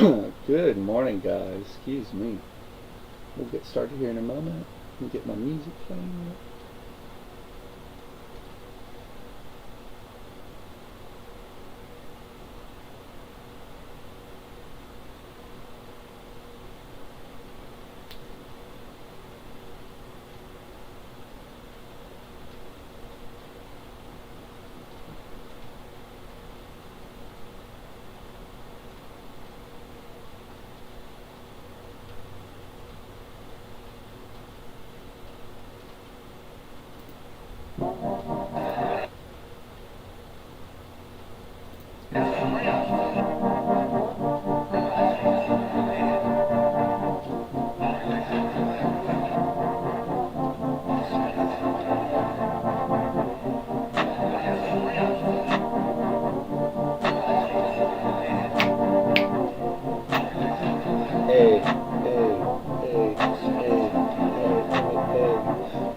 Good morning, guys. Excuse me. We'll get started here in a moment. Let me get my music playing.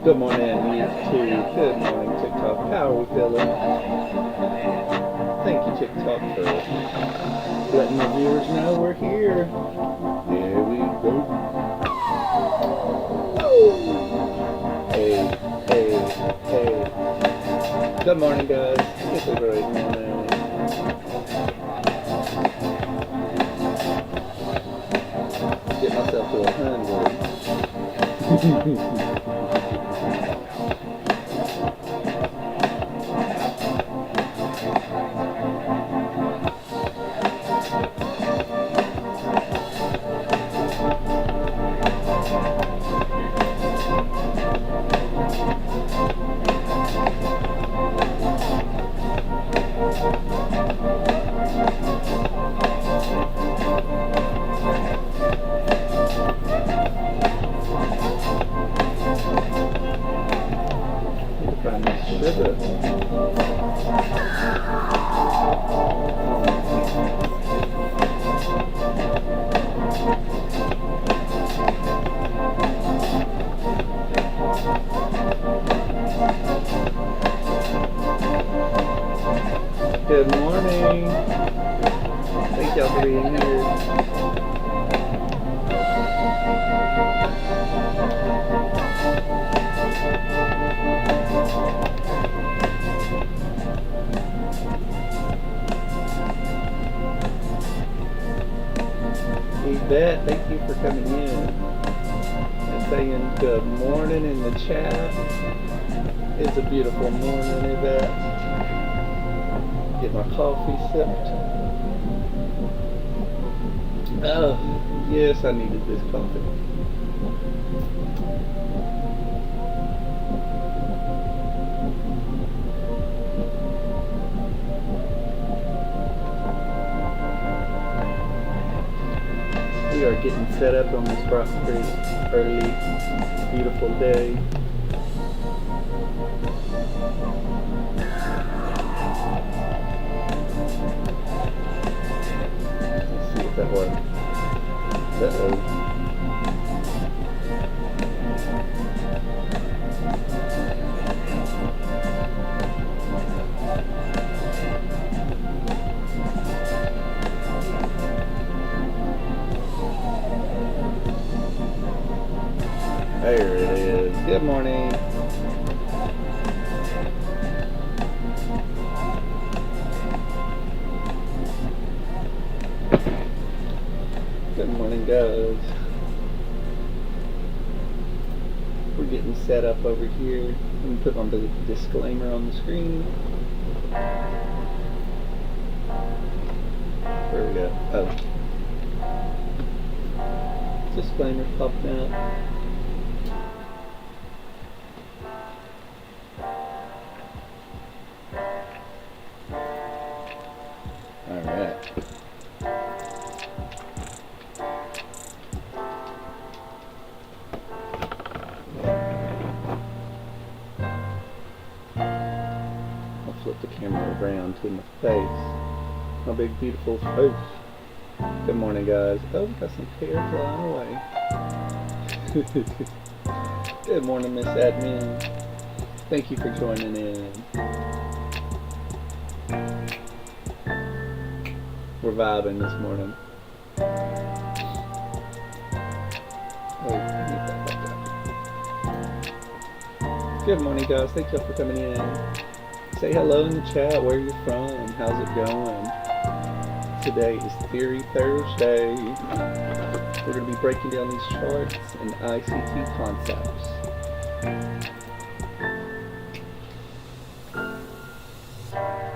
Good morning, YouTube. Good morning, TikTok. How are we feeling? Thank you, TikTok, for letting the viewers know we're here. There we go. Hey. Good morning, guys. It's a great morning. Get myself to 100. Good morning. Thank y'all for being here. Yvette, thank you for coming in and saying good morning in the chat. It's a beautiful morning, Yvette. Get my coffee sipped. Oh, yes, I needed this coffee. We are getting set up on this bright, early, beautiful day. That one. Uh-oh. There it is. Good morning. Good morning, guys. We're getting set up over here. Let me put on the disclaimer on the screen. Where we go? Oh. Disclaimer popping out. Alright. Flip the camera around to my face. My big beautiful face. Good morning, guys. Oh, got some hair flying away. Good morning, Miss Admin. Thank you for joining in. We're vibing this morning. Oh, I need that back up. Good morning, guys. Thank you all for coming in. Say hello in the chat, where you're from, how's it going? Today is Theory Thursday. We're going to be breaking down these charts and ICT concepts.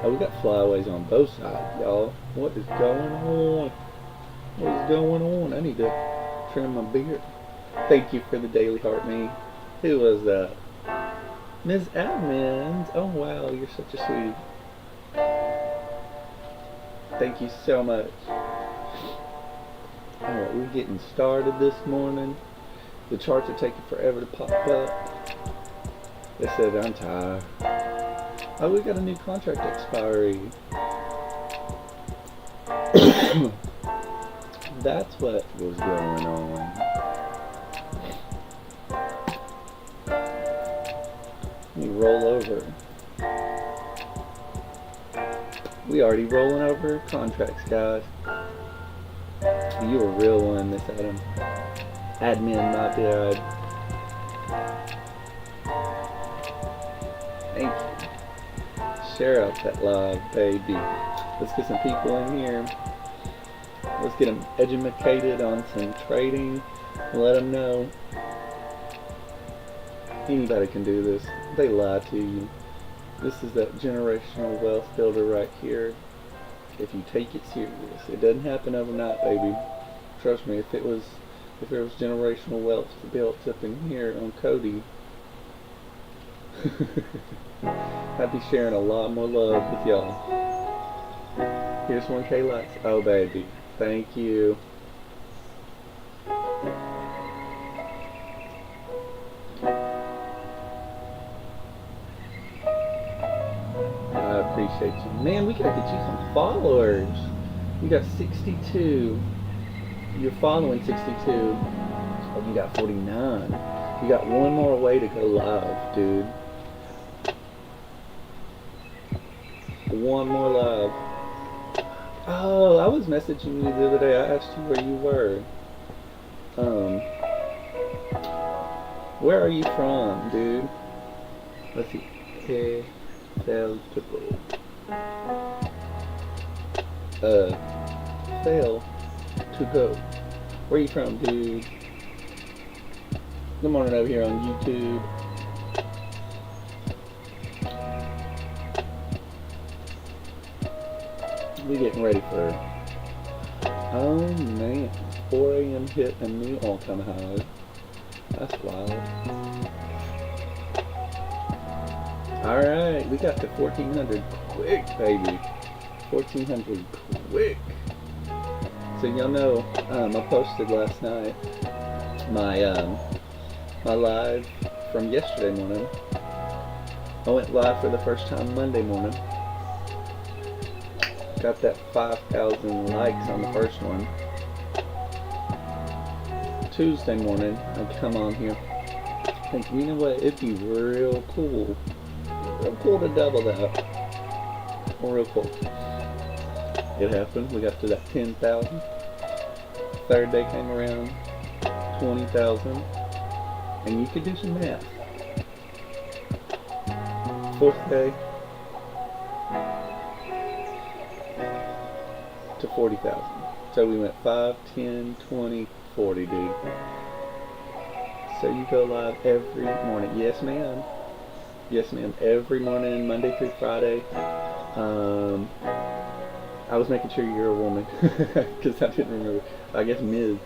Oh, we got flyaways on both sides, y'all. What is going on? What is going on? I need to trim my beard. Thank you for the daily heart, me. Who was that? Ms. Admins. Oh, wow, you're such a sweetie. Thank you so much. Alright, we're getting started this morning. The charts are taking forever to pop up. They said I'm tired. Oh, we got a new contract expiry. That's what was going on. Let me roll over. We already rolling over contracts, guys. You a real one, Miss Adam. Admin, my bad. Thank you. Share out that live, baby. Let's get some people in here. Let's get them educated on some trading. Let them know. Anybody can do this. They lie to you. This is that generational wealth builder right here. If you take it serious, it doesn't happen overnight, baby. Trust me. If there was generational wealth built up in here on Cody, I'd be sharing a lot more love with y'all. Here's 1K likes. Oh, baby. Thank you. I appreciate you. Man, we gotta get you some followers. You got 62. You're following 62. Oh, you got 49. You got one more way to go live, dude. One more live. Oh, I was messaging you the other day. I asked you where you were. Where are you from, dude? Let's see. Fail to go. Where are you from, dude? Good morning over here on YouTube. We getting ready for, oh man, 4 a.m. hit a new all-time high. That's wild. Alright, we got to 1400 quick, baby. 1400 quick. So y'all know, I posted last night my my live from yesterday morning. I went live for the first time Monday morning. Got that 5,000 likes on the first one. Tuesday morning, I come on here. Think, you know what? It'd be real cool to double that. Real cool. It happened. We got to that 10,000. Third day came around, 20,000, and you could do some math. Fourth day to 40,000. So we went 5, 10, 20, 40, dude. So you go live every morning. Yes, ma'am. Yes, ma'am. Every morning, Monday through Friday. I was making sure you're a woman because I didn't remember. I guess Ms.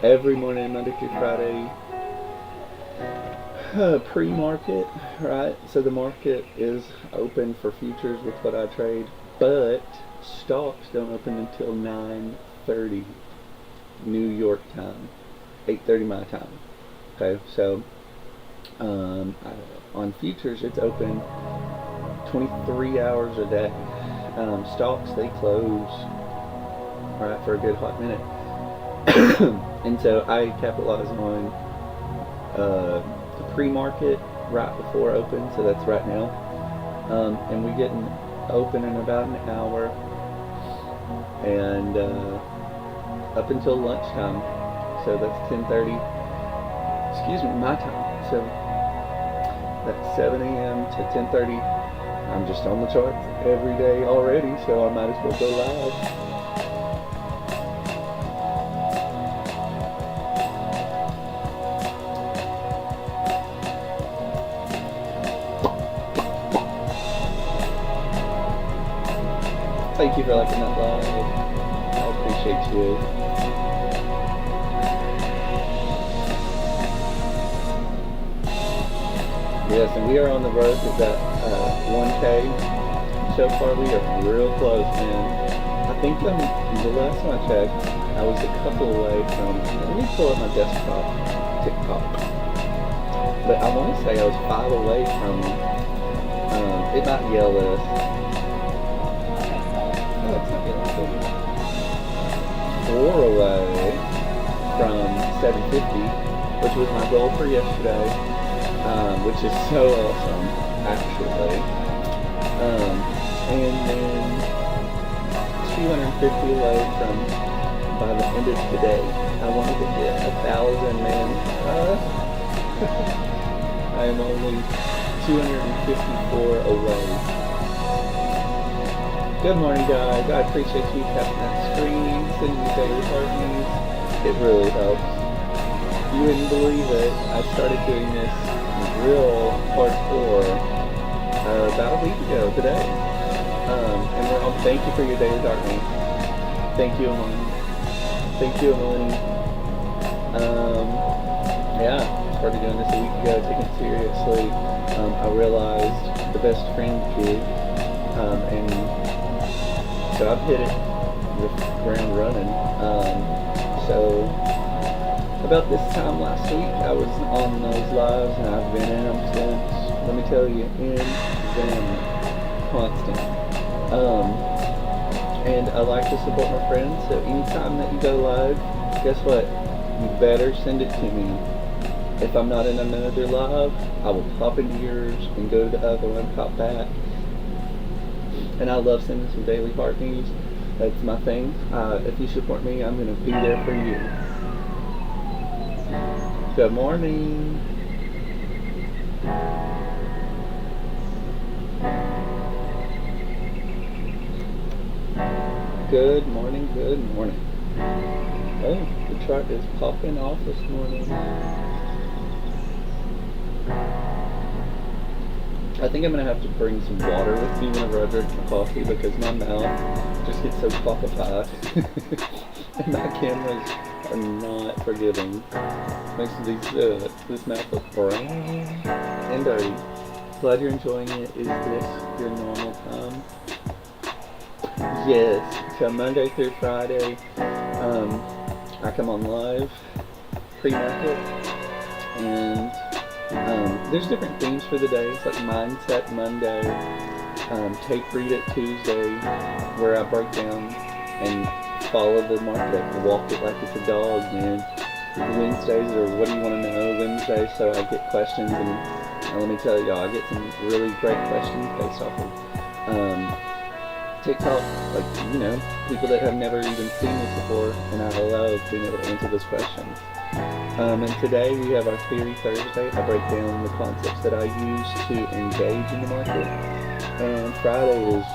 Every morning, Monday through Friday. Pre-market, right? So the market is open for futures with what I trade, but stocks don't open until 9:30 New York time, 8:30 my time. Okay, so on futures it's open 23 hours a day. Stocks, they close right for a good hot minute. And so I capitalize on the pre-market right before open, so that's right now. And we getting open in about an hour. and up until lunchtime. So that's 10:30. Excuse me, my time. So that's 7 a.m. to 10:30. I'm just on the charts every day already, so I might as well go live. Thank you for liking that live. I appreciate you. Yes, and we are on the road to that 1K. So far, we are real close, man. I think the last time I checked, I was a couple away from. Let me pull up my desktop TikTok. But I want to say I was 5 away from. It might yell this. No, it's not yelling. 4 away from 750, which was my goal for yesterday, which is so awesome, actually. And then 250 away from, by the end of today, I wanted to get 1,000, man. I am only 254 away. Good morning, guys. I appreciate you tapping that screen, sending me daily heartbeats. It really helps. You wouldn't believe it. I started doing this real hardcore about a week ago today. And we're on. Thank you for your daily heartbeat. Thank you, Emily. Thank you, Emily. Yeah, started doing this a week ago, taking it seriously. I realized the best friend kid, and so I've hit it with ground running. So about this time last week, I was on those lives, and I've been in them since. Let me tell you, in them constant. And I like to support my friends. So anytime that you go live, guess what? You better send it to me. If I'm not in another live, I will pop into yours and go to the other one, pop back. And I love sending some daily heartbeats. That's my thing. If you support me, I'm going to be there for you. Good morning. Good morning, good morning. Oh, the chart is popping off this morning. I think I'm going to have to bring some water with me whenever I drink my coffee because my mouth just gets so coffeeified. And my cameras are not forgiving. Makes this mouth look brown and dirty. Glad you're enjoying it. Is this your normal time? Yes. So Monday through Friday, I come on live pre-market, and there's different themes for the days, like Mindset Monday, Tape Read It Tuesday, where I break down and follow the market, walk it like it's a dog, man. Wednesdays are what do you want to know Wednesday, so I get questions, and let me tell y'all, I get some really great questions based off of TikTok, like, you know, people that have never even seen this before, and I love being able to answer those questions. And today we have our Theory Thursday. I break down the concepts that I use to engage in the market. And Friday is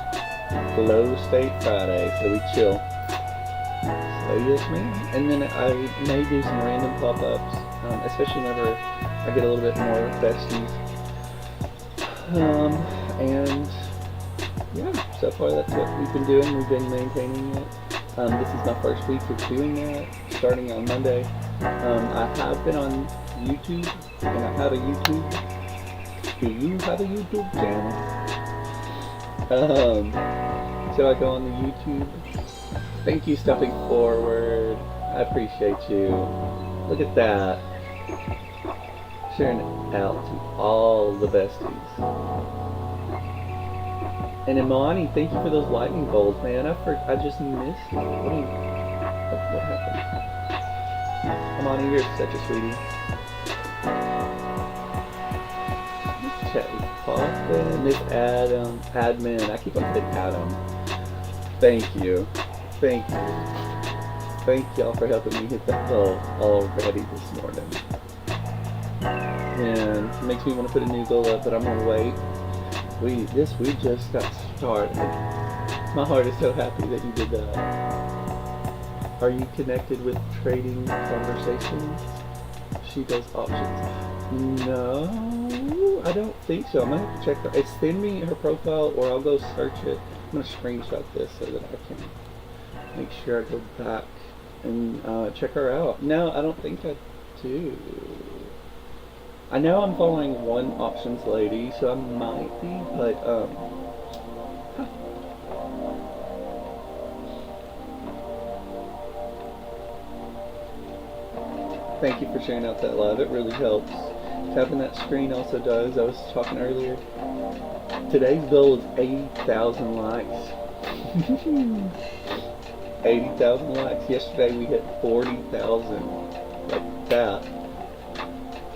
Flow State Friday, so we chill. So yes, ma'am. And then I may do some random pop-ups, especially whenever I get a little bit more besties. And yeah, so far that's what we've been doing. We've been maintaining it. This is my first week of doing that, starting on Monday. I have been on YouTube, and I have a YouTube. Do you have a YouTube channel? So I go on the YouTube. Thank you, Stepping Forward. I appreciate you. Look at that. Sharing it out to all the besties. And Imani, thank you for those lightning bolts, man. I just missed it. What happened? Imani, you're such a sweetie. Miss Chatty Poppin', Miss Adam, Admin. I keep on saying Adam. Thank you. Thank you. Thank y'all for helping me hit that goal already this morning. And it makes me want to put a new goal up, but I'm gonna wait. We just got started. My heart is so happy that you did that. Are you connected with Trading Conversations? She does options. No, I don't think so. I'm gonna have to check her. Send me her profile or I'll go search it. I'm gonna screenshot this so that I can make sure I go back and check her out. No, I don't think I do. I know I'm following one options lady, so I might be, but thank you for sharing out that live. It really helps. Tapping that screen also does. I was talking earlier. Today's goal is 80,000 likes. 80,000 likes. Yesterday we hit 40,000. Like that.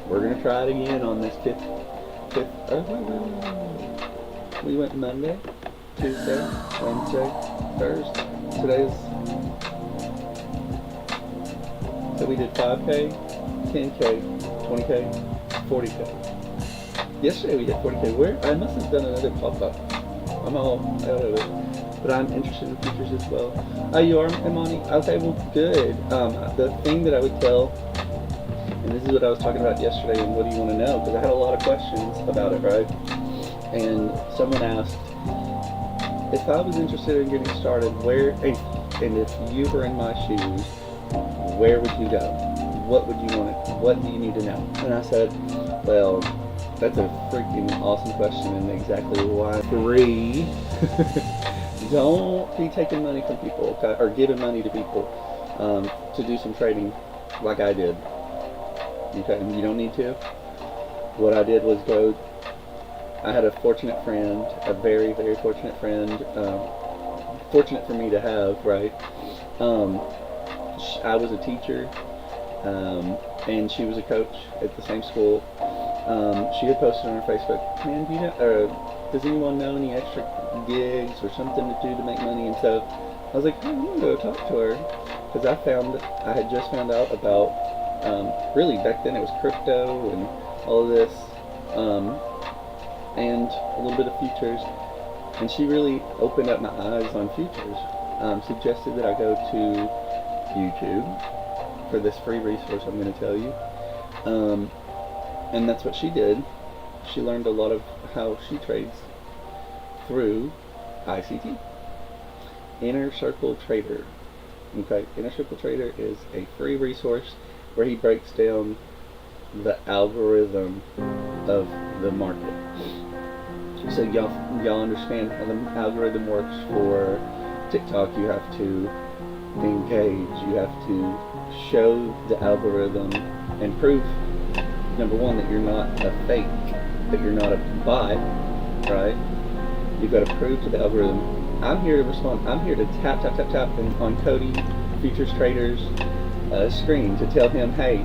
We're gonna try it again on this fifth. We went Monday, Tuesday, Wednesday, Thursday. Today's. So we did 5K, 10K, 20K, 40K. Yesterday we hit 40K. I must have done another pop-up. I'm all out of it. But I'm interested in futures as well. Oh, you are, Imani? Okay, well, good. The thing that I would tell, and this is what I was talking about yesterday, and what do you want to know? Because I had a lot of questions about it, right? And someone asked, if I was interested in getting started, where, and if you were in my shoes, where would you go? What would you want to, what do you need to know? And I said, well, that's a freaking awesome question, and exactly why. 3, don't be taking money from people, okay? Or giving money to people to do some trading like I did. Okay, you don't need to. What I did was I had a fortunate friend, a very, very fortunate friend, fortunate for me to have, right? I was a teacher, and she was a coach at the same school. She had posted on her Facebook, man, does anyone know any extra gigs or something to do to make money? And so I was like, hey, I'm gonna go talk to her, because I had just found out about, really back then it was crypto and all of this, and a little bit of futures, and she really opened up my eyes on futures. Suggested that I go to YouTube for this free resource I'm going to tell you, and that's what she did. She learned a lot of how she trades through ICT, Inner Circle Trader. Okay, Inner Circle Trader is a free resource where he breaks down the algorithm of the market. So y'all understand how the algorithm works. For TikTok, you have to engage, you have to show the algorithm and prove, number one, that you're not a fake, that you're not a bot, right? You've got to prove to the algorithm, I'm here to respond, I'm here to tap on Cody, FuturesTrader's screen to tell him, hey,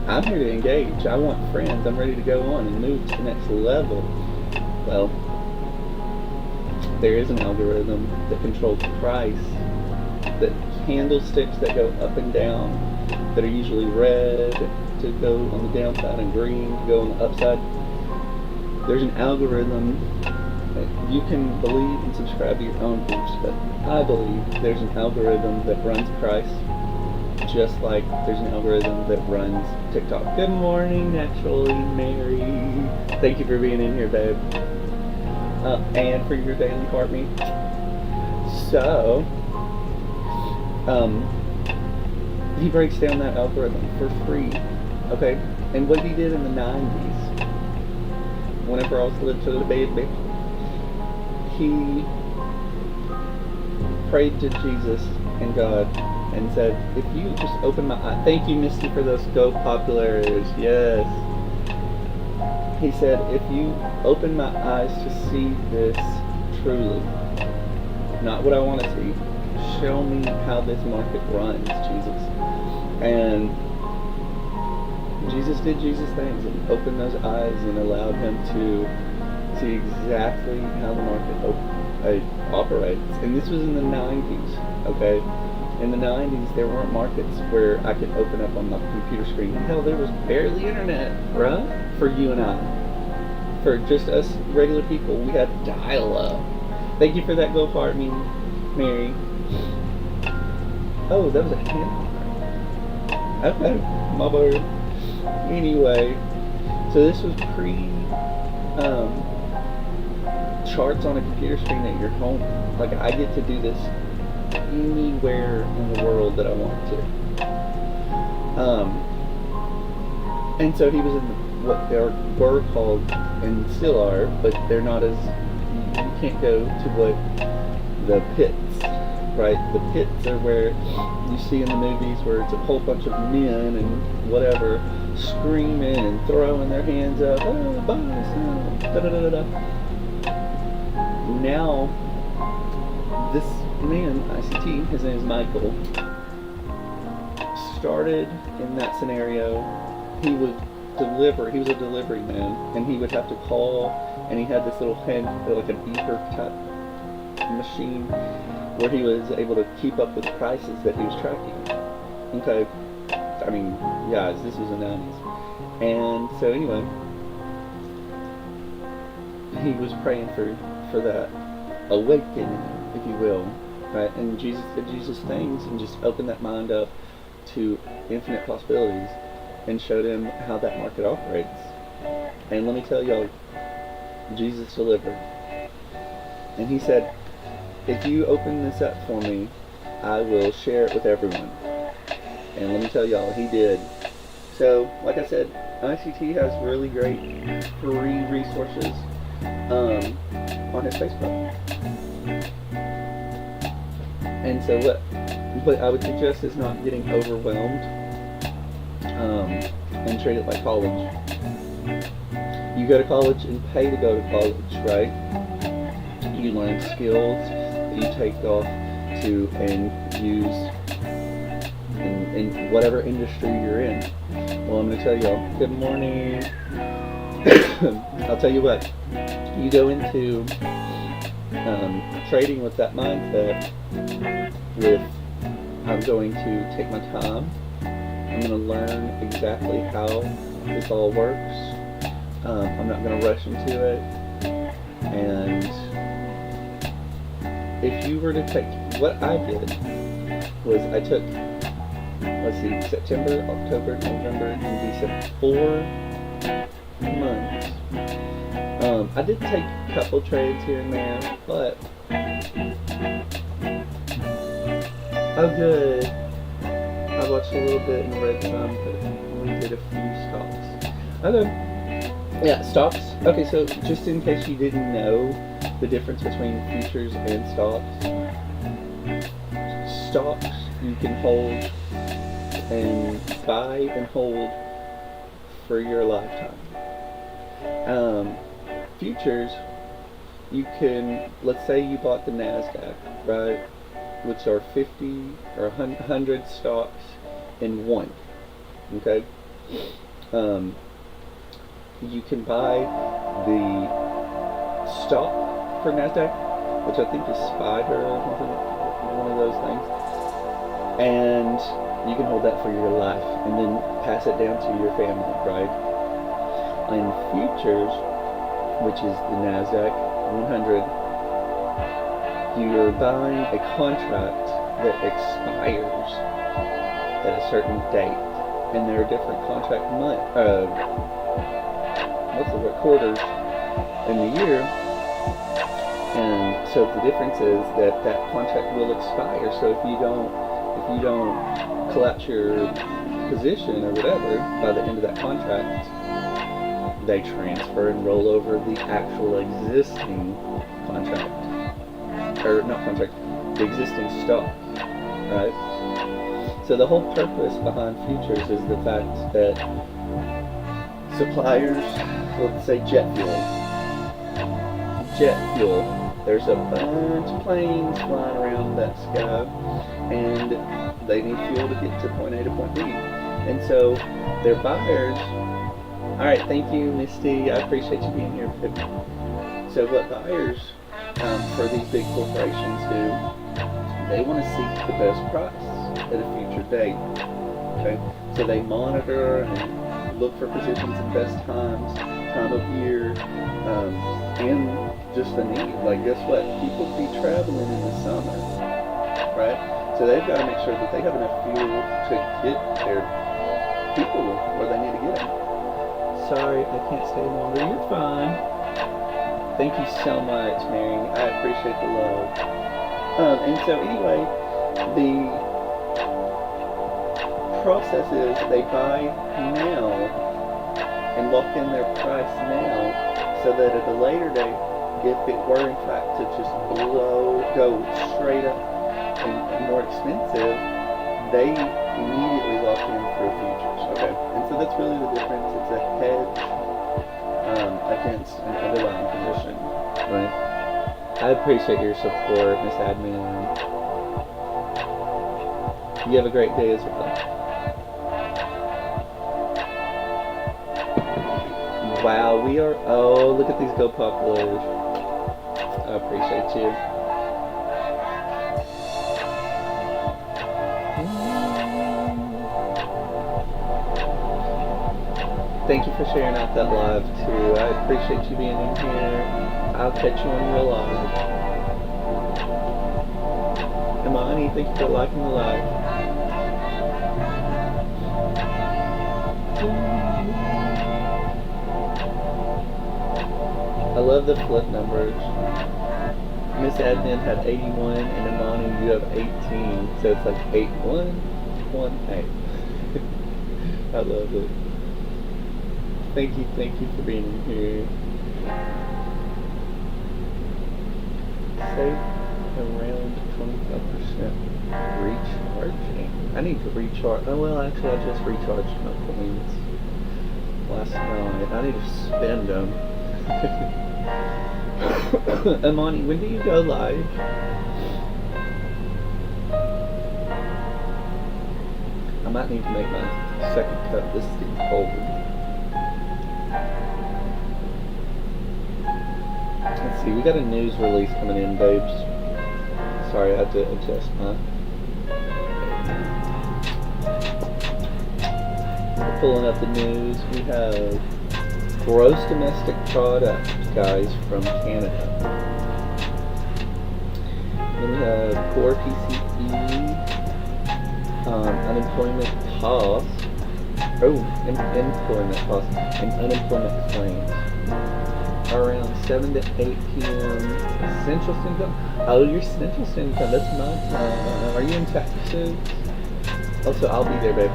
I'm here to engage, I want friends, I'm ready to go on and move to the next level. Well, there is an algorithm that controls price, that candlesticks that go up and down, that are usually red to go on the downside and green to go on the upside. There's an algorithm that you can believe and subscribe to your own beliefs, but I believe there's an algorithm that runs price, just like there's an algorithm that runs TikTok. Good morning, Naturally Mary. Thank you for being in here, babe. And for your daily part meet. So, he breaks down that algorithm for free, okay? And what he did in the 90s, whenever I was little to the baby, he prayed to Jesus and God and said, if you just open my eyes, thank you, Misty, for those Go Populares, yes. He said, if you open my eyes to see this truly, not what I want to see, show me how this market runs, Jesus. And Jesus did Jesus things and opened those eyes and allowed him to see exactly how the market it operates. And this was in the 90s, okay? In the 90s, there weren't markets where I could open up on my computer screen. Hell, there was barely internet, right? For you and I. For just us regular people, we had dial-up. Thank you for that GoFarming, Mary. Oh, that was a hand. Okay, my bird. Anyway, so this was charts on a computer screen at your home. Like, I get to do this anywhere in the world that I want to. And so he was in what they were called, and still are, but they're not as, you can't go to what the pits, right? The pits are where you see in the movies where it's a whole bunch of men and whatever screaming and throwing their hands up, oh, buy, sell, da da da da da. Now, this man, ICT, his name is Michael, started in that scenario. He was a delivery man, and he would have to call, and he had this little hand, like a beeper type machine, where he was able to keep up with the prices that he was tracking. Okay, I mean, guys, this was the 90s. And so anyway, he was praying for that awakening, if you will, right? And Jesus did Jesus things and just opened that mind up to infinite possibilities and showed him how that market operates. And let me tell y'all, Jesus delivered. And he said, if you open this up for me, I will share it with everyone. And let me tell y'all, he did. So, like I said, ICT has really great free resources on his Facebook. And so what I would suggest is not getting overwhelmed and treat it like college. You go to college and pay to go to college, right? You learn skills that you take off to and use in whatever industry you're in. Well, I'm going to tell y'all, good morning. I'll tell you what, you go into trading with that mindset, with I'm going to take my time, I'm going to learn exactly how this all works, I'm not going to rush into it, and if you were to take, what I did was I took, let's see, September, October, November, and December, 4 months. I did take a couple trades here and there, but oh good. I watched a little bit and read some, but we did a few stocks. Okay. Yeah, stocks. Okay, so just in case you didn't know the difference between futures and stocks, stocks you can hold and buy and hold for your lifetime. Futures, you can, let's say you bought the NASDAQ, right, which are 50 or 100 stocks in one, okay? You can buy the stock for NASDAQ, which I think is Spider or something, one of those things, and you can hold that for your life and then pass it down to your family, right? In futures, which is the NASDAQ 100, you're buying a contract that expires at a certain date, and there are different contract quarters in the year, and so the difference is that that contract will expire. So if you don't collapse your position or whatever by the end of that contract, they transfer and roll over the actual existing contract, or not contract, the existing stock, right? So the whole purpose behind futures is the fact that suppliers, let's say jet fuel, there's a bunch of planes flying around that sky, and they need fuel to get to point A to point B, and so their buyers. Alright, thank you, Misty. I appreciate you being here. So what buyers for these big corporations who they want to seek the best price at a future date. Okay, so they monitor and look for positions in best times, time of year, and just the need. Like, guess what? People be traveling in the summer, right? So they've got to make sure that they have enough fuel to get their people where they need to get them. Sorry, I can't stay longer. You're fine. Thank you so much, Mary. I appreciate the love. And so anyway, the process is they buy now and lock in their price now, so that at a later date, if it were in fact to just go straight up and more expensive, they immediately lock in through futures. Okay, and so that's really the difference. It's a hedge against an underlying position, right? I appreciate your support, Miss Admin. You have a great day as well. Wow, we are. Oh, look at these Go Populars. I appreciate you. Thank you for sharing out that live too. I appreciate you being in here. I'll catch you on your live. Imani, thank you for liking the live. I love the flip numbers. Miss Admin had 81 and Imani, you have 18. So it's like 8118. I love it. Thank you for being in here. Save around 25% recharging. I need to recharge. Oh well, actually I just recharged my coins last night. I need to spend them. Imani, when do you go live? I might need to make my second cup. This is getting cold. Let's see, we got a news release coming in, babes. Sorry, I had to adjust my... We're pulling up the news. We have gross domestic product, guys, from Canada. Then we have core PCE, unemployment costs, employment costs, and unemployment claims. Around 7 to 8 p.m. Central Standard Time. Oh, you're Central Standard Time. That's my time. Are you in Texas? Also, I'll be there, babe.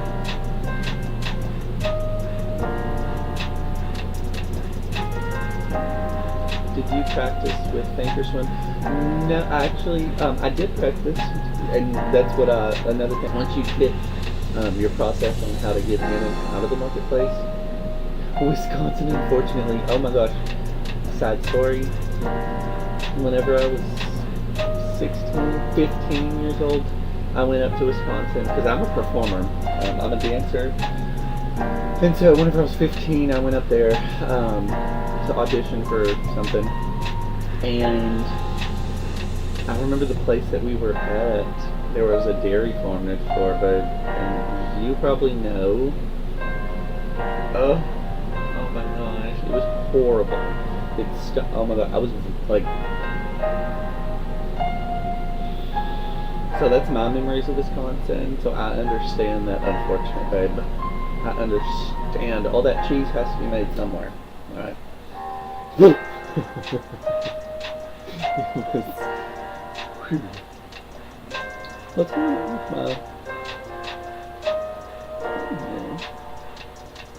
Did you practice with Thinkorswim? No, actually, I did practice, and that's what another thing. Once you get your process on how to get in and out of the marketplace, Wisconsin, unfortunately, oh my gosh. Side story, whenever I was 15 years old, I went up to Wisconsin, because I'm a performer, I'm a dancer, and so whenever I was 15, I went up there to audition for something, and I remember the place that we were at, there was a dairy farm next door, and you probably know, oh my gosh, it was horrible. Oh my god, I was like... So that's my memories of Wisconsin, so I understand that, unfortunate, babe. I understand. All that cheese has to be made somewhere. Alright. What's going on with my...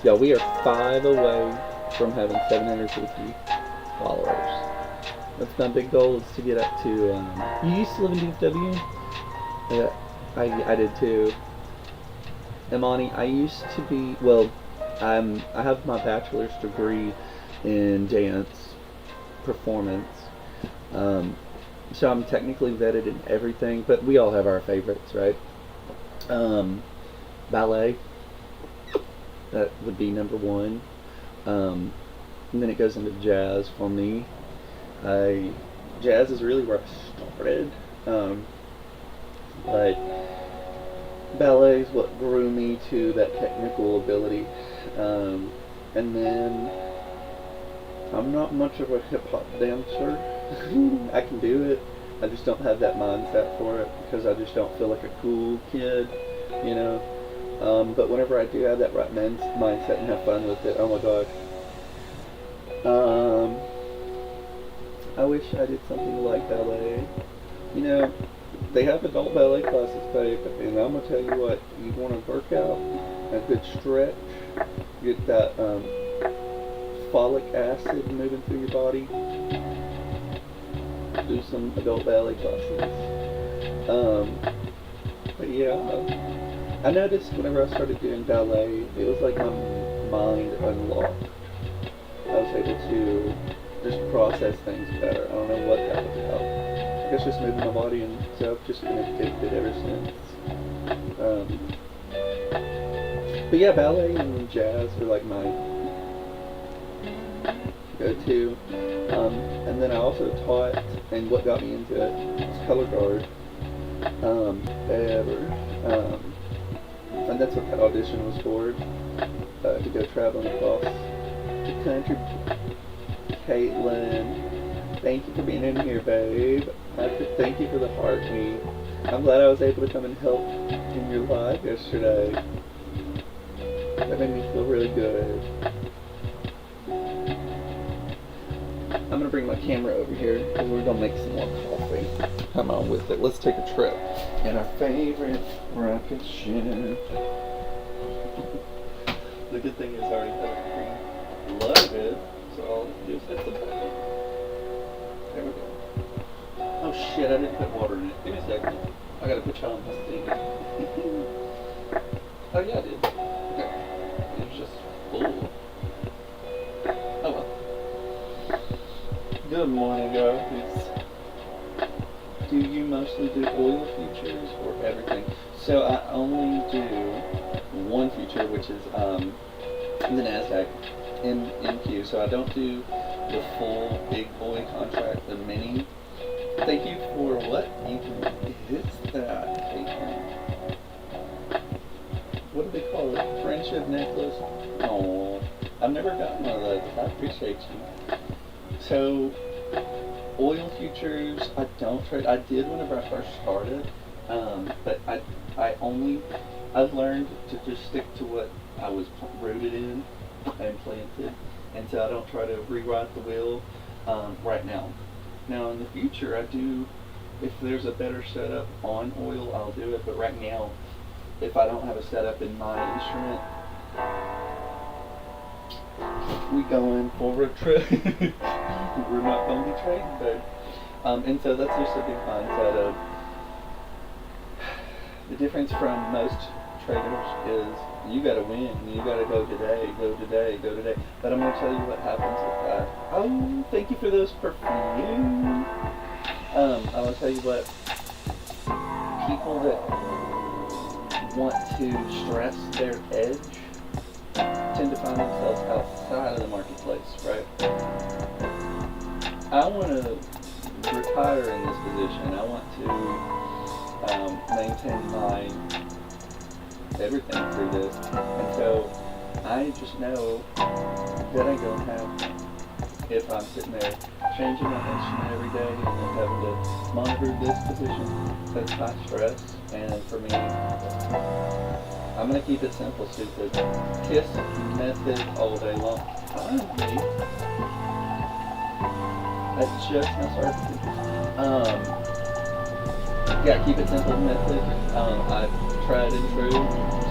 Yeah, we are 5 away from having 750 followers. That's my big goal, is to get up to, you used to live in DFW? Yeah, I did too. Imani, I used to be, well, I have my bachelor's degree in dance performance, so I'm technically vetted in everything, but we all have our favorites, right? Ballet, that would be number one. And then it goes into jazz for me. I jazz is really where I started. Like ballet is what grew me to that technical ability, and then I'm not much of a hip hop dancer. I can do it. I just don't have that mindset for it because I just don't feel like a cool kid, you know. But whenever I do have that right mindset and have fun with it, oh my gosh. I wish I did something like ballet. You know, they have adult ballet classes, babe, and I'm gonna tell you what, you want to work out, a good stretch, get that folic acid moving through your body, do some adult ballet classes. But yeah, I noticed whenever I started doing ballet, it was like my mind unlocked. I was able to just process things better. I don't know what that was about. I guess just moving my body, and so I've just been addicted ever since. But yeah, ballet and jazz are like my go-to. And then I also taught, and what got me into it was color guard. And that's what that audition was for, to go traveling across the country. Caitlin, thank you for being in here, babe. Thank you for the heart me. I'm glad I was able to come and help in your live yesterday. That made me feel really good. I'm gonna bring my camera over here because we're gonna make some more coffee. Come on with it. Let's take a trip in our favorite rocket ship. The good thing is I already have it pre-loaded, so all I do is hit the button. There we go. Oh shit, I didn't put water in it. Give me a second. I gotta put y'all on my thing. Oh yeah, I did. Okay. It was just full. Oh well. Good morning, guys. Do you mostly do oil futures or everything? So I only do one future, which is the NASDAQ MQ. So I don't do the full big boy contract, the mini. Thank you for what? Is that? What do they call it? Friendship necklace? Oh, I've never gotten one of those. I appreciate you. So, oil futures, I don't trade. I did whenever I first started, but I've learned to just stick to what I was rooted in and planted, and so I don't try to rewrite the wheel right now. Now in the future, I do, if there's a better setup on oil, I'll do it, but right now, if I don't have a setup in my instrument, we going for a trip. We're not going to be trading, babe. And so that's just a big mindset of the difference from most traders is you got to win. You got to go today, go today, go today. But I'm going to tell you what happens with that. Oh, thank you for those perfumes. I will tell you what, people that want to stress their edge tend to find themselves outside of the marketplace, right? I want to retire in this position. I want to maintain my everything through this, and so I just know that ain't gonna happen if I'm sitting there changing my instrument every day and then having to monitor this position. That's high stress, and for me, I'm gonna keep it simple, stupid. Kiss method all day long. Finally, I just now started. Yeah, keep it simple method. I've tried and true.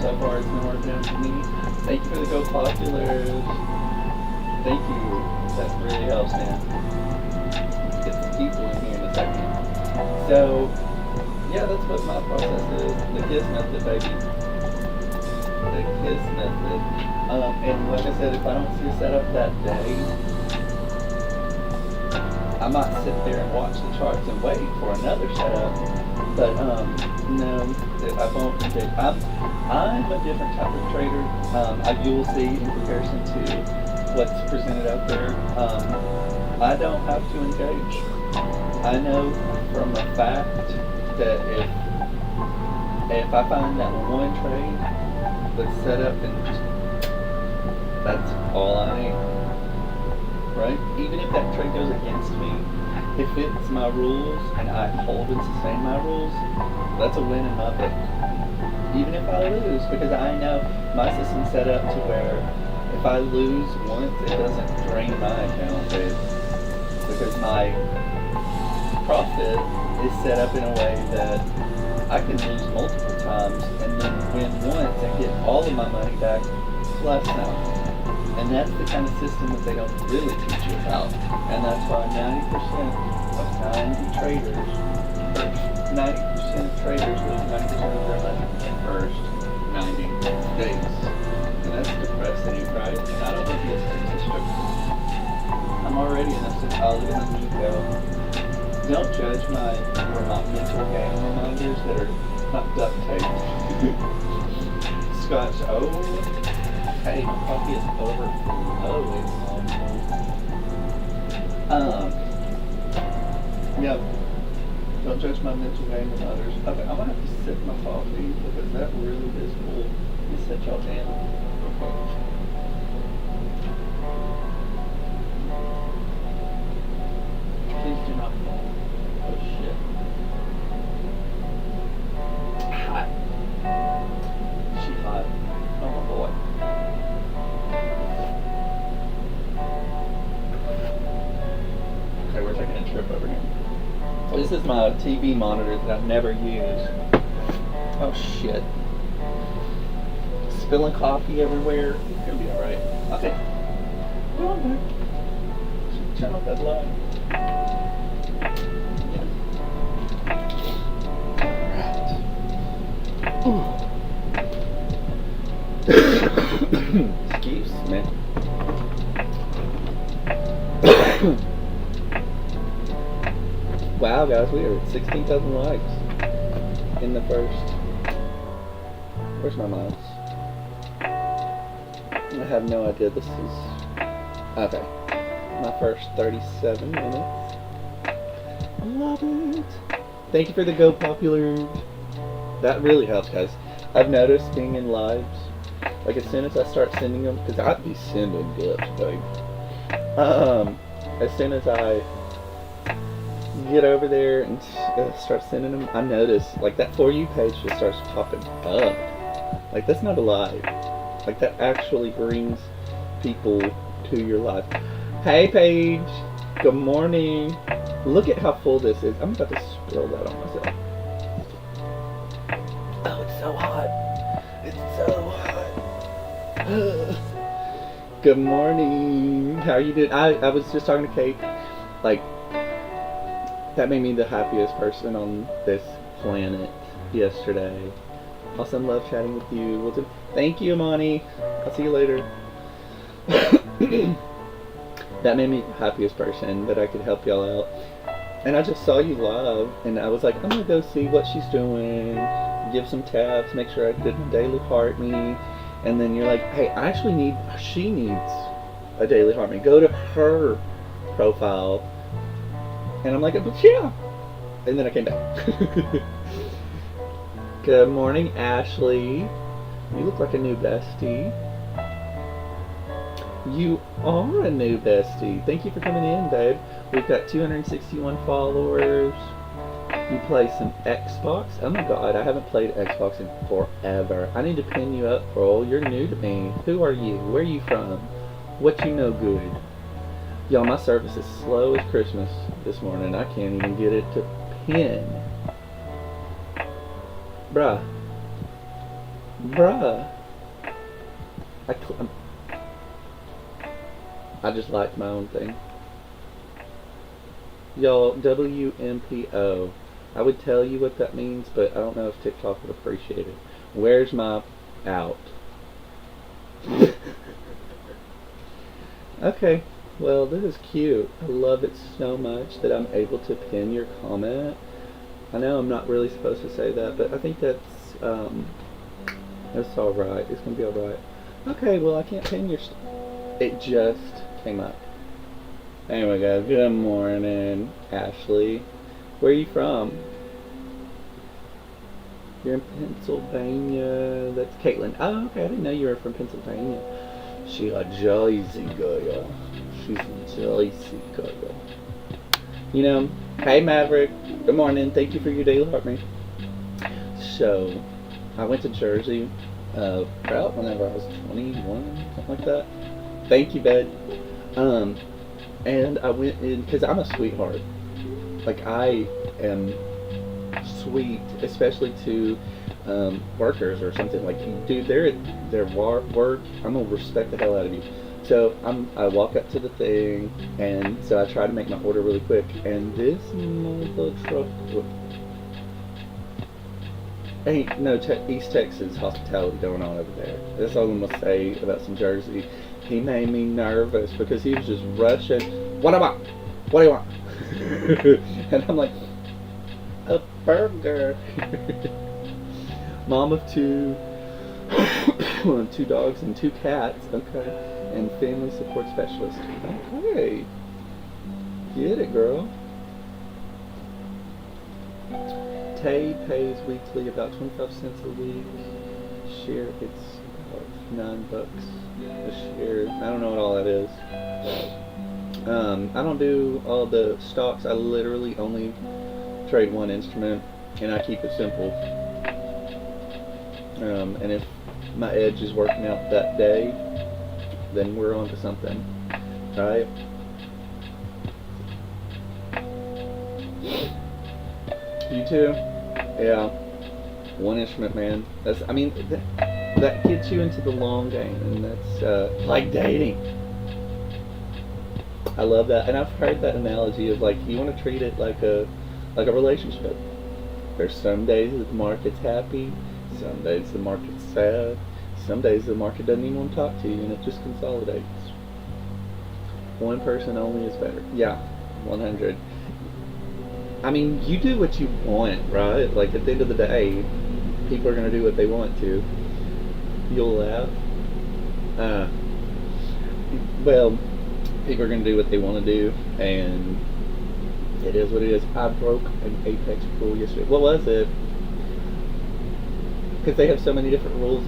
So far, it's been working out for me. Thank you for the Go Populars. Thank you. That really helps, man. Get some people in here in a second. So, yeah, that's what my process is. The KISS method, baby. The KISS method. And like I said, if I don't see a setup that day, I might sit there and watch the charts and wait for another setup. But no, I won't. I'm a different type of trader. You will see in comparison to what's presented out there. I don't have to engage. I know from a fact that if I find that one trade that's set up and just that's all I need, right? Even if that trade goes against me, if it's my rules and I hold and sustain my rules, that's a win in my book. Even if I lose, because I know my system's set up to where if I lose once, it doesn't drain my account. Because my profit is set up in a way that I can lose multiple times and then win once and get all of my money back plus now. And that's the kind of system that they don't really teach you about. And that's why 90% of 90 traders, or 90% of traders lose 90% of their money in the first 90 days. And that's depressing, right? And I don't think it's statistic. I'm already in a psychology and you go. Don't judge my mental game reminders that are not duct taped. Scotch, hey, my coffee is overflowing. Yep. Don't judge my mental game with others. Okay, I'm gonna have to sip my coffee because that really is cool. Let me set y'all down. Okay. Please do not fall. Oh shit. Hot. She hot. Oh my boy. Okay, we're taking a trip over here. This is my TV monitor that I've never used. Oh shit. Spilling coffee everywhere. It's gonna be alright. Okay. Go on back. Turn off that light. Excuse me. Wow, guys, we are at 16,000 likes in the first. Where's my mouse? I have no idea. This is okay. My first 37 minutes. I love it. Thank you for the go popular. That really helps, guys. I've noticed being in lives, like as soon as I start sending them, because I'd be sending gifts, babe. As soon as I get over there and start sending them, I notice like that For You page just starts popping up. Like that's not a lie. Like that actually brings people to your life. Hey Paige, good morning. Look at how full this is. I'm about to spill that on myself. Oh, it's so hot. It's so hot. Good morning. How are you doing? I was just talking to Kate. Like, that made me the happiest person on this planet yesterday. Awesome, love chatting with you. Well, thank you, Amani. I'll see you later. That made me the happiest person that I could help y'all out. And I just saw you live, and I was like, I'm gonna go see what she's doing, give some taps, make sure I did my daily heart me. And then you're like, hey, I actually she needs a daily heart me. Go to her profile. And I'm like, but yeah. And then I came back. Good morning, Ashley. You look like a new bestie. You are a new bestie. Thank you for coming in, babe. We've got 261 followers. You play some Xbox? Oh my god, I haven't played Xbox in forever. I need to pin you up, bro. You're new to me. Who are you? Where are you from? What you know good? Y'all, my service is slow as Christmas this morning. I can't even get it to pin. Bruh. I just liked my own thing. Y'all, WMPO. I would tell you what that means, but I don't know if TikTok would appreciate it. Where's my out? Okay, well, this is cute. I love it so much that I'm able to pin your comment. I know I'm not really supposed to say that, but I think that's alright. It's gonna be alright. Okay, well, I can't pin your it just came up. Anyway, guys, good morning, Ashley. Where are you from? You're in Pennsylvania. That's Caitlin. Oh, okay. I didn't know you were from Pennsylvania. She's a Jersey girl. She's a Jersey girl. You know, hey Maverick. Good morning. Thank you for your daily heart me. So, I went to Jersey about whenever I was 21, something like that. Thank you, bud. And I went in because I'm a sweetheart. Like, I am sweet, especially to workers or something. Like, dude, they're at their work. I'm gonna respect the hell out of you. So I walk up to the thing, and so I try to make my order really quick. And this mother truck, ain't no East Texas hospitality going on over there. That's all I'm gonna say about some Jersey. He made me nervous because he was just rushing. What do I want? What do you want? And I'm like, a burger. Mom of two, 2 dogs and 2 cats. Okay. And family support specialist. Okay. Get it, girl. Tay pays weekly about 25 cents a week. Share, it's about $9 a share. I don't know what all that is. I don't do all the stocks. I literally only trade one instrument, and I keep it simple. And if my edge is working out that day, then we're on to something, right? You too? Yeah. One instrument, man. That's, I mean, that gets you into the long game, and that's like dating. I love that, and I've heard that analogy of, like, you want to treat it like a relationship. There's some days that the market's happy, some days the market's sad, some days the market doesn't even want to talk to you, and it just consolidates. One person only is better. Yeah, 100. I mean, you do what you want, right? Like, at the end of the day, people are going to do what they want to. You'll laugh. Well, people are going to do what they want to do, and it is what it is. I broke an Apex rule yesterday. What was it? Because they have so many different rules,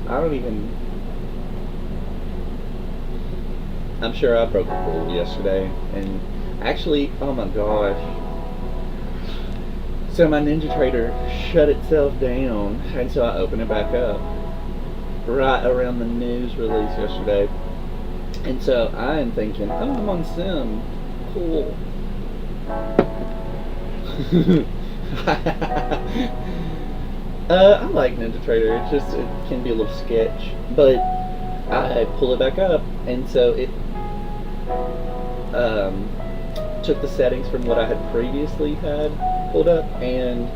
I'm sure I broke a rule yesterday, and actually, oh my gosh. So my NinjaTrader shut itself down, and so I opened it back up right around the news release yesterday. And so I am thinking, oh, I'm on Sim. Cool. I like NinjaTrader. It's just, it can be a little sketch. But I pull it back up, and so it took the settings from what I had previously had pulled up, and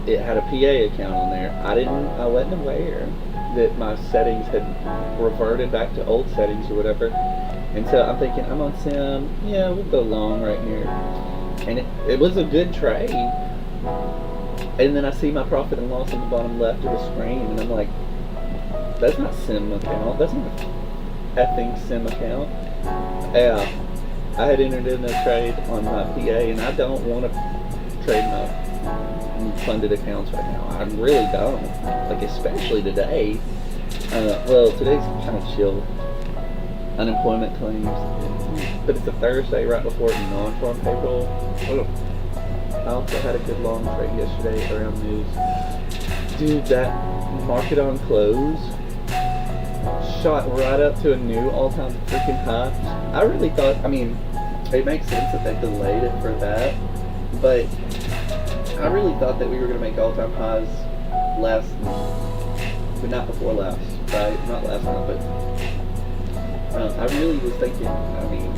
it had a PA account on there. I wasn't aware that my settings had reverted back to old settings or whatever. And so I'm thinking, I'm on Sim, yeah, we'll go long right here. And it was a good trade. And then I see my profit and loss on the bottom left of the screen, and I'm like, that's not Sim account, that's not effing Sim account. Yeah, I had entered in a trade on my PA, and I don't want to trade my funded accounts right now. I really don't. Like, especially today. Well, today's kind of chill. Unemployment claims. But it's a Thursday right before non-farm payroll. I also had a good long trade yesterday around news. Dude, that market on close shot right up to a new all-time freaking high. I really thought, I mean, it makes sense that they delayed it for that, but I really thought that we were going to make all-time highs but not before last, right? Not last month, but I really was thinking, I mean,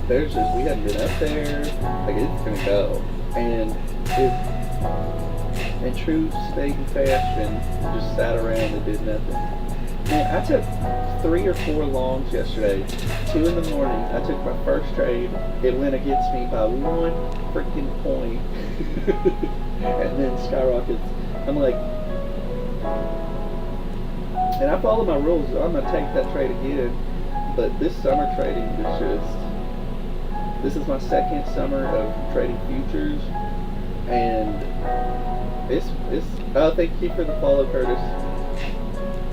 we hadn't been up there, like, it's going to go. And it, in true Spaden fashion, just sat around and did nothing. Man, I took 3 or 4 longs yesterday. 2 in the morning, I took my first trade. It went against me by 1 freaking point. And then skyrockets. I'm like, and I follow my rules. I'm going to take that trade again. But this summer trading is just, This is my second summer of trading futures, and it's oh, thank you for the follow, Curtis.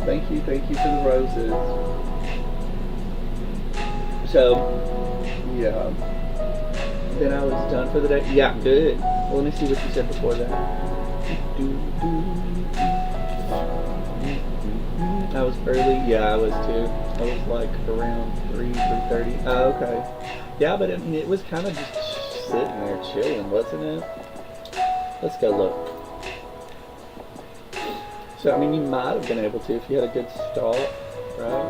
Thank you for the roses. So, yeah. Then I was done for the day. Yeah, good. Well, let me see what you said before that. I was early. Yeah, I was too. I was like around 3:30. Oh, okay. Yeah, but I mean, it was kind of just sitting there chilling, wasn't it? Let's go look. So, I mean, you might have been able to if you had a good start, right?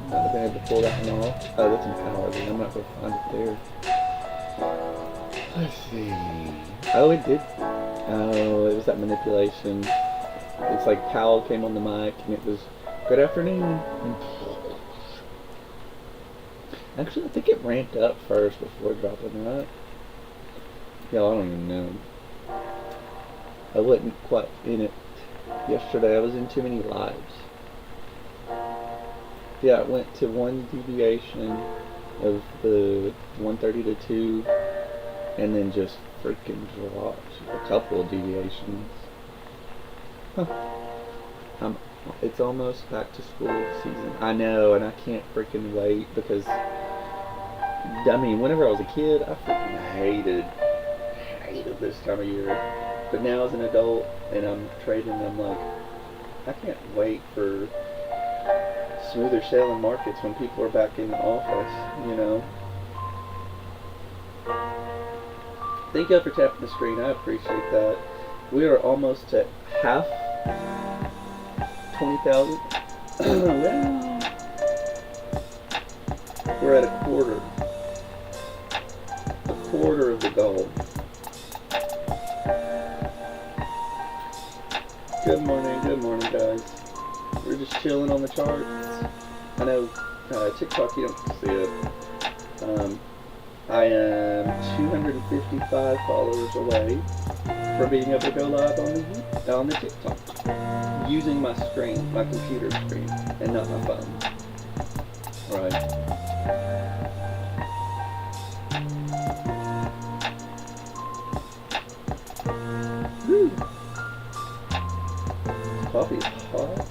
Might have been able to pull that one off. Oh, that's an hour. Then I'm not going to find it there. Let's see. Oh, it did. Oh, it was that manipulation. It's like Powell came on the mic and it was, good afternoon. And actually, I think it ramped up first before dropping, right? Yeah, I don't even know. I wasn't quite in it yesterday. I was in too many lives. Yeah, it went to one deviation of the 130 to 2, and then just freaking dropped a couple of deviations. Huh. It's almost back to school season. I know, and I can't freaking wait because, I mean, whenever I was a kid, I freaking hated this time of year. But now as an adult, and I'm trading, I'm like, I can't wait for smoother sailing markets when people are back in the office, you know. Thank you for tapping the screen. I appreciate that. We are almost at half 20,000. Well, we're at a quarter of the goal. Good morning, guys. We're just chilling on the charts. I know TikTok, you don't see it. I am 255 followers away from being able to go live on the TikTok using my screen, my computer screen, and not my phone. Right. Woo. Coffee is hot.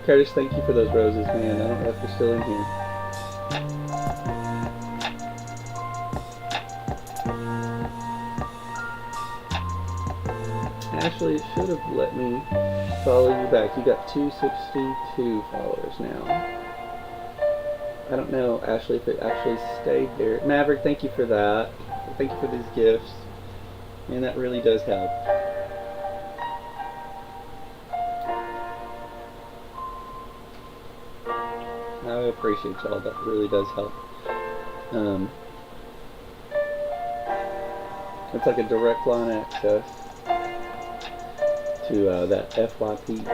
Curtis, thank you for those roses, man. I don't know if they're still in here. Actually, it should have let me follow you back. You got 262 followers now. I don't know, Ashley, if it actually stayed there. Maverick, thank you for that. Thank you for these gifts. Man, that really does help. I appreciate y'all. That really does help. It's like a direct line access to that FYP.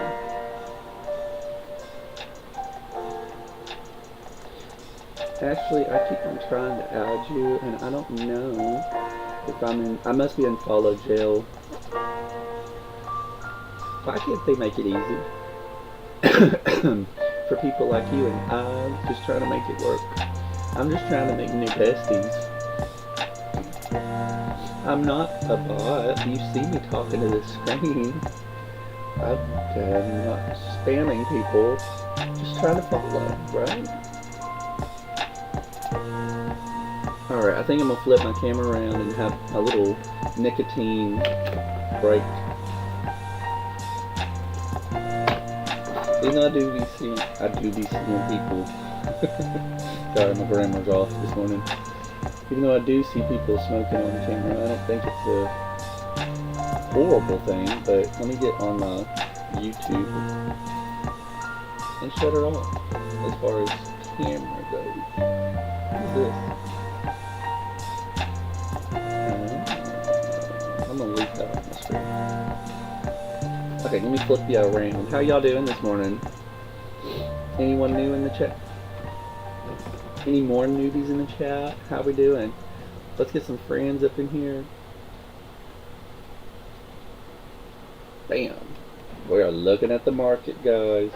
Actually, I keep on trying to add you, and I don't know if I'm in. I must be in follow jail. Why can't they make it easy? For people like you and I, just trying to make it work. I'm just trying to make new besties. I'm not a bot. You see me talking to the screen. I'm not spamming people. Just trying to follow, right? Alright, I think I'm going to flip my camera around and have a little nicotine break. Even though I do be seeing people. Sorry, my grammar's off this morning. Even though I do see people smoking on the camera, I don't think it's a horrible thing, but let me get on my YouTube and shut it off as far as camera goes. What is this? I'm gonna leave that on my screen. Okay, let me flip you around. How y'all doing this morning? Anyone new in the chat? Any more newbies in the chat? How we doing? Let's get some friends up in here. Bam. We are looking at the market, guys.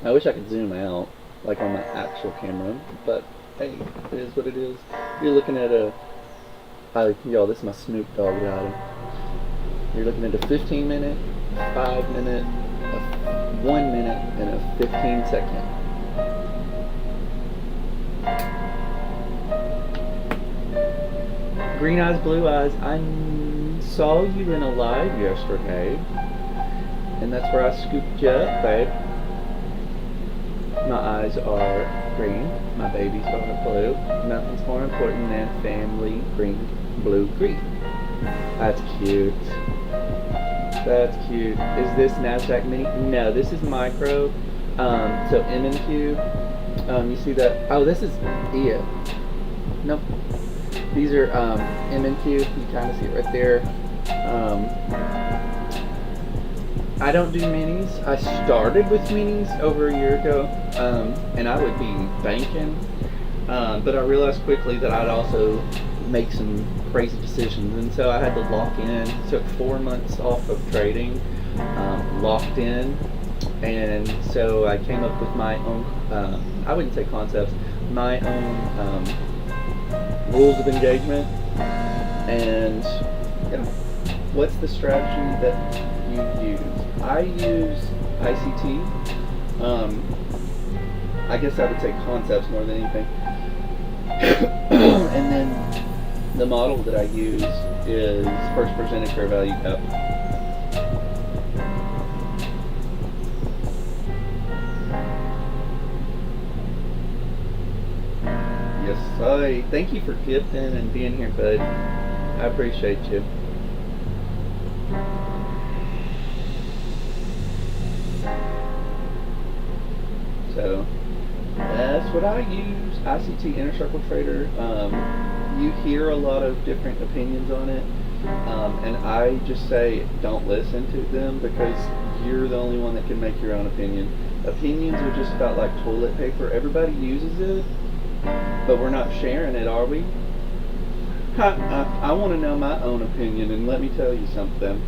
I wish I could zoom out, like on my actual camera, but hey, it is what it is. You're looking at y'all, this is my Snoop Dogg item. You're looking at a 15 minute, 5 minute, a 1 minute, and a 15-second. Green eyes, blue eyes. I saw you in a live yesterday, and that's where I scooped you up, babe. My eyes are green, my babies are blue. Nothing's more important than family, green, blue, green. That's cute. That's cute. Is this NASDAQ mini? No, this is micro. So M and Q. You see that? Oh, this is EA. Nope. These are M and Q. You kind of see it right there. I don't do minis. I started with minis over a year ago, and I would be banking, but I realized quickly that I'd also make some crazy decisions, and so I had to lock in. Took 4 months off of trading, locked in, and so I came up with my own, I wouldn't say concepts, my own rules of engagement. And yeah, what's the strategy that you use? I use ICT. I guess I would say concepts more than anything. And then the model that I use is first presented fair value cap. Yes, thank you for gifting and being here, bud. I appreciate you. So that's what I use. ICT Inner Circle Trader. You hear a lot of different opinions on it, and I just say don't listen to them, because you're the only one that can make your own opinion. Opinions are just about like toilet paper. Everybody uses it, but we're not sharing it, are we? I want to know my own opinion, and let me tell you something.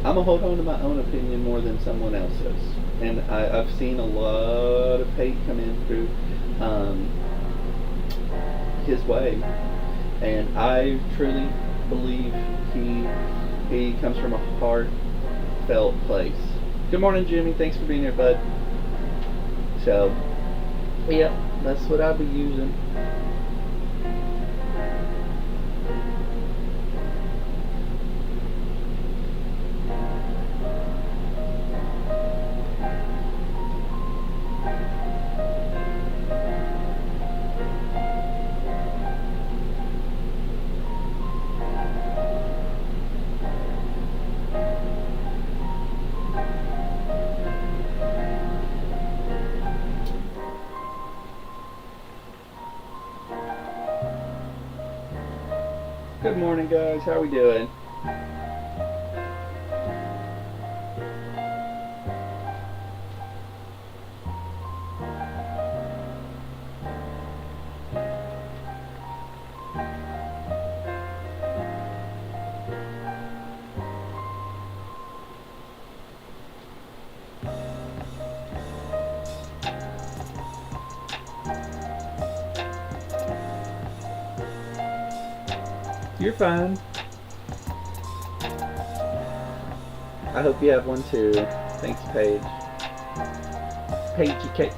I'm going to hold on to my own opinion more than someone else's. And I've seen a lot of hate come in through his way. And I truly believe he comes from a heartfelt place. Good morning, Jimmy. Thanks for being here, bud. So, yeah, that's what I'll be using. Good morning, guys. How are we doing? You're fine. I hope you have one too. Thanks, Paige. Paigey Cakes.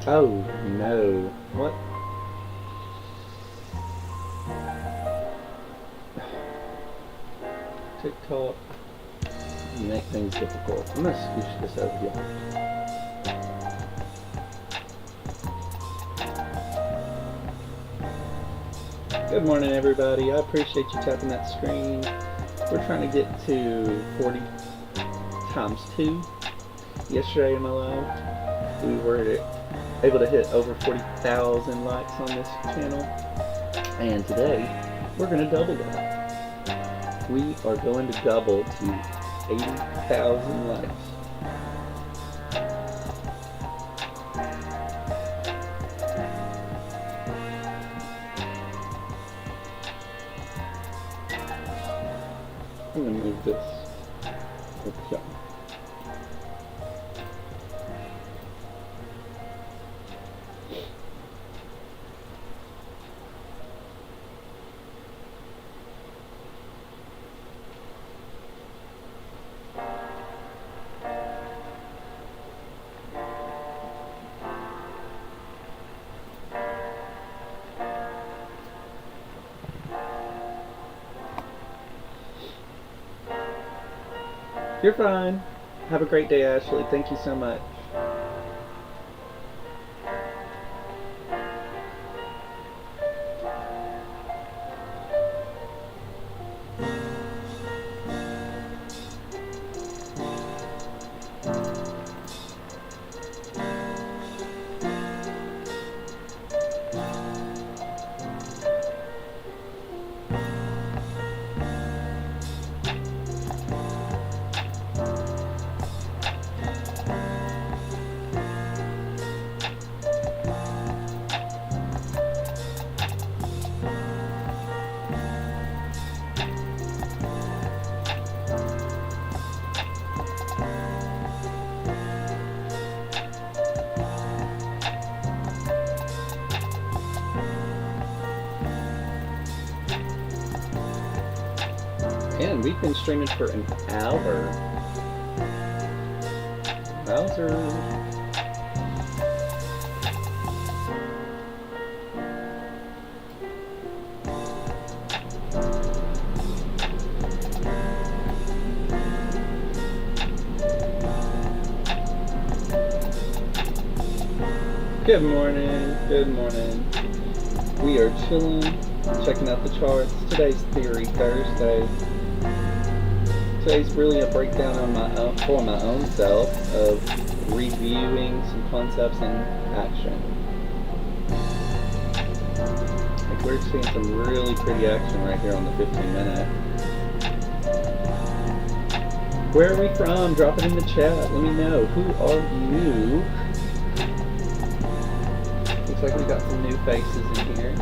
Oh no. What? TikTok. You make things difficult. I'm gonna scooch this over here. Good morning, everybody. I appreciate you tapping that screen. We're trying to get to 40 times 2. Yesterday in my live, we were able to hit over 40,000 likes on this channel, and today we're going to double that. We are going to double to 80,000 likes. I'm going to move this over here. You're fine. Have a great day, Ashley. Thank you so much. And we've been streaming for an hour. Wowzer. Good morning. Good morning. We are chilling, checking out the charts. Today's Theory Thursday. Today's really a breakdown on my own, for my own self, of reviewing some concepts in action. Like we're seeing some really pretty action right here on the 15-minute. Where are we from? Drop it in the chat. Let me know. Who are you? Looks like we got some new faces in here.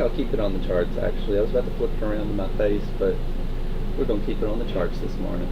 I'll keep it on the charts actually. I was about to flip it around in my face, but we're going to keep it on the charts this morning.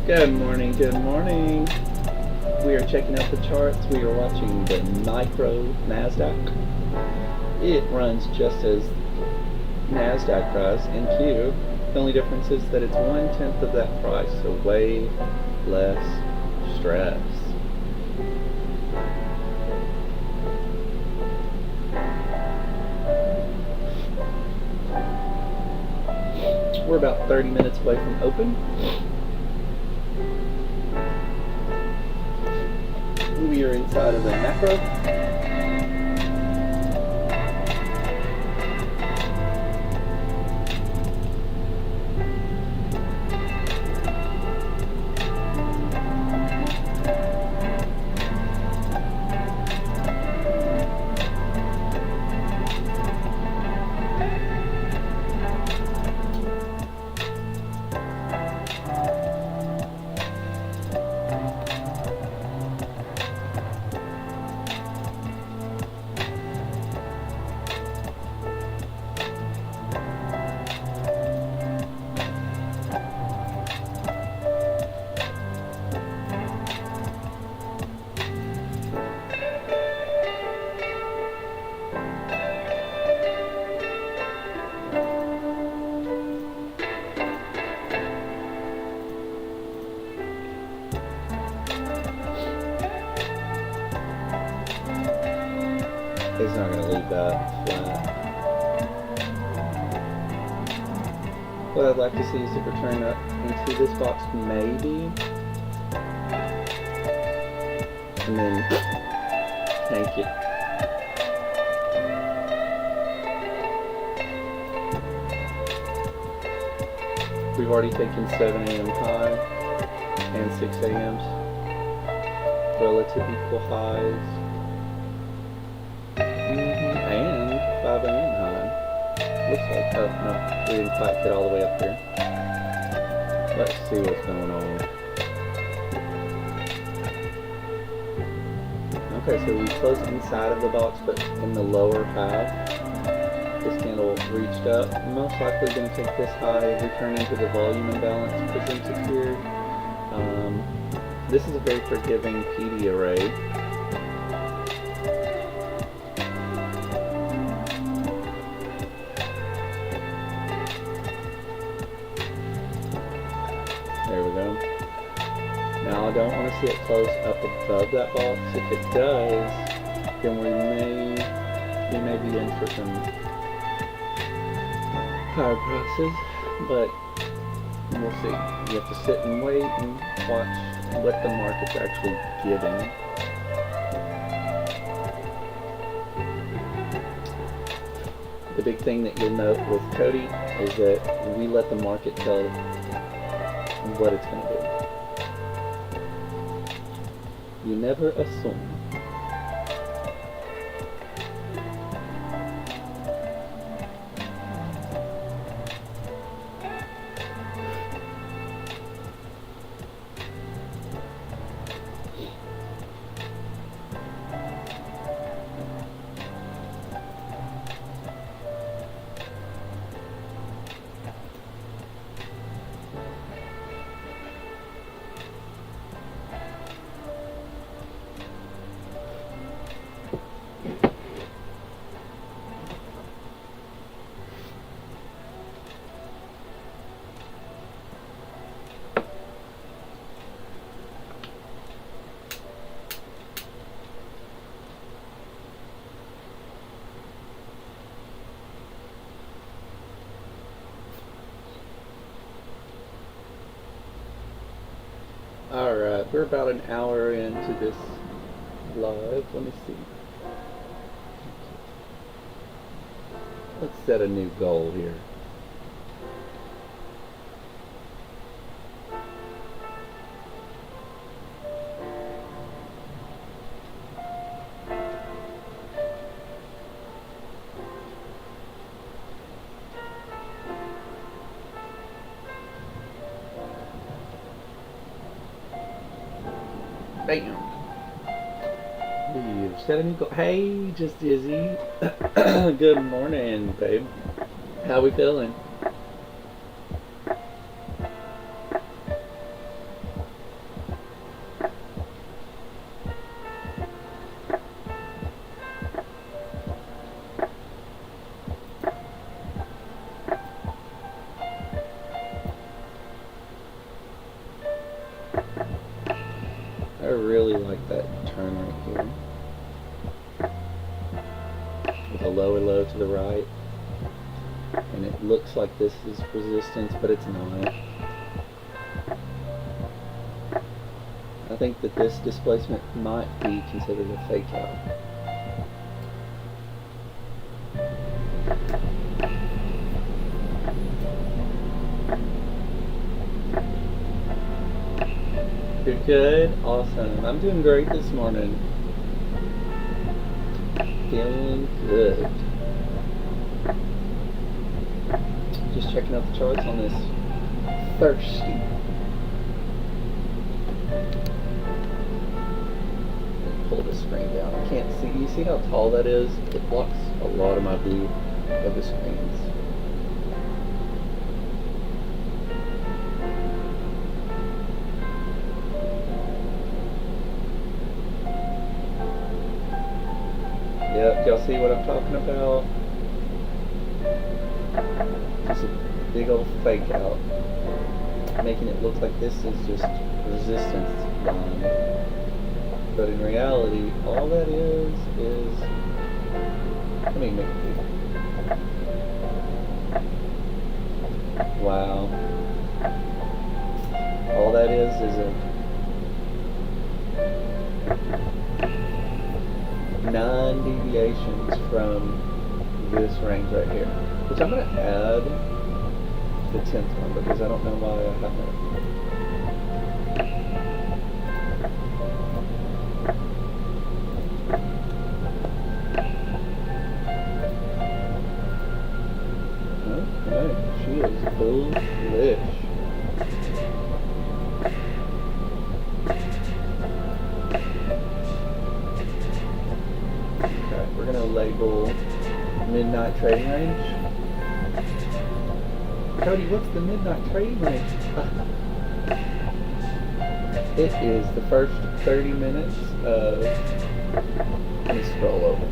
Good morning, good morning. We are checking out the charts. We are watching the micro NASDAQ. It runs just as NASDAQ does in Q. The only difference is that it's 1/10 of that price, so way less stress. We're about 30 minutes away from open. We are inside of the macro. It's not going to leave that flat. What I'd like to see is it return up into this box, maybe, and then tank it. We've already taken 7 a.m. high and 6 a.m.s, relative equal highs. And 5 a.m. high. Looks like, oh no, we didn't quite get all the way up here. Let's see what's going on. Okay, so we closed inside of the box, but in the lower half. This candle reached up. Most likely going to take this high, return into the volume imbalance presented here. This is a very forgiving PD array. There we go. Now I don't want to see it close up above that box. If it does, then we may be in for some higher prices, but we'll see. You have to sit and wait and watch what the market's actually giving. The big thing that you'll note with Cody is that we let the market tell what it's going to do. You never assume. Alright, we're about an hour into this live. Let me see. Let's set a new goal here. Bam. You've set a new goal. Hey, just Izzy. Good morning, babe. How we feeling? really like that turn right here. With a lower low to the right. And it looks like this is resistance, but it's not. I think that this displacement might be considered a fake out. You're good? Awesome. I'm doing great this morning. Feeling good. Just checking out the charts on this thirsty. Pull the screen down. I can't see. You see how tall that is? It blocks a lot of my view of the screens. Yep, y'all see what I'm talking about? Just a big old fake out. Making it look like this is just resistance line. But in reality, all that is let me make it big. Wow. All that is a 9 deviations from this range right here, which I'm going to add the 10th one because I don't know why I haven't. Okay, she is bullish. We're going to label midnight trading range. Cody, what's the midnight trading range? It is the first 30 minutes of... Let me scroll over.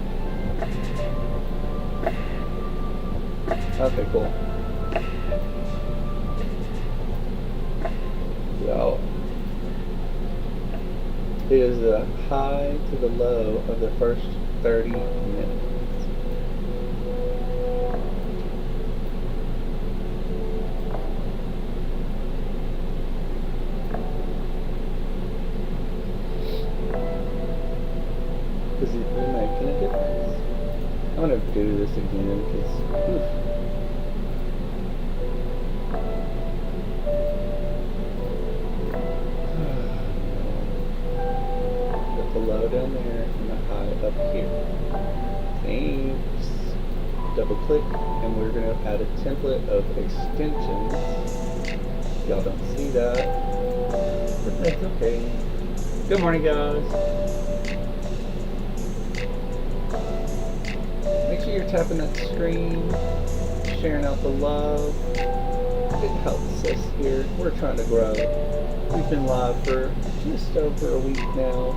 Okay, cool. So, it is the high to the low of the first 30 minutes. Is it making a difference? I'm going to do this again because put the low down there and the high up here. Thanks. Double click and we're going to add a template of extensions. Y'all don't see that, but that's okay. Good morning, guys. Make sure you're tapping that screen, sharing out the love. It helps us here. We're trying to grow. We've been live for just over a week now.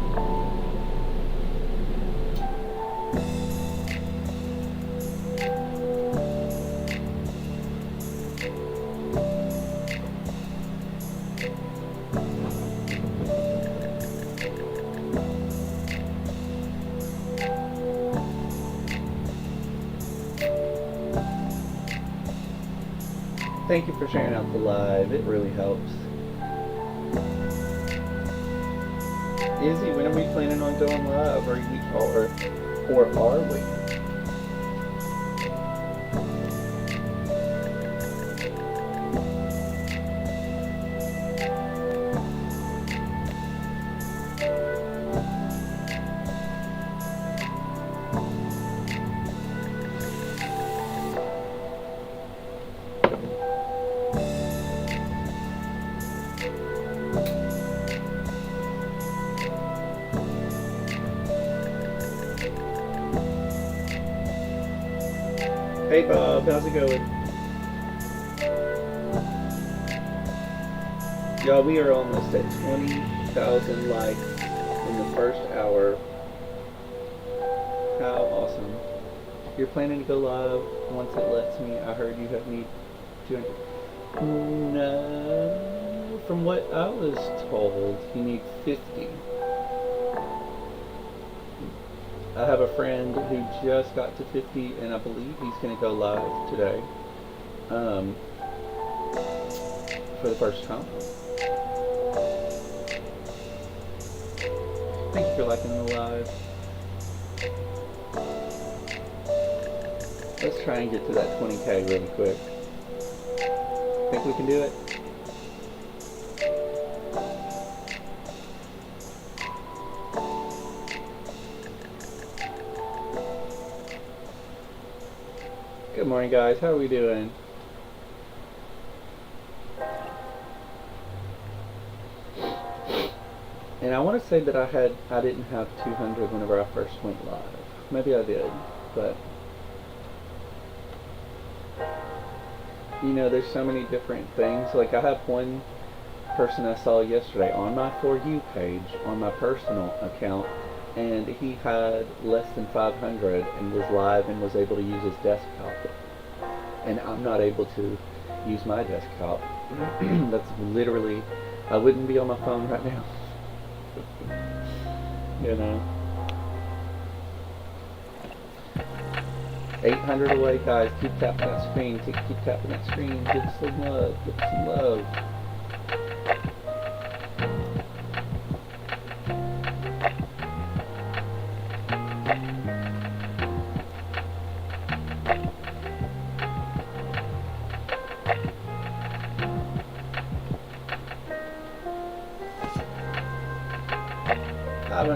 Thank you for sharing out the live. It really helps. Izzy, when are we planning on going live? Or are we? Hey Bob, how's it going? Y'all, we are almost at 20,000 likes in the first hour. How awesome. You're planning to go live once it lets me. I heard you have need 200. No, from what I was told, you need 50. I have a friend who just got to 50, and I believe he's going to go live today for the first time. Thank you for liking the live. Let's try and get to that 20K really quick. Think we can do it? Good morning, guys. How are we doing? And I want to say that I didn't have 200 whenever I first went live. Maybe I did, but you know, there's so many different things. Like, I have one person I saw yesterday on my For You page on my personal account, and he had less than 500 and was live and was able to use his desktop. And I'm not able to use my desktop. That's literally, I wouldn't be on my phone right now. You know. 800 away, guys. Keep tapping that screen. Keep tapping that screen. Give us some love. Give us some love.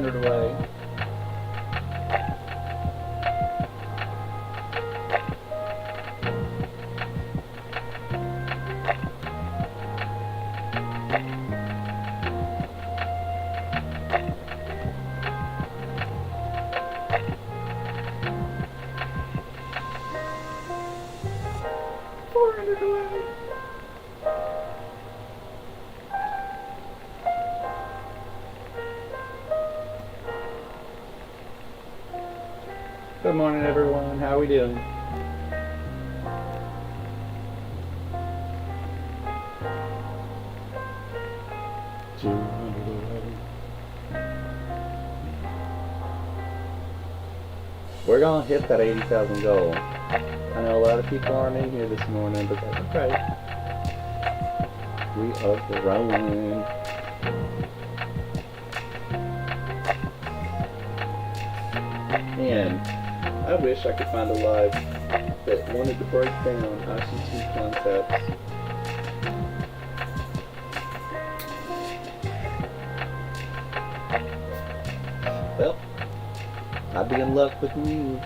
Away. Good morning, everyone. How are we doing? We're gonna hit that 80,000 goal. I know a lot of people aren't in here this morning, but that's okay. We are growing. And I wish I could find a live that wanted to break down ICT concepts. Well, I'd be in luck with you.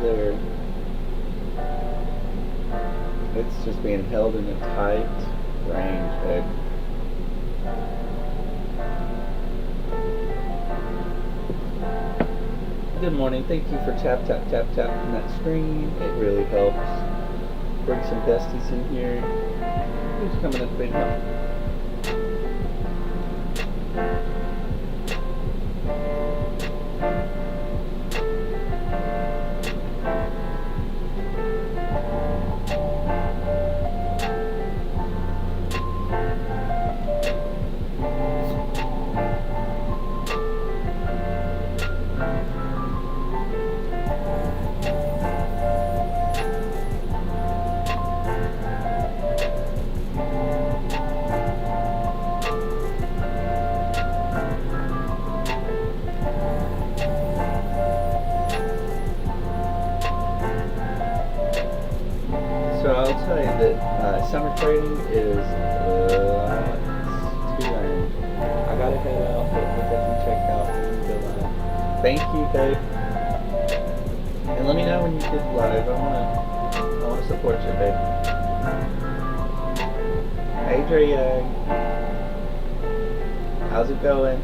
There. It's just being held in a tight range, babe. Good morning. Thank you for tapping that screen. It really helps. Bring some besties in here. Who's coming up right now? Summer trading is too lame. I gotta head out, but we'll definitely check out when we go live. Thank you, babe. And let me know when you get live. I wanna support you, babe. Hey, Drea. How's it going?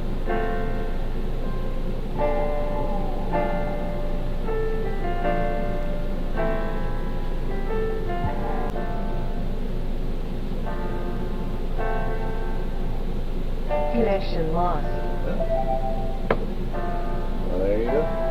Connection lost. Well, there you go.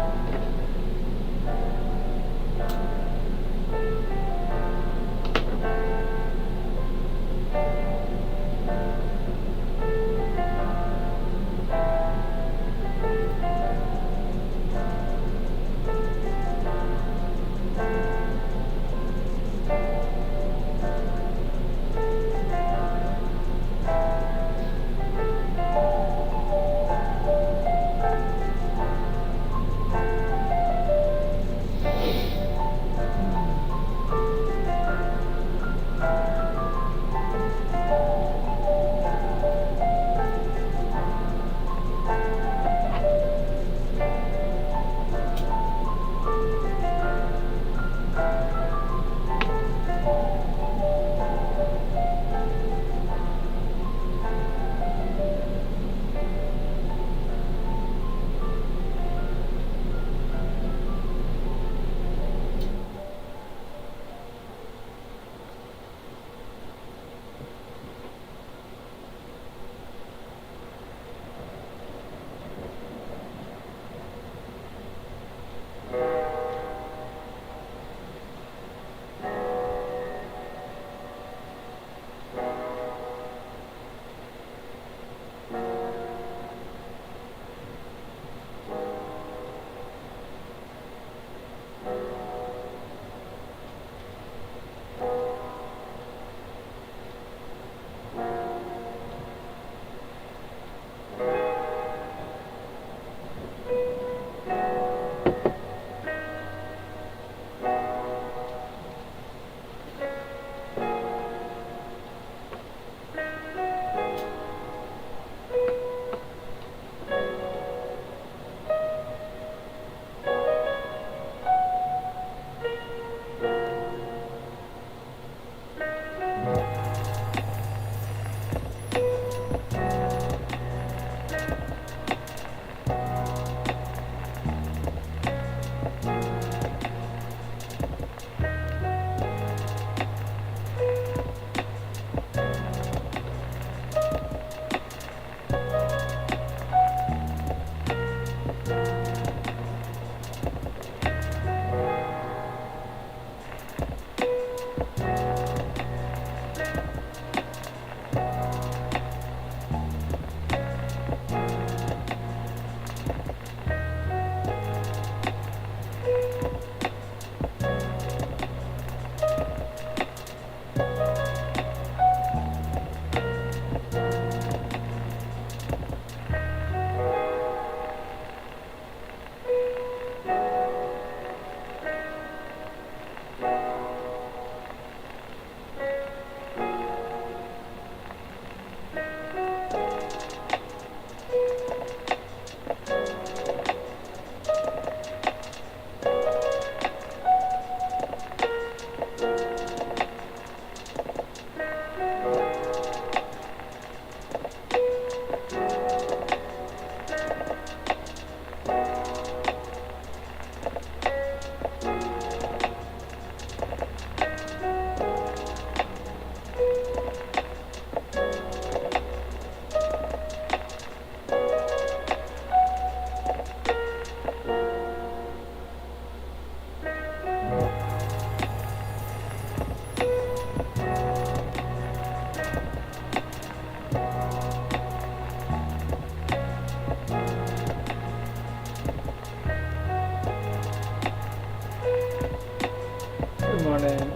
morning.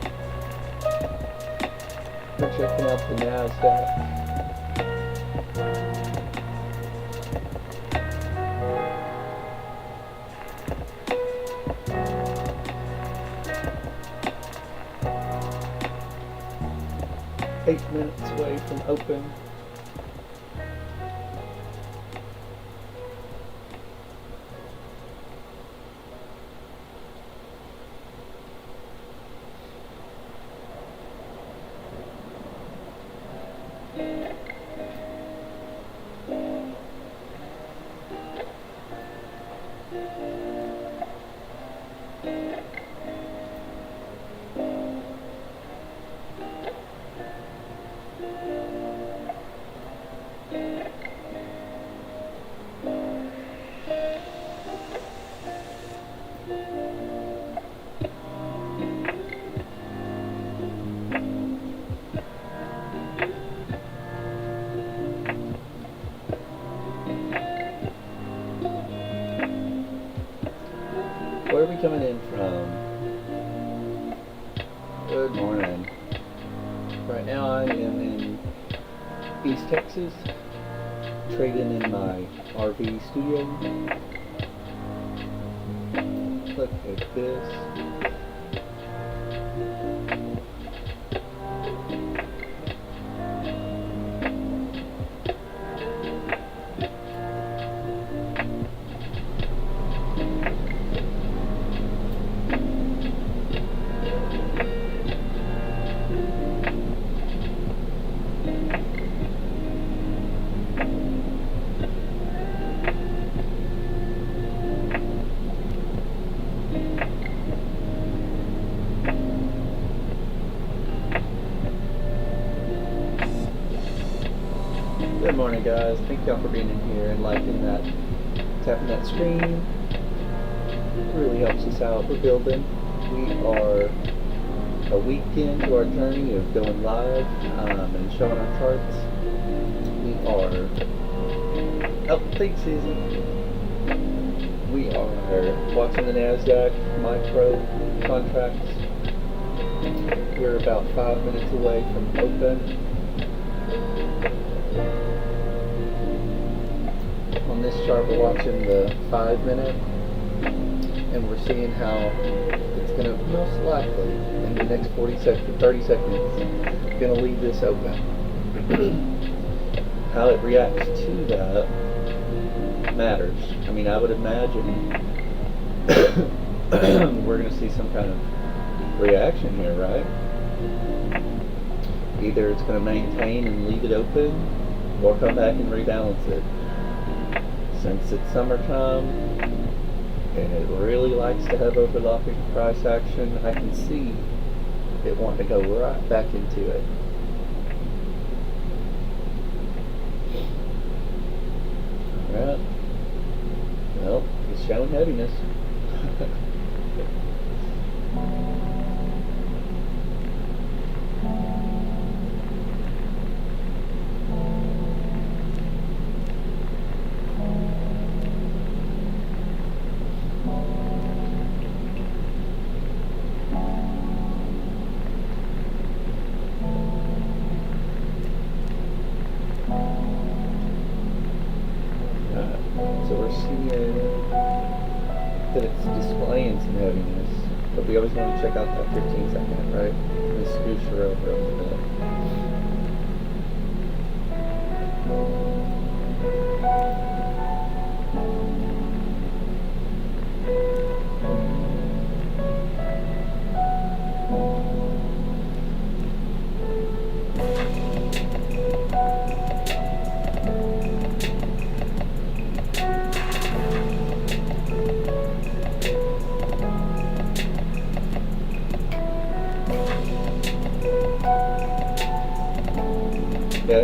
We're checking out the NASDAQ. Eight minutes away from open. you coming in from? Good morning. Right now I am in East Texas, trading in my RV studio. Look at this. Good morning, guys. Thank y'all for being in here and liking that, tapping that screen. It really helps us out. We're building. We are a week into our journey of going live and showing our charts. We are peak season. We are watching the NASDAQ micro contracts. We're about 5 minutes away from open. On this chart, we're watching the 5 minute, and we're seeing how it's going to most likely, in the next 30 seconds, going to leave this open. How it reacts to that matters. I mean, I would imagine we're going to see some kind of reaction here, right? Either it's going to maintain and leave it open, or come back and rebalance it. Since it's summertime and it really likes to have overlapping price action, I can see it wanting to go right back into it. Alright. Well, it's showing heaviness. So we're seeing that it's displaying some heaviness, but we always want to check out that 15 second, right? Let's scooch her over a little bit. Yeah,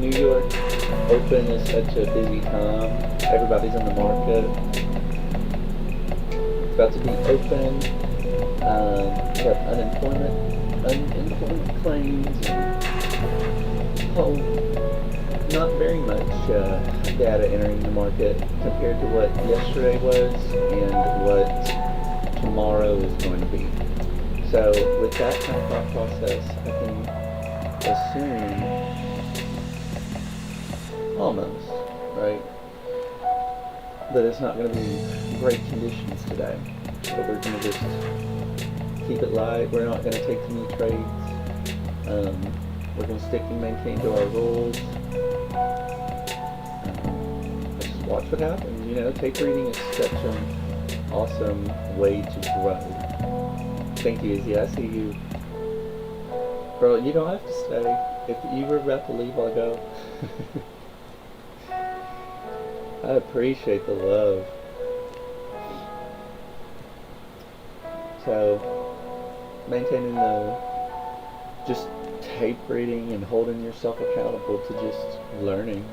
New York open is such a busy time. Everybody's in the market. It's about to be open. We have unemployment claims, and not very much data entering the market compared to what yesterday was and what tomorrow is going to be. So with that kind of thought process, I can assume almost, right, that it's not going to be great conditions today. So we're going to just keep it light. We're not going to take too many trades. We're going to stick and maintain to our rules. Just watch what happens. You know, tape reading is such an awesome way to grow. Thank you, Izzy. I see you. Bro, you don't have to stay. If you were about to leave, I'll go. I appreciate the love. So, maintaining just tape reading and holding yourself accountable to just learning,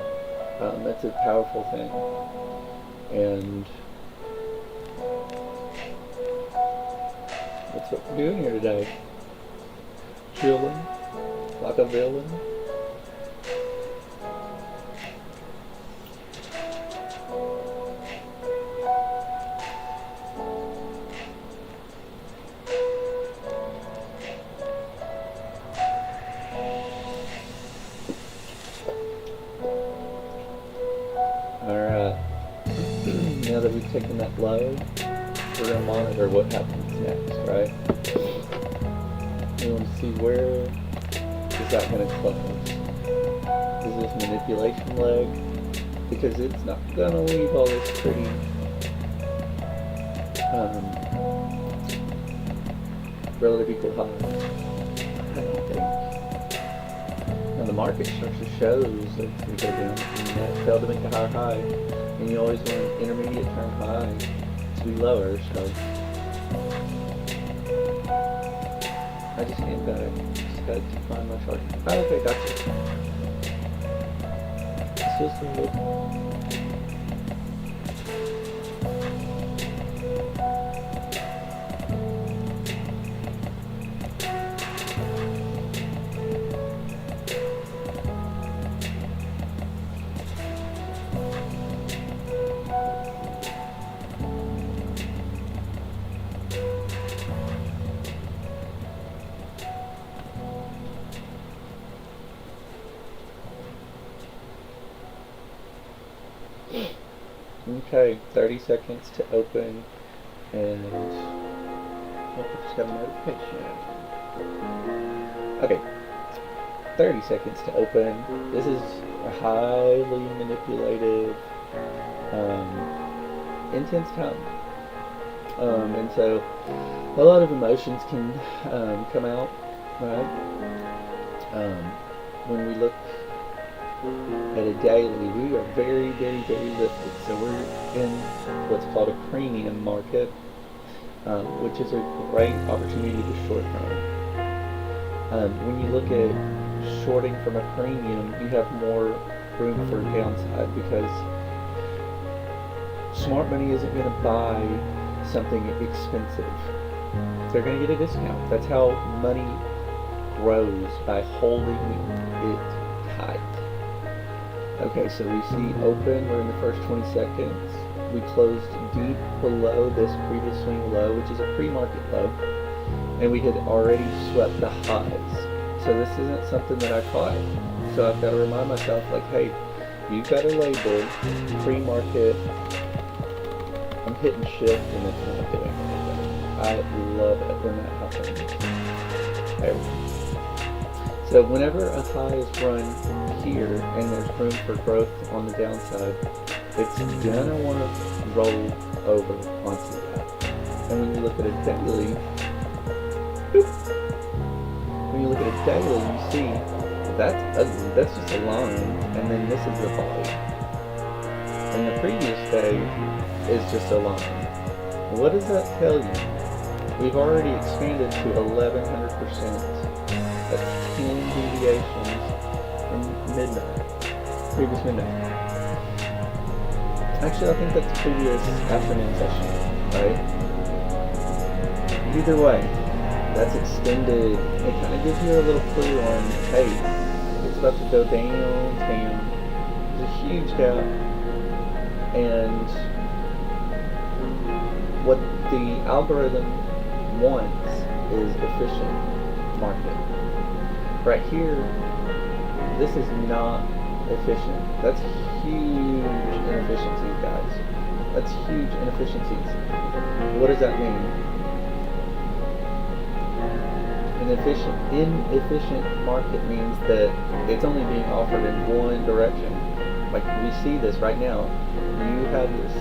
that's a powerful thing. And that's what we're doing here today. Chilling like a villain. taking that low, we're going to monitor what happens next, right? We want to see where is that going to close. Is this manipulation leg? Because it's not going to leave all this pretty relative equal highs, I don't think. Now the market structure shows that it's going to go down, and that failed to make a higher high, and you always want an intermediate term high to be lower, so I just came back, just had to find my chart. Oh, okay, gotcha. This was some good. Okay, 30 seconds to open, and I just got a notification. Okay, 30 seconds to open. This is a highly manipulated, intense time. And so a lot of emotions can come out, right? When we look at a daily, we are very, very, very liquid. So we're in what's called a premium market, which is a great opportunity to short from. When you look at shorting from a premium, you have more room for downside because smart money isn't going to buy something expensive. They're going to get a discount. That's how money grows, by holding it tight. Okay, so we see open, we're in the first 20 seconds. We closed deep below this previous swing low, which is a pre-market low, and we had already swept the highs. So this isn't something that I caught. So I've got to remind myself, like, hey, you've got a label, pre-market, I'm hitting shift and it's not doing anything. I love it when that happens. Okay. So whenever a high is run here and there's room for growth on the downside, it's gonna want to roll over onto that. And when you look at a daily, you see that's ugly. That's just a line, and then this is the body. And the previous day is just a line. What does that tell you? We've already expanded to 1100%. That's 10 deviations from midnight, previous midnight. Actually, I think that's the previous afternoon session, right? Either way, that's extended. It kind of gives you a little clue on, hey, it's about to go down. There's a huge gap, and what the algorithm wants is efficient market. Right here, this is not efficient. That's huge inefficiencies, guys. That's huge inefficiencies. What does that mean? An inefficient market means that it's only being offered in one direction. Like we see this right now. You have this,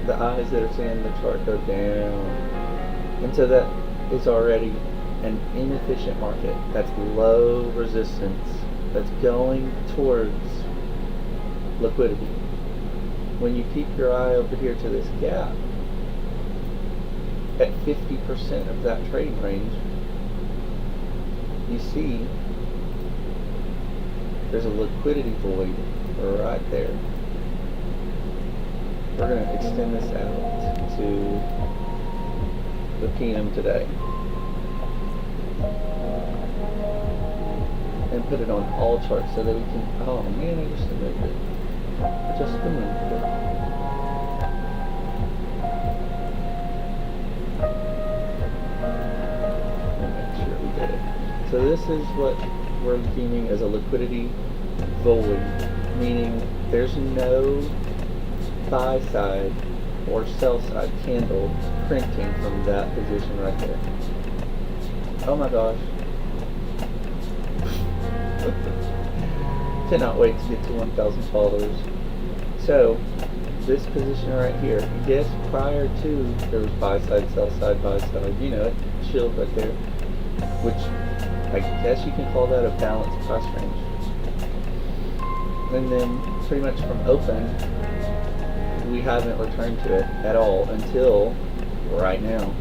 the eyes that are seeing the chart go down. And so that is already an inefficient market. That's low resistance. That's going towards liquidity. When you keep your eye over here to this gap, at 50% of that trading range, you see there's a liquidity void right there. We're going to extend this out to the PM today and put it on all charts so that we can, oh man, I just removed it. I just removed it. Make sure we did it. So this is what we're deeming as a liquidity void, meaning there's no buy side or sell side candle printing from that position right there. Oh my gosh. Cannot wait to get to 1,000 followers. So, this position right here, yes, prior to, there was buy side, sell side, buy side, you know, it chilled right there, which I guess you can call that a balanced price range. And then, pretty much from open, we haven't returned to it at all until right now.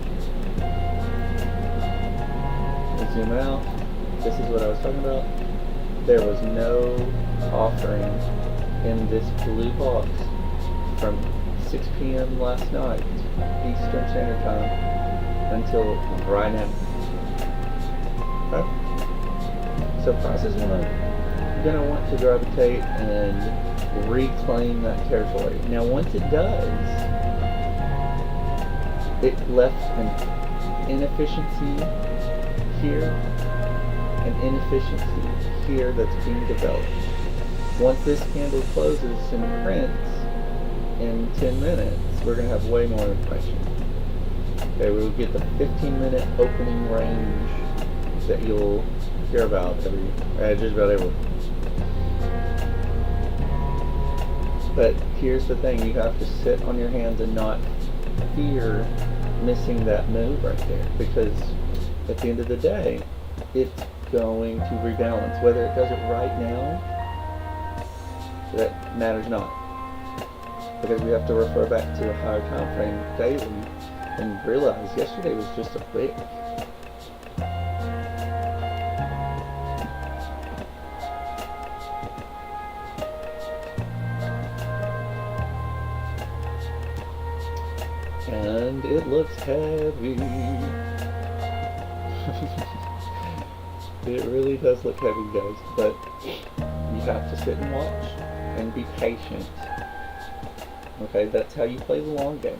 Zoom out. This is what I was talking about. There was no offering in this blue box from 6 p.m. last night, Eastern Standard Time, until right now. Okay? So price is gonna want to gravitate and reclaim that territory. Now once it does, it left an inefficiency here, an inefficiency here that's being developed. Once this candle closes and prints in 10 minutes, we're going to have way more information. Okay, we'll get the 15-minute opening range that you'll hear about just about everywhere. But here's the thing, you have to sit on your hands and not fear missing that move right there, because at the end of the day, it's going to rebalance. Whether it does it right now, that matters not, because we have to refer back to a higher time frame daily and realize yesterday was just a wick. And it looks heavy. It really does look heavy, guys, but you have to sit and watch and be patient. Okay, that's how you play the long game.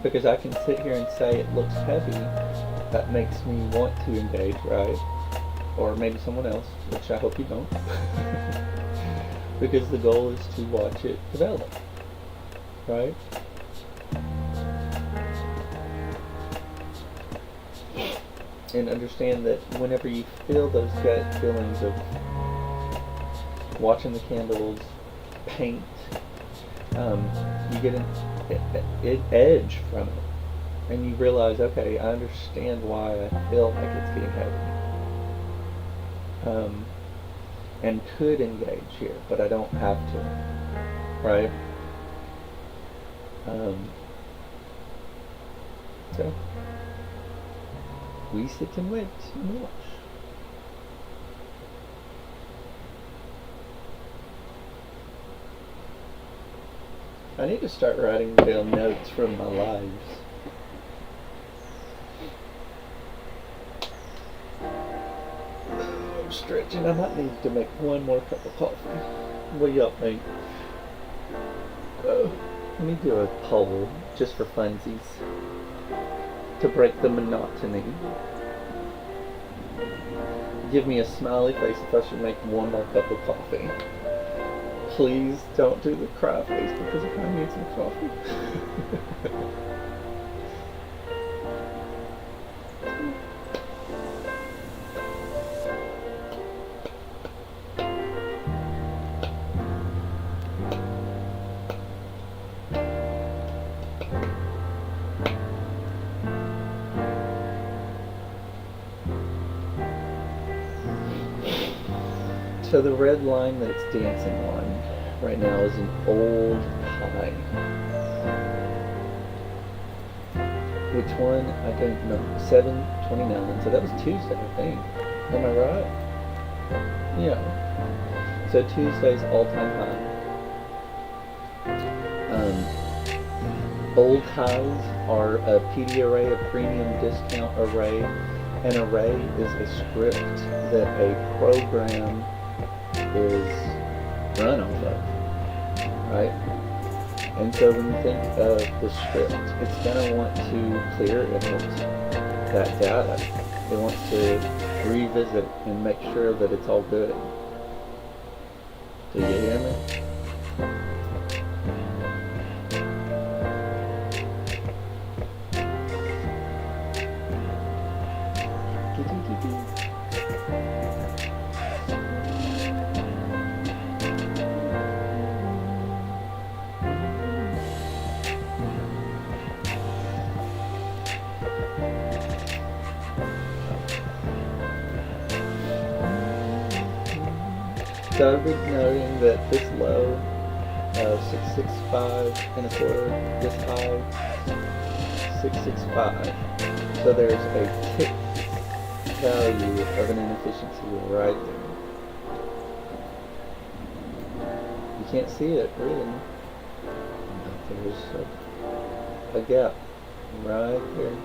Because I can sit here and say it looks heavy, that makes me want to engage, right? Or maybe someone else, which I hope you don't. Because the goal is to watch it develop, right? And understand that whenever you feel those gut feelings of watching the candles paint, you get an edge from it, and you realize, okay, I understand why I feel like it's getting heavy, and could engage here, but I don't have to, right? So we sit and wait and watch. I need to start writing down notes from my lives. I'm stretching. I might need to make one more cup of coffee. What do y'all think? Let me do a poll just for funsies to break the monotony. Give me a smiley face if I should make one more cup of coffee. Please don't do the cry face, because I need some coffee. So the red line that it's dancing on right now is an old high. Which one? I don't know. 729. So that was Tuesday, I think. Am I right? Yeah. So Tuesday's all-time high. Old highs are a PD array, a premium discount array. An array is a script that a program is run off of, right? And so when you think of the script, it's going to want to clear that data. It wants to revisit and make sure that it's all good. Do you hear me? So I've been noting that this low, 665 and a quarter, this high, 665. So there's a tick value of an inefficiency right there. You can't see it really, but there's a gap right there.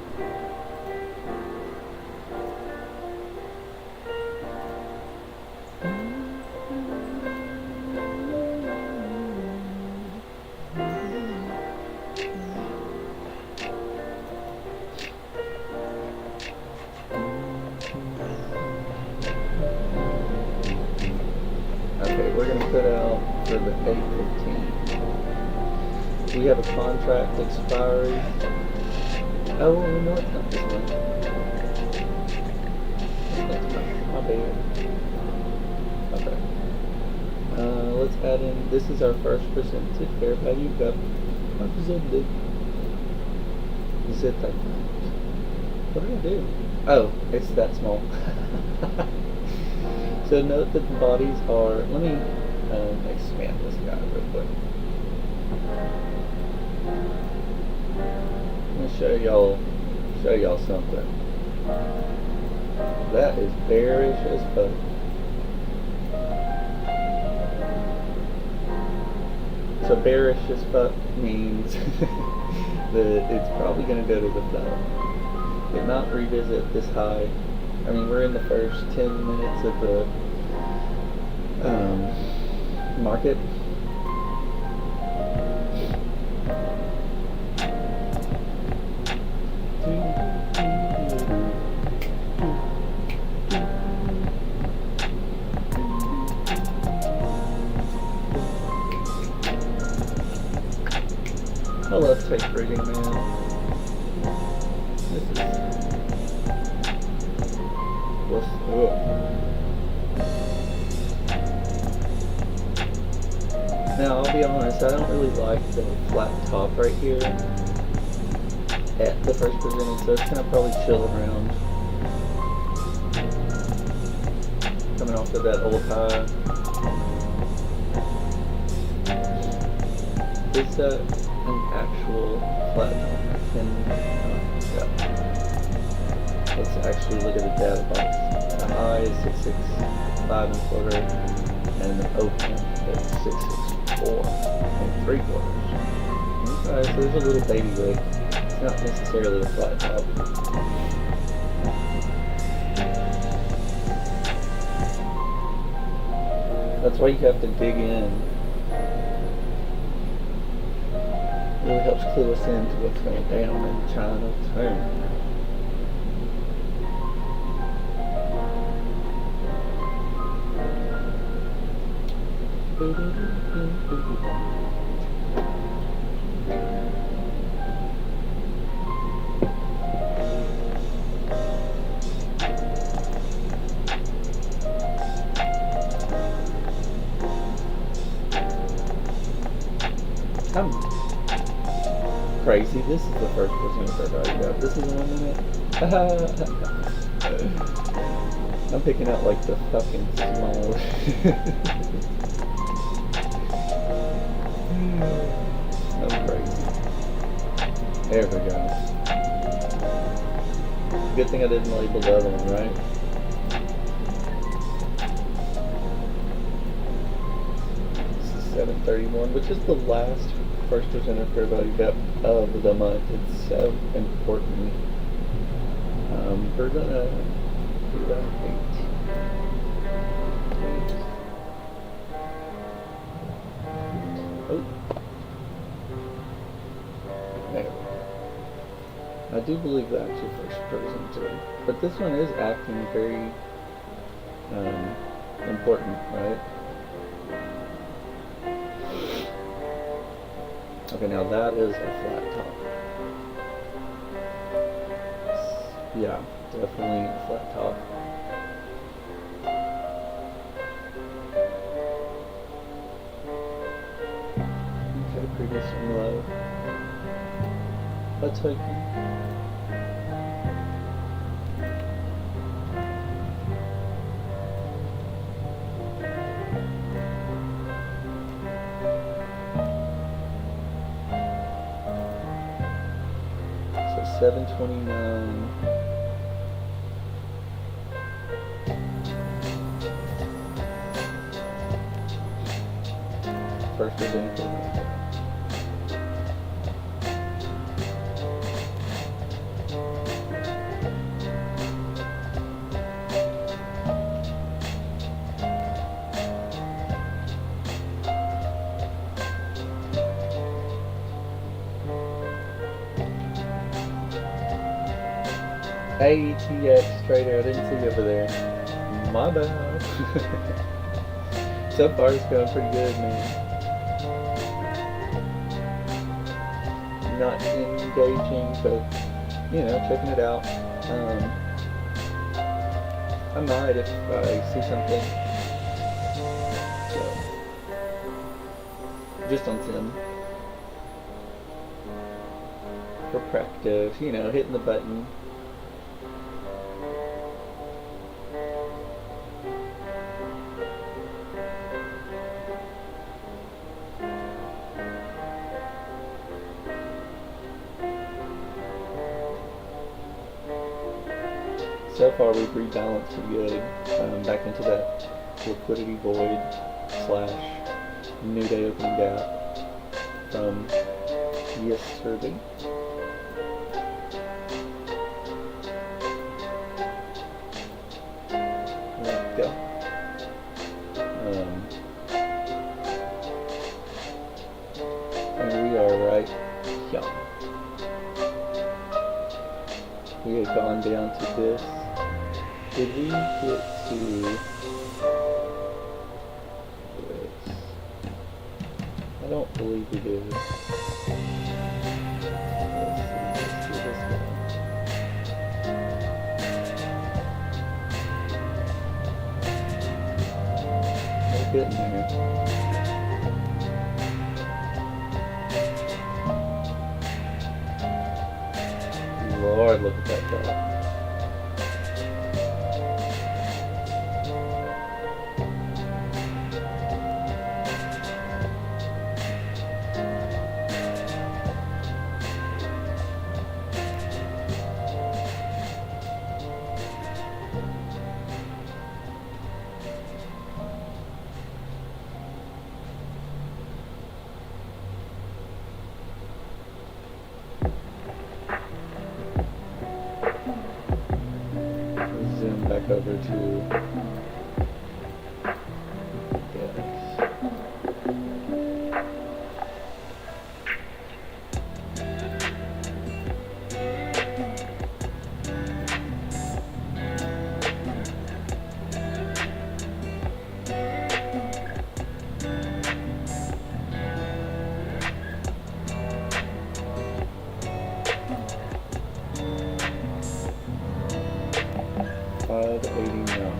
Okay, we're going to put out for the 8:15. We have a contract expiry. Oh, well, no, it's not this one. That's my bad. Okay. Let's add in, this is our first percentage fair value gap. Represented. Zip that. What did I do? Oh, it's that small. So note that the bodies are, let me expand this guy real quick. Let me show y'all something. That is bearish as fuck. So bearish as fuck means that it's probably going to go to the bottom. It might revisit this high. I mean, we're in the first 10 minutes of the market. I love tape reading, man. This is what's up. Now, I'll be honest, I don't really like the flat top right here at the first percentage, so it's going to probably chill around. Coming off of that old high. Is that an actual flat top? Yeah. Let's actually look at the data box. The high is 665 and a quarter, and the open is 664 and 3/4. Okay, so there's a little baby wick. It's not necessarily a flat top. That's why you have to dig in. It really helps clue us into what's going down in China too. I'm crazy. This is the first percentage I've already got. This is 1 minute. I'm picking out like the fucking small. I'm crazy. There we go. Good thing I didn't label the other one, right? This is 731, which is the last first percenter fair value gap of the month. It's so important. We're gonna do that 8. Oh. There. I do believe that's your first person too. But this one is acting very important, right? Okay, now that is a flat top. Yeah, definitely a flat top. Okay, previous one low. Let's hope. So 729. First identical. ICTTrader, I didn't see you over there. My bad. So far it's going pretty good, man. Not engaging, but you know, checking it out. I might if I see something. So, just on sim. For practice, you know, hitting the button. So far we've rebalanced pretty good, back into that liquidity void / new day opening gap from yesterday. There we go. And we are right here. We had gone down to this. Did we get to this? I don't believe we did. Let's do this one. We're getting there. Lord, look at that drop. Zoom back over to yes. 589.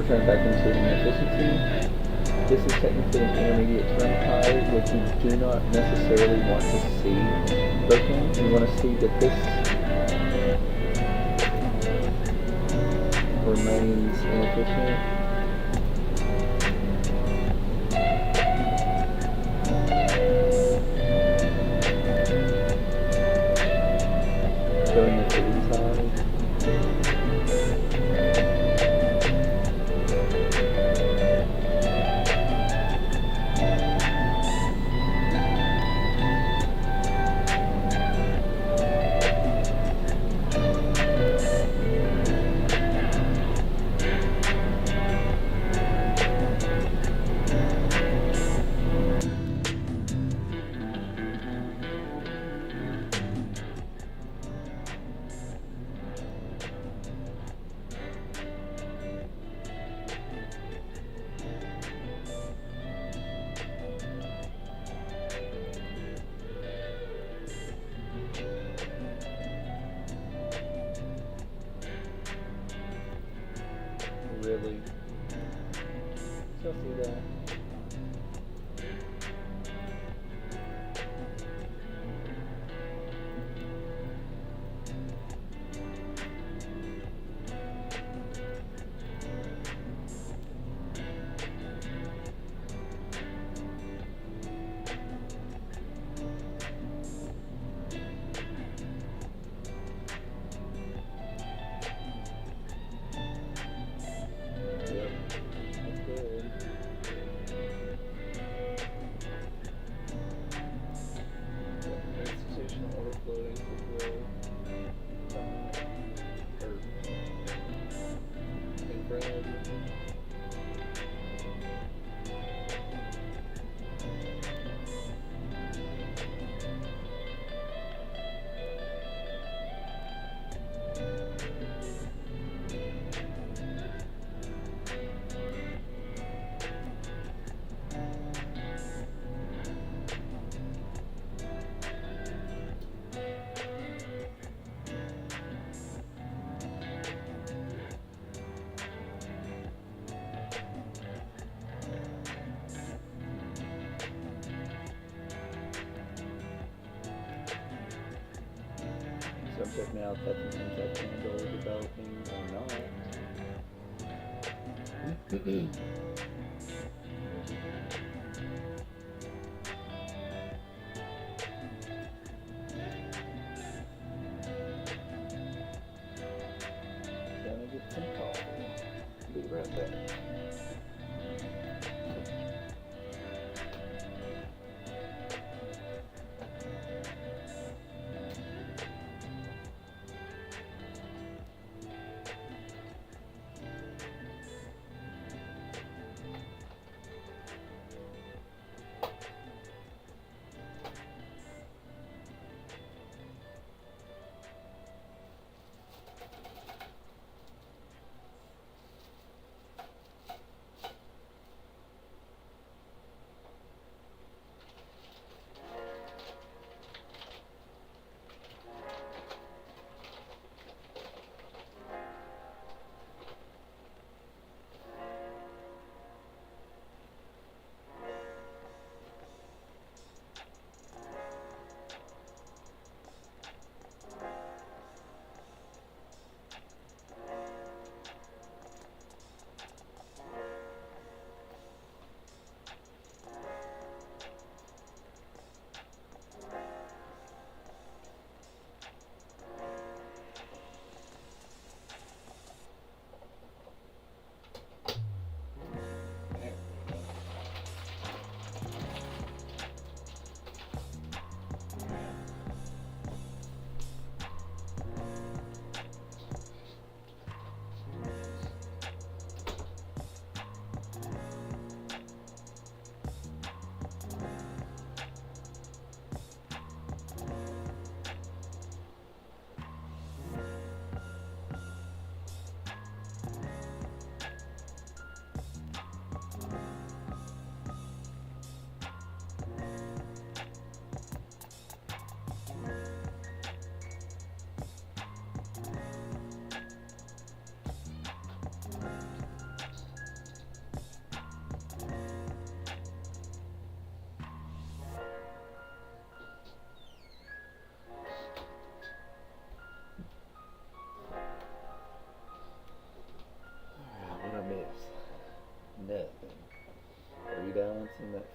turn back into an inefficiency. This is technically an intermediate term high, which you do not necessarily want to see broken. You want to see that this remains inefficient. Showing it to these highs. Really? Still see that? So I'm checking out if that's an inside candle developing or not. Gonna get some coffee. Be right back.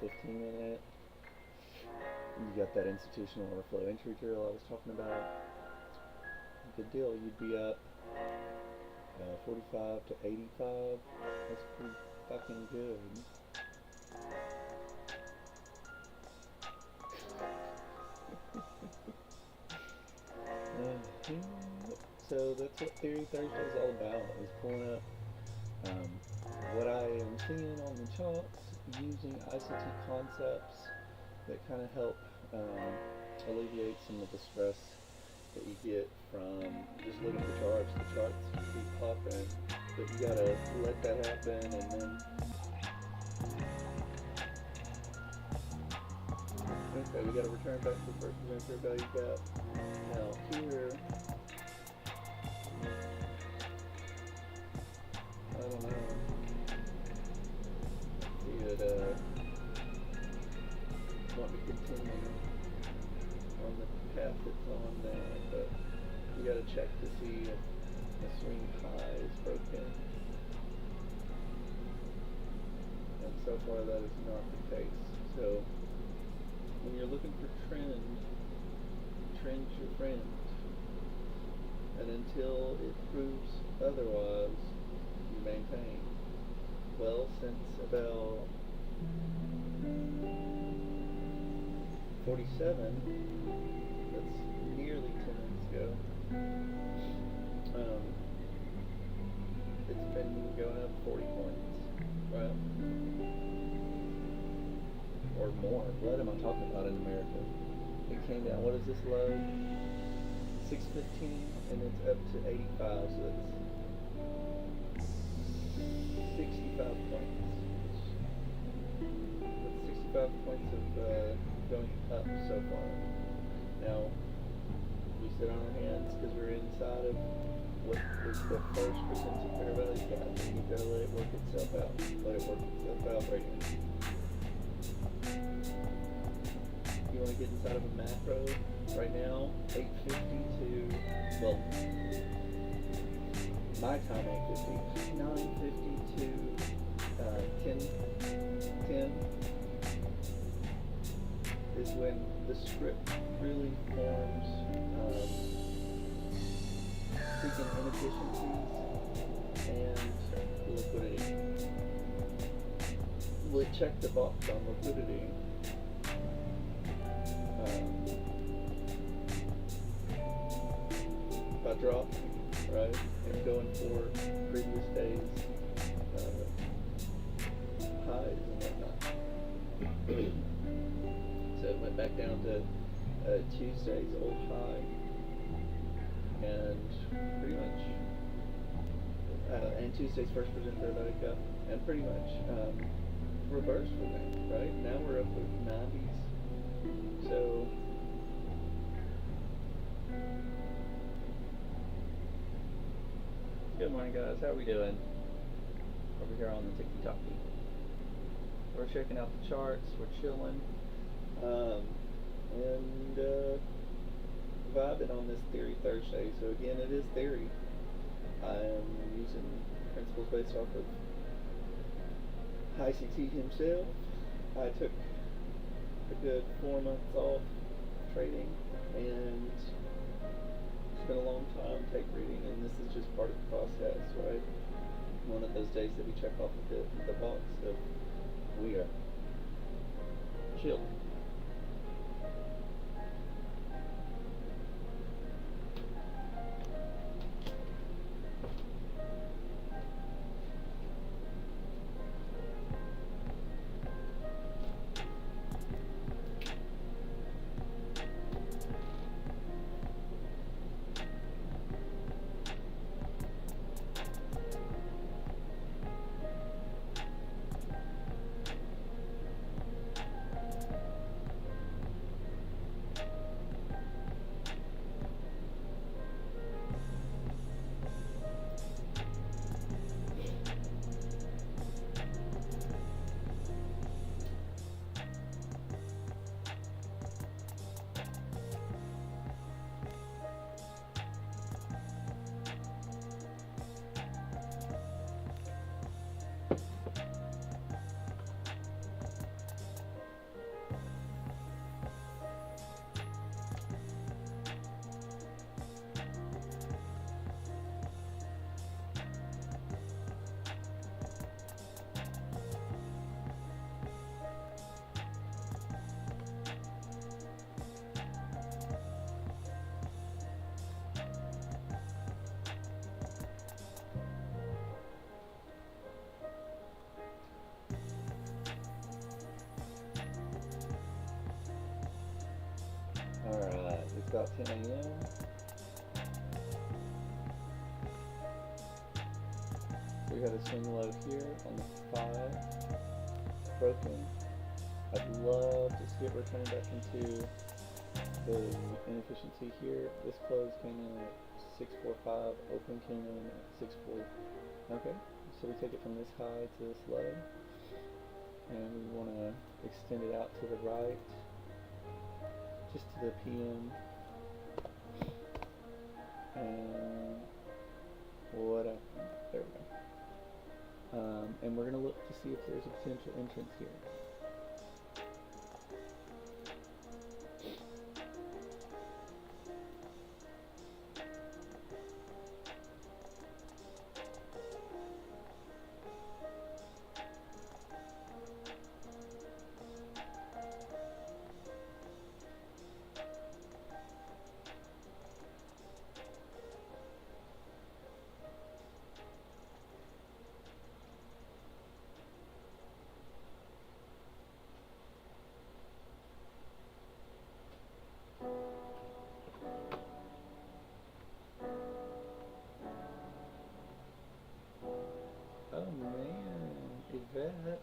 15 minute. You got that institutional order flow entry drill I was talking about. Good deal. You'd be up 45 to 85. That's pretty fucking good. So that's what Theory Thursday is all about, is pulling up what I am seeing on the charts using ICT concepts that kind of help alleviate some of the stress that you get from just looking at the charts. The charts keep popping, but you gotta let that happen, and then okay, we gotta return back to the first presenter value gap. Now here, I don't know. See it want to continue on the path it's on now, but you gotta check to see if the swing high is broken. And so far that is not the case. So when you're looking for trend's your friend. And until it proves otherwise, you maintain. Well, since about 47, that's nearly 10 minutes ago, it's been going up 40 points, right? Or more. What am I talking about in America? It came down, what is this low? 615, and it's up to 85, so that's 65 points. That's 65 points of going up so far. Now, we sit on our hands because we're inside of what is the first percent of fair value gap, and you've got to let it work itself out. Let it work itself out right now. You want to get inside of a macro right now, 850 to, well, my time 850, 950 to 10 is when the script really forms, seeking inefficiencies and liquidity. We'll check the box on liquidity. By dropping, right, and going for previous days' highs and whatnot. So it went back down to Tuesday's old high, and pretty much, and Tuesday's first percent fair value gap, and pretty much reversed from that, right? Now we're up with 90s, so good morning, guys. How are we doing? Over here on the TikTok. We're checking out the charts. We're chilling, and vibing on this Theory Thursday. So again, it is theory. I am using principles based off of ICT himself. I took a good 4 months off trading, and it's been a long time tape reading, and this is just part of the process, right? One of those days that we check off the box of we are chill. about 10 a.m. We got a swing low here on the 5, broken. I'd love to see it returning back into the inefficiency here. This close came in at 645, open came in at 64. Okay, so we take it from this high to this low, and we want to extend it out to the right, just to the PM, and what happened? There we go. And we're going to look to see if there's a potential entrance here. Oh man, Yvette.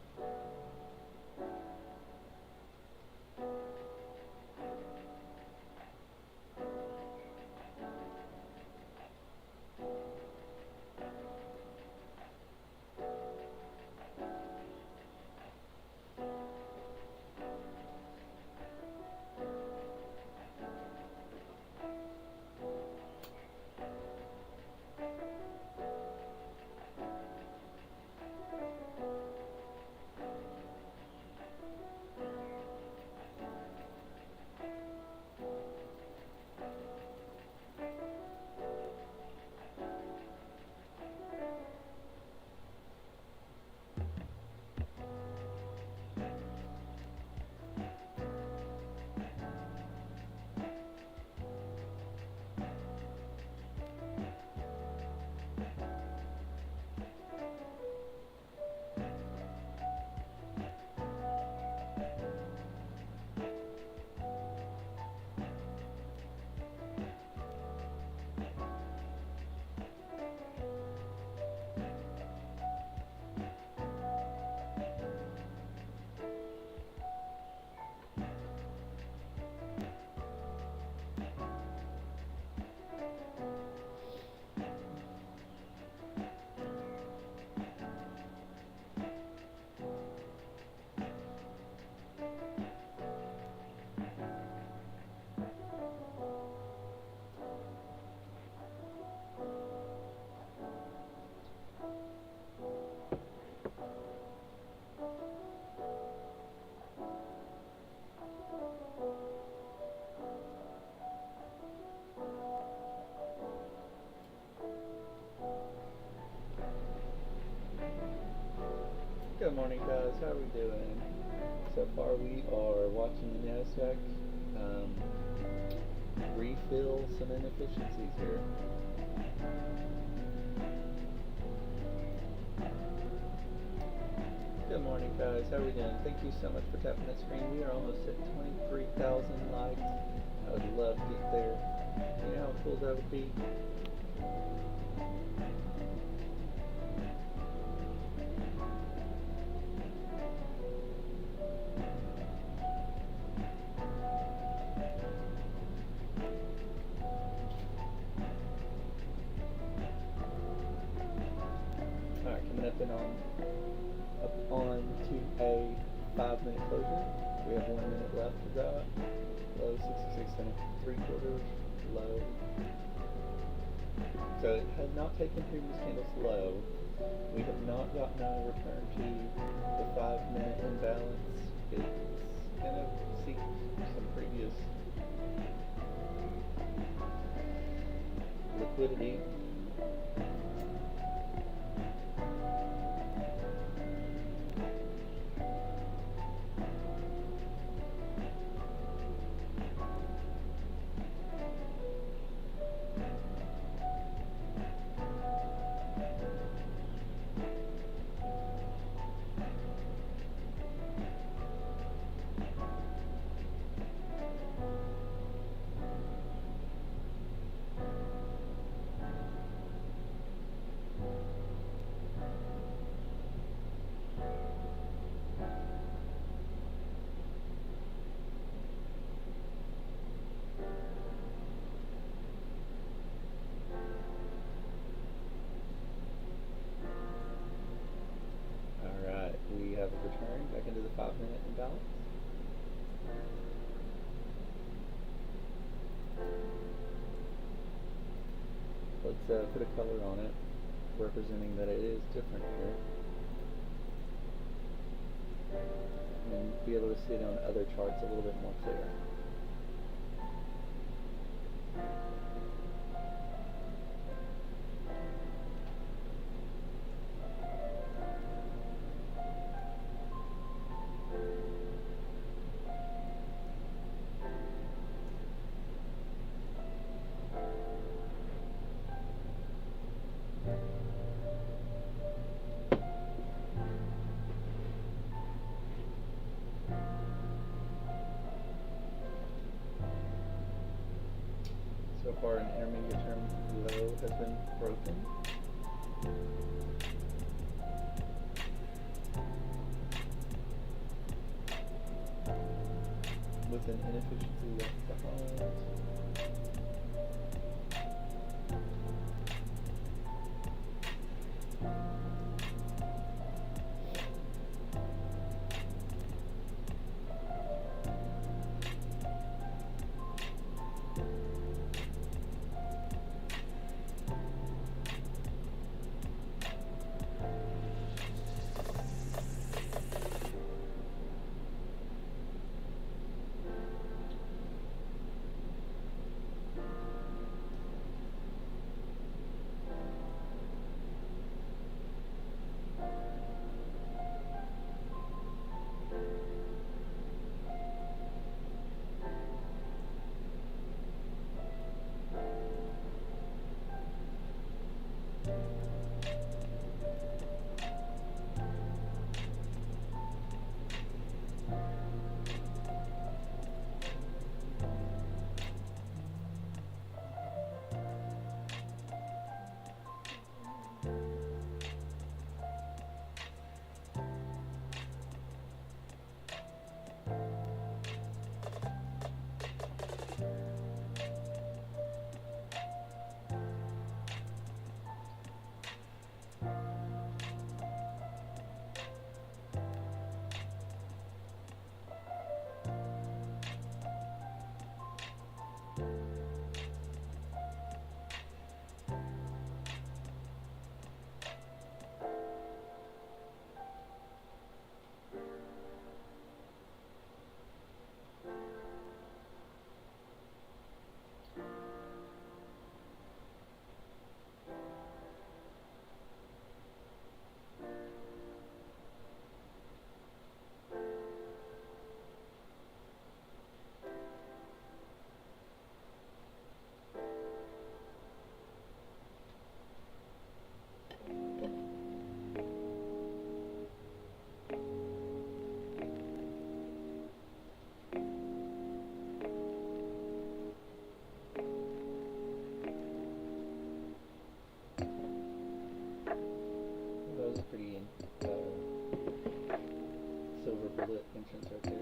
Good morning, guys. How are we doing? So far, we are watching the NASDAQ refill some inefficiencies here. Good morning, guys. How are we doing? Thank you so much for tapping that screen. We are almost at 23,000 likes. I would love to get there. You know how cool that would be? Alright, coming up on to a 5-minute closure. We have 1 minute left of that. Low 66 3/4, low. So it had not taken previous candles low. We have not gotten a return to the 5-minute imbalance. It's going to seek some previous liquidity. let's put a color on it, representing that it is different here. And be able to see it on other charts a little bit more clear. So far, an intermediate term low has been broken. With an inefficiency left behind. That was a pretty silver bullet entrance right there.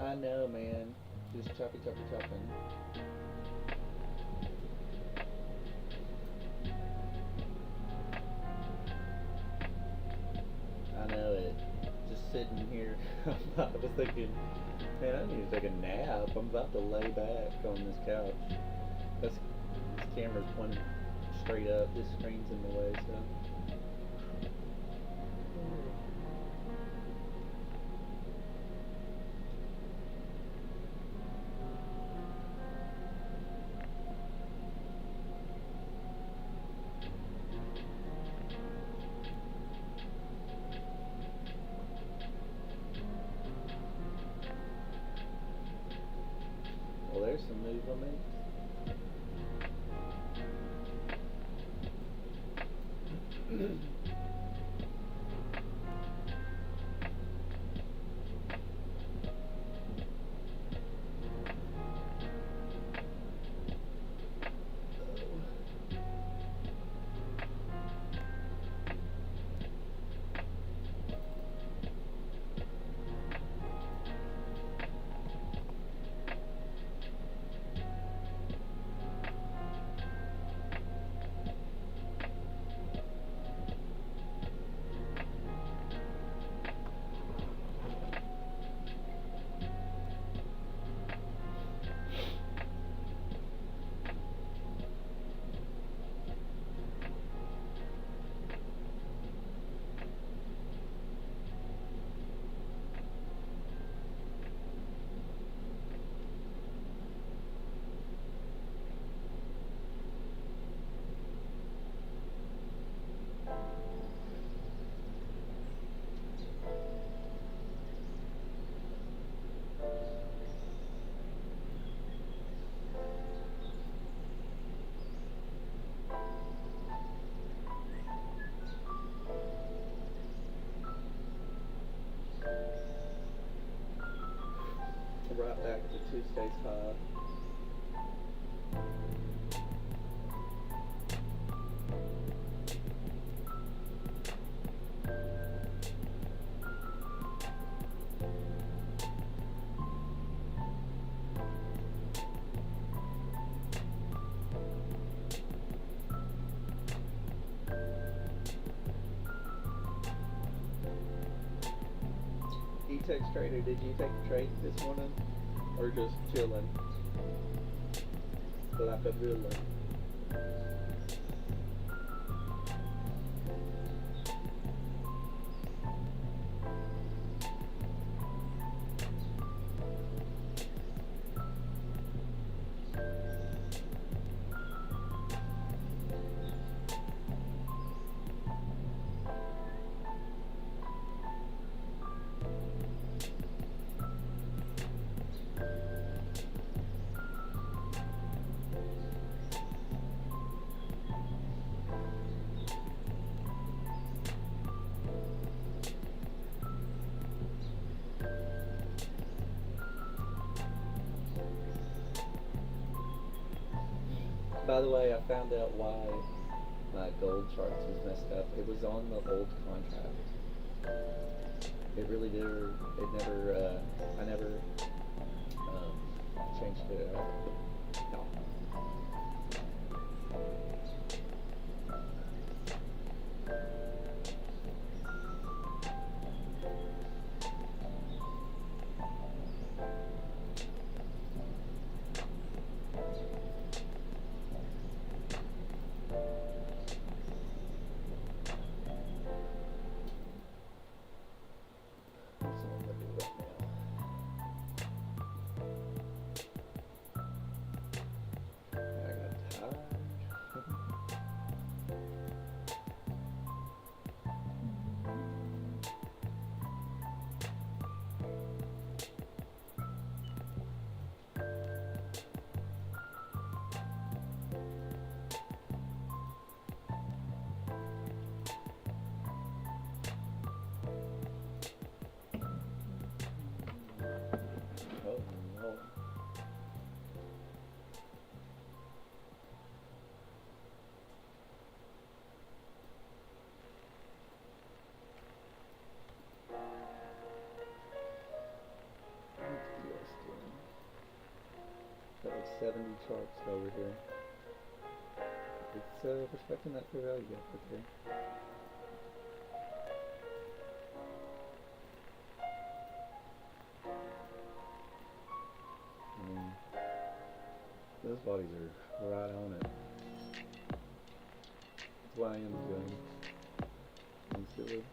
I know, man. Just chopping. I know it. Just sitting here, I was thinking, man, I need to take a nap. I'm about to lay back on this couch. This camera's pointing straight up. This screen's in the way, so. Well, there's some movement. Right back to Tuesday's high. TradingWorkflow, did you take a trade this morning? Or just chilling? Like a villain. By the way, I found out why my gold charts was messed up. It was on the old contract. It really did. It never. I never changed it out. No. 70 charts over here. It's respecting that fair value gap right there. I mean, those bodies are right on it. That's why I am doing. You see it?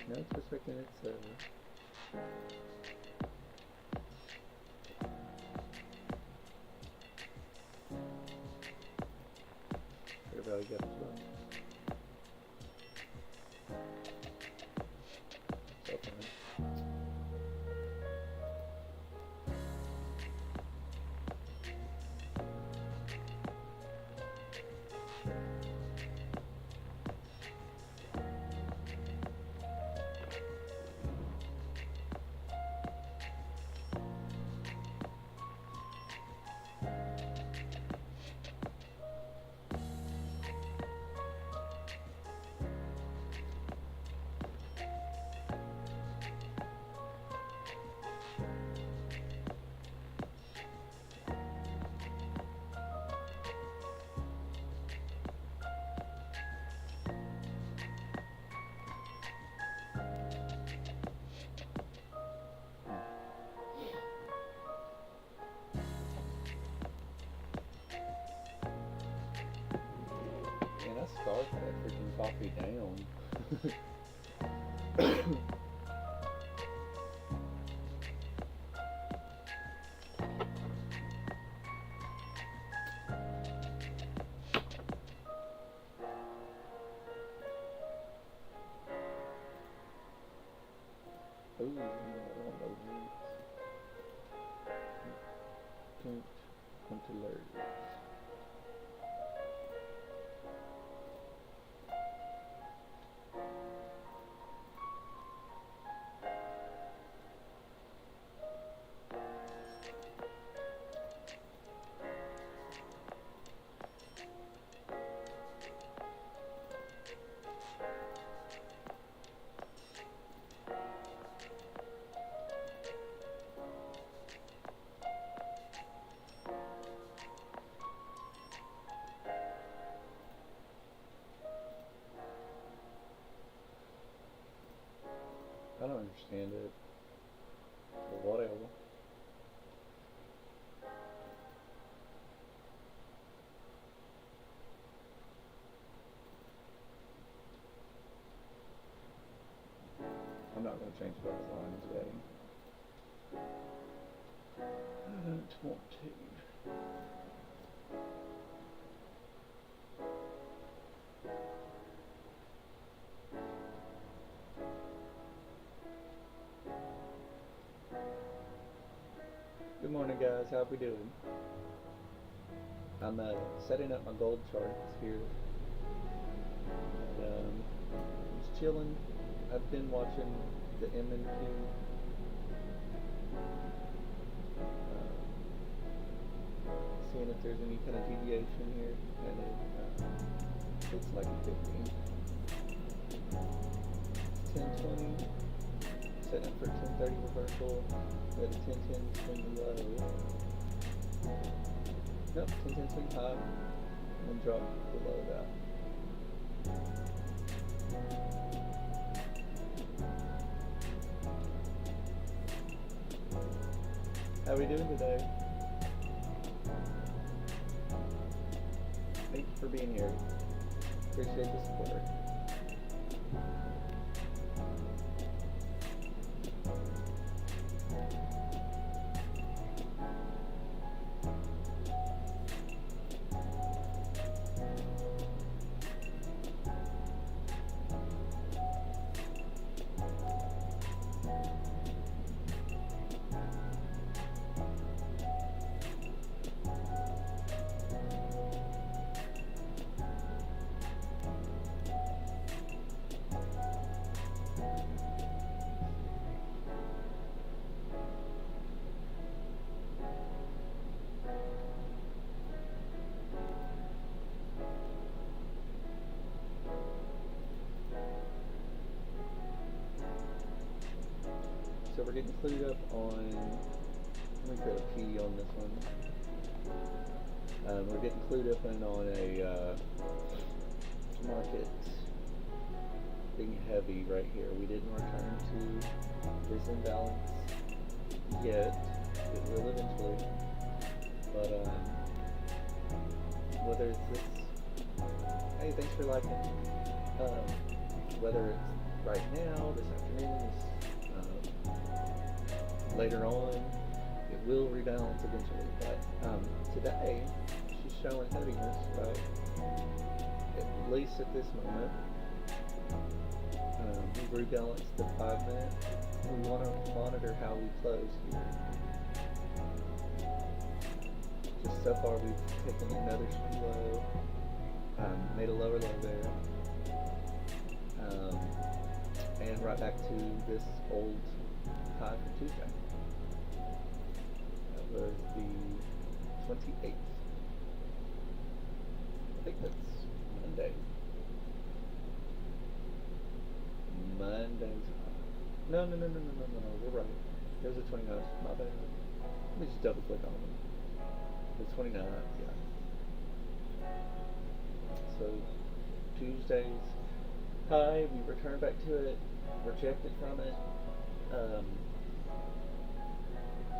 Now it's respecting its fair value gap as well. So, okay. Man, I scarfed that freaking coffee down. Ooh, I don't know these. Don't come to learn. I don't understand it, but whatever. I'm not going to change those lines today. I don't want to. Good morning, guys. How we doing? I'm setting up my gold charts here. And, just chilling. I've been watching the M&Q. Seeing if there's any kind of deviation here, and it looks like it could be. 1020. Setting up for 1030 reversal at a 1010 swing low. Nope, 1010 swing high and then drop below that. How are we doing today? Thank you for being here. Appreciate the support. So we're getting clued up on, let me put a P on this one. We're getting clued up in on a market being heavy right here. We didn't return to this imbalance yet. It will eventually. But whether it's this, hey, thanks for liking. Whether it's right now, this afternoon, later on, it will rebalance eventually. But today, she's showing heaviness, right? At least at this moment. We've rebalanced the 5 minute. We want to monitor how we close here. Just so far, we've taken another swing low, made a lower low there, and right back to this old high for Tuesday. That was the 28th. I think that's Monday. Monday's high. No, we're right. There's a 29th. My bad. Let me just double click on them. The 29th, yeah. So Tuesday's high, we returned back to it, rejected from it,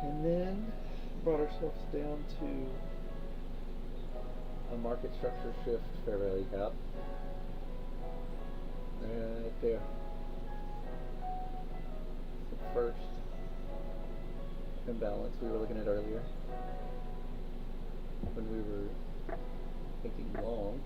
and then brought ourselves down to a market structure shift fair value gap. Right there. The first imbalance we were looking at earlier when we were thinking long.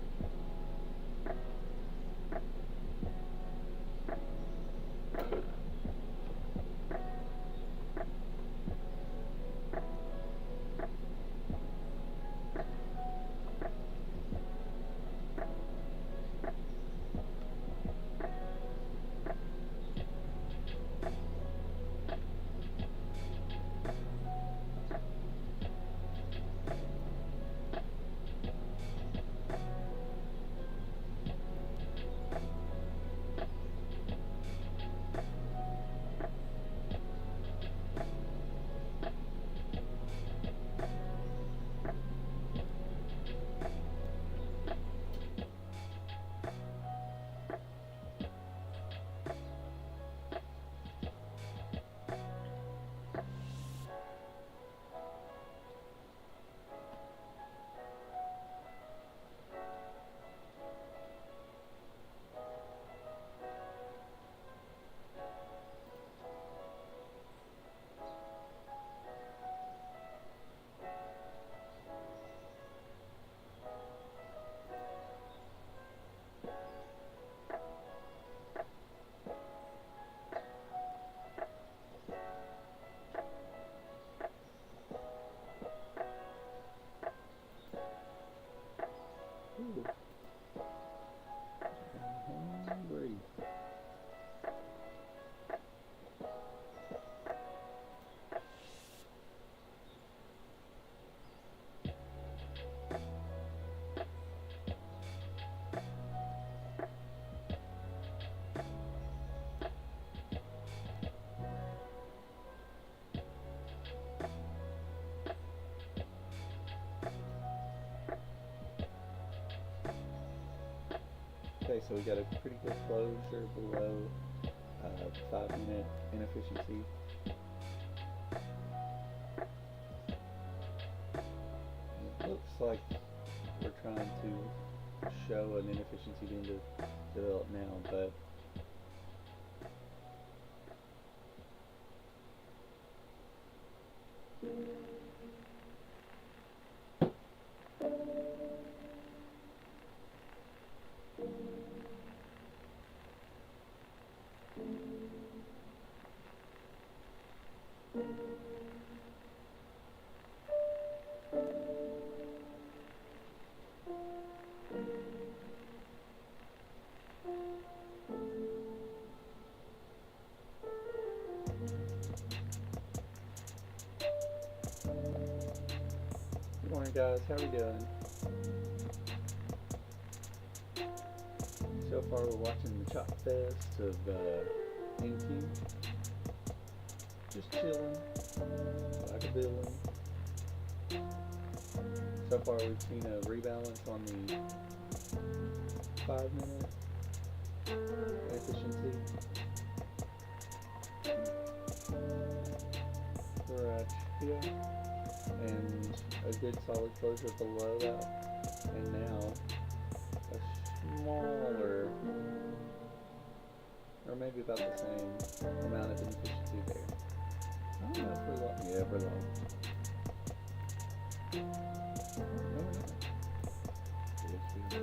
Ooh. I'm hungry. Okay, so we got a pretty good closure below 5 minute inefficiency. It looks like we're trying to show an inefficiency being developed now, but good morning, guys. How are we doing? So far, we're watching the chop fest of Inky. Just chilling, like a villain. So far we've seen a rebalance on the 5-minute efficiency. Right here. And a good solid closure below that. And now a smaller, or maybe about the same amount of inefficiency there. I don't know if we're long. Yeah, we're long. No, we're not. Yes, we are.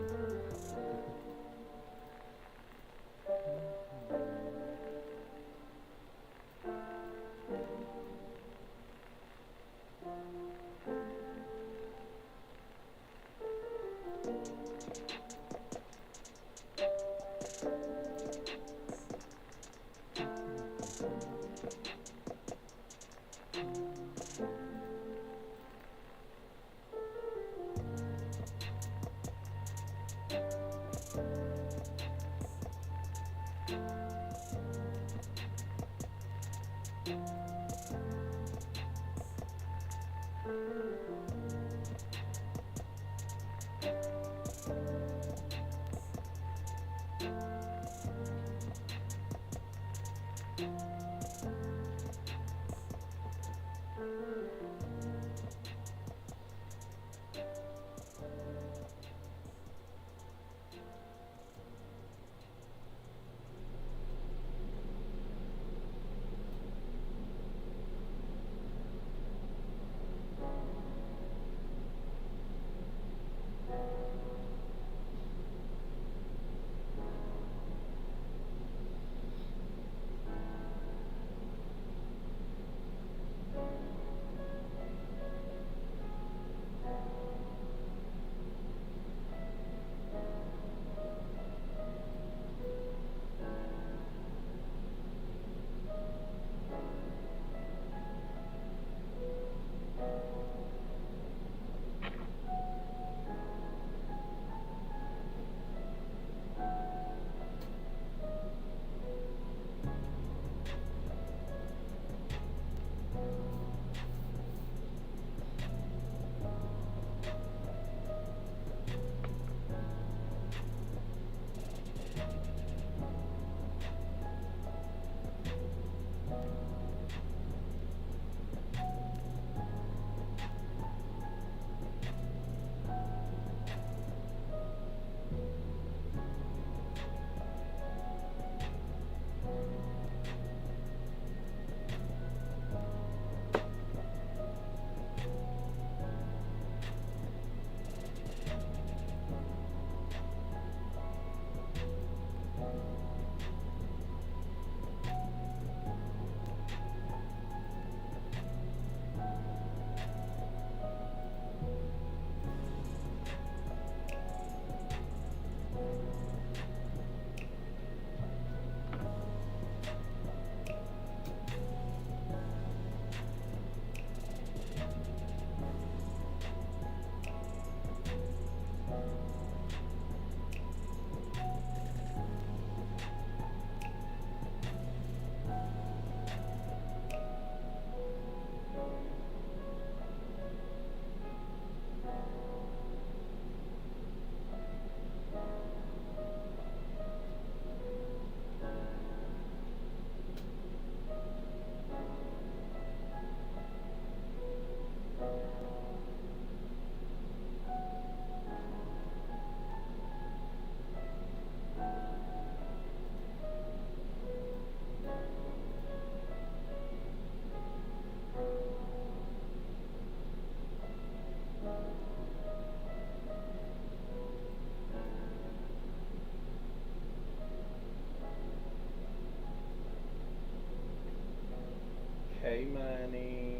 Hey, money.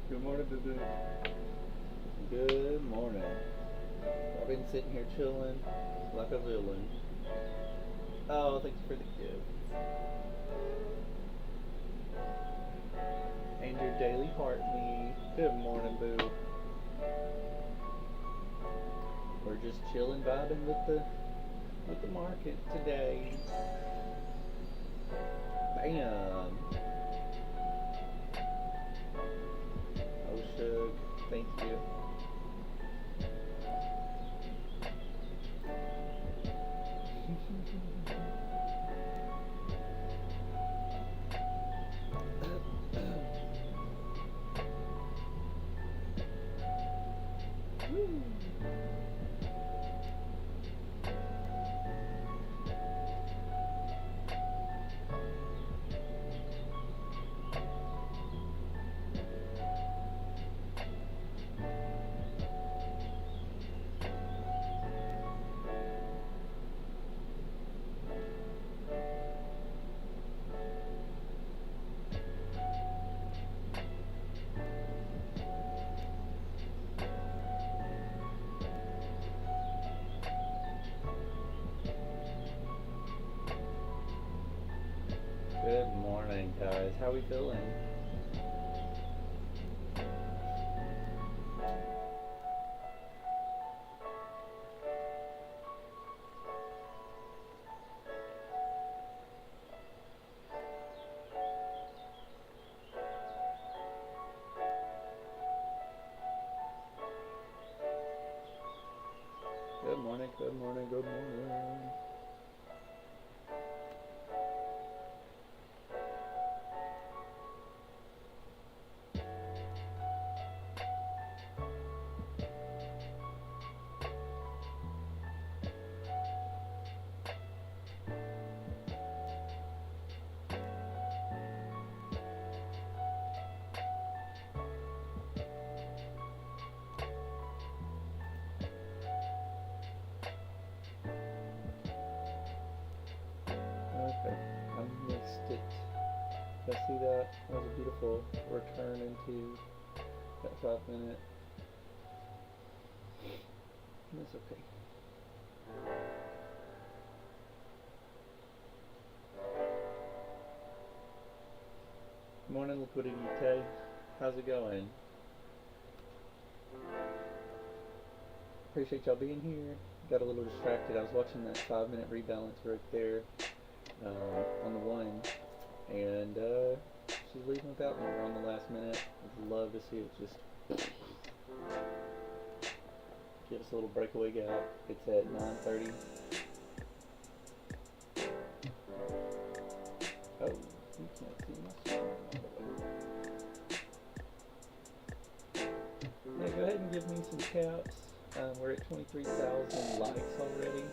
Good morning, Dudu. Good morning. I've been sitting here chilling like a villain. Oh, thanks for the gift. And your daily heart me. Good morning, boo. We're just chilling, vibing with the market today. Bam. Thank you. Good morning, guys. How we feeling? Good morning, good morning, good morning. Okay, I missed it. Did I see that? That was a beautiful return into that 5 minute. That's okay. Good morning, Liquidity K. How's it going? Appreciate y'all being here. Got a little distracted. I was watching that 5 minute rebalance right there on the one, and she's leaving without me. We're on the last minute. I'd love to see it just give us a little breakaway gap. It's at 9:30. Oh, you can't see my screen. Yeah, go ahead and give me some caps. We're at 23,000 likes already.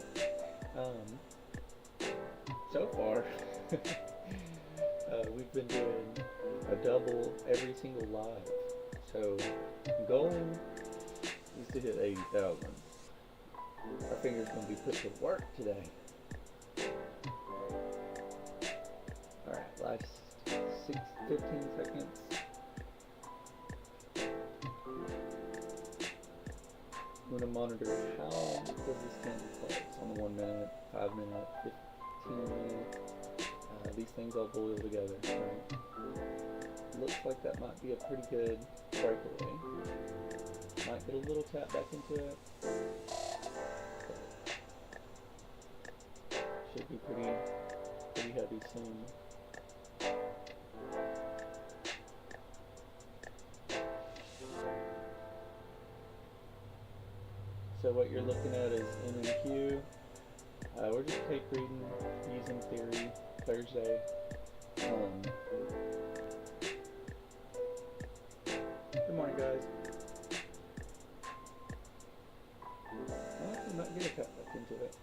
So far, we've been doing a double every single live. So, goal is to hit 80,000. Our finger's going to be put to work today. Alright, last 15 seconds. I'm going to monitor how does this candle close on the 1 minute, 5 minute, 15 minute. These things all boil together. Right? Looks like that might be a pretty good breakaway. Might get a little tap back into it. Should be pretty heavy soon. So what you're looking at is MMQ. We're just tape reading using theory Thursday. Good morning, guys. I actually might get a cut back into it.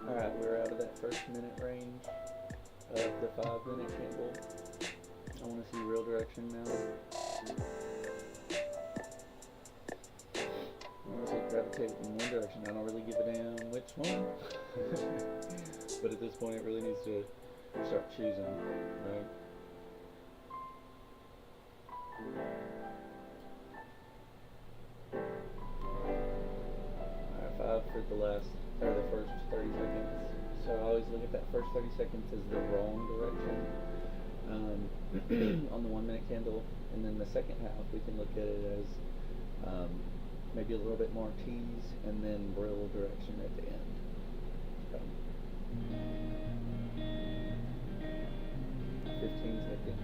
Alright, we're out of that first minute range of the 5 minute candle. I want to see real direction now. I want to see it gravitate in one direction. I don't really give a damn which one. But at this point it really needs to start choosing, right? Alright, 5 for the first 30 seconds. So I always look at that first 30 seconds as the wrong direction. on the 1 minute candle, and then the second half we can look at it as maybe a little bit more tease and then real direction at the end. So, 15 seconds.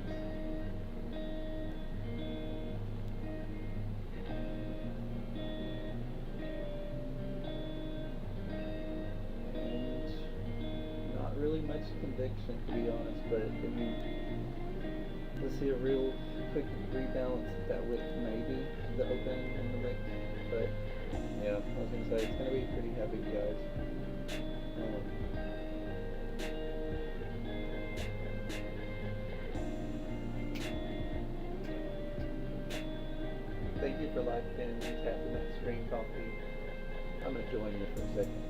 And not really much conviction, to be honest, but I mean, let's see a real quick rebalance at that wick, maybe the open and the wick. But yeah, I was gonna say it's gonna be pretty heavy, guys. Thank you for liking and tapping that screen coffee. I'm gonna join you for a second.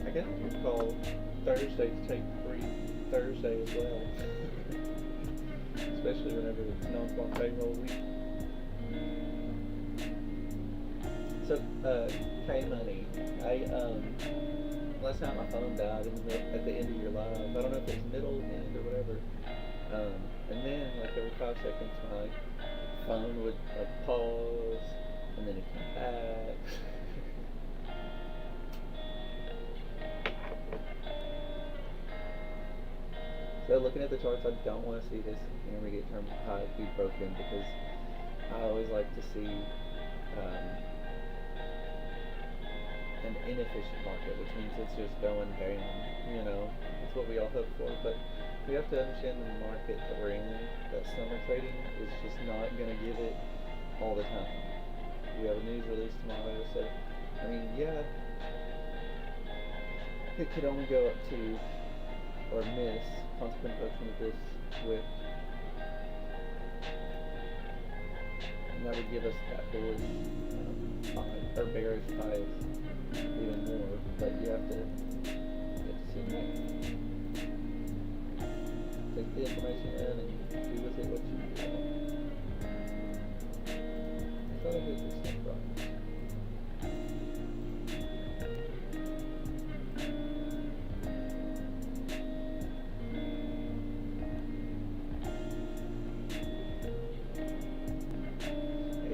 I guess we call Thursdays take free Thursday as well. Especially whenever it's non-farm payroll week. So, K-Money, last time my phone died at the end of your live. I don't know if it was middle, end, or whatever. And then, like every 5 seconds, my phone would pause, and then it came back. So looking at the charts, I don't want to see this hammer get term high be broken, because I always like to see an inefficient market, which means it's just going down. You know, that's what we all hope for. But we have to understand the market that we're in. That summer trading is just not going to give it all the time. We have a news release tomorrow, so I mean, yeah, it could only go up to or miss consequent approaching of this wick, and that would give us that bullish or bearish bias even more. But you have to sit back, take the information in, and do with it what you want. I thought I hit this thing right.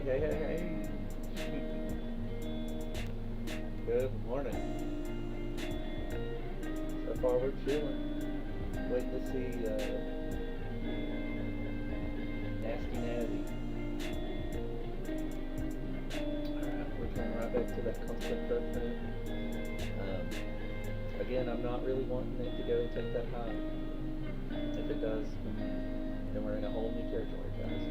Hey. Good morning. So far we're chilling. Waiting to see Nasty Nazzy. Alright, we're turning right back to that constant growth move. Again, I'm not really wanting it to go and take that high. If it does, then we're in a whole new territory, guys.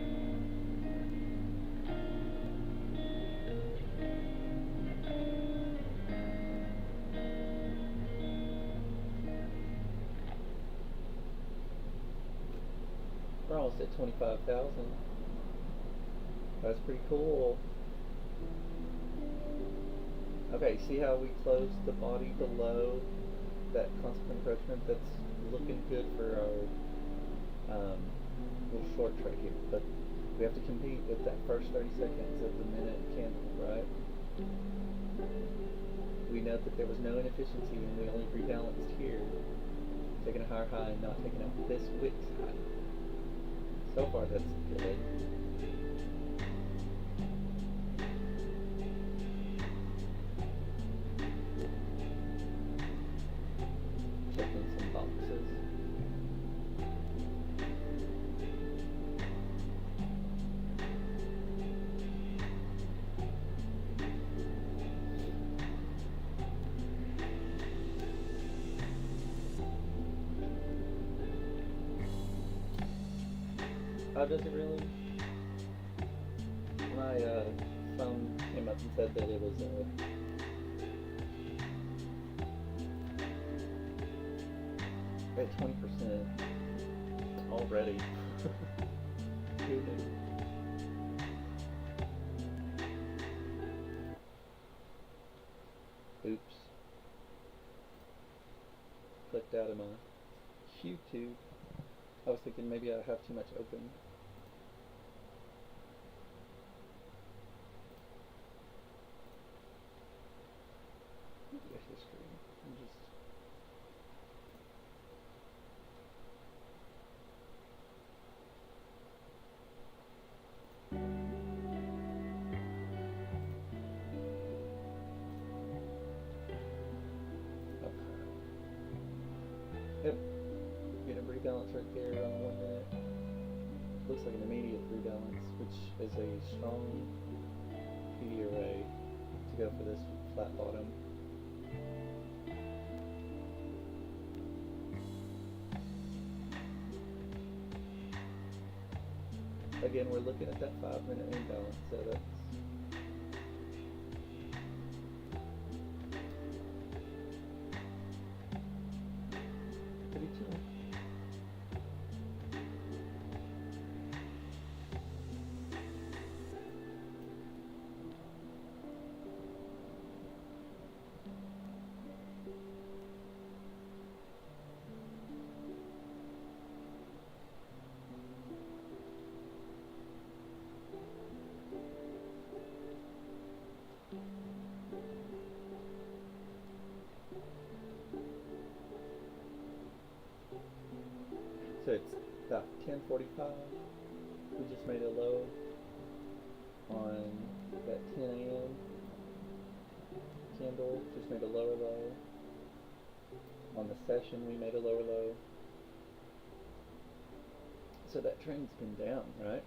We're almost at 25,000. That's pretty cool. Okay, see how we closed the body below that constant encroachment? That's looking good for our little short trade here. But we have to compete with that first 30 seconds of the minute candle, right? We note that there was no inefficiency and we only rebalanced here, taking a higher high and not taking out this wick's high. So far, that's good. Checking some boxes. Oh, does it really? My phone came up and said that it was at 20% already. Goodness. Oops. kicked out of my YouTube. I was thinking maybe I have too much open. Maybe a history. I'm just... Yep, get a rebalance right there on 1 minute. Looks like an immediate rebalance, which is a strong PD array to go for this flat bottom. Again, we're looking at that 5 minute imbalance, so that's pretty chill. So it's about 10:45. We just made a low on that 10 a.m. candle. Just made a lower low. On the session, we made a lower low. So that trend's been down, right?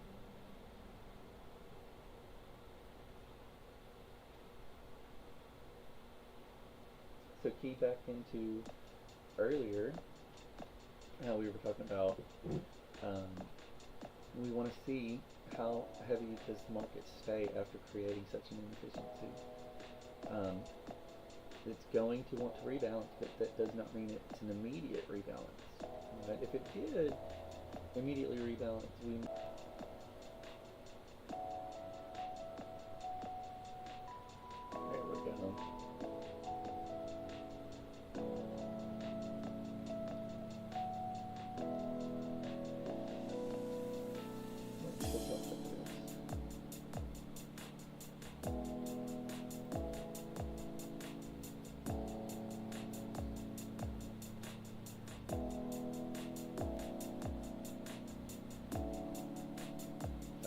So key back into earlier, how we were talking about, we want to see how heavy does the market stay after creating such an inefficiency. It's going to want to rebalance, but that does not mean it's an immediate rebalance. Right? If it did immediately rebalance, we there we go.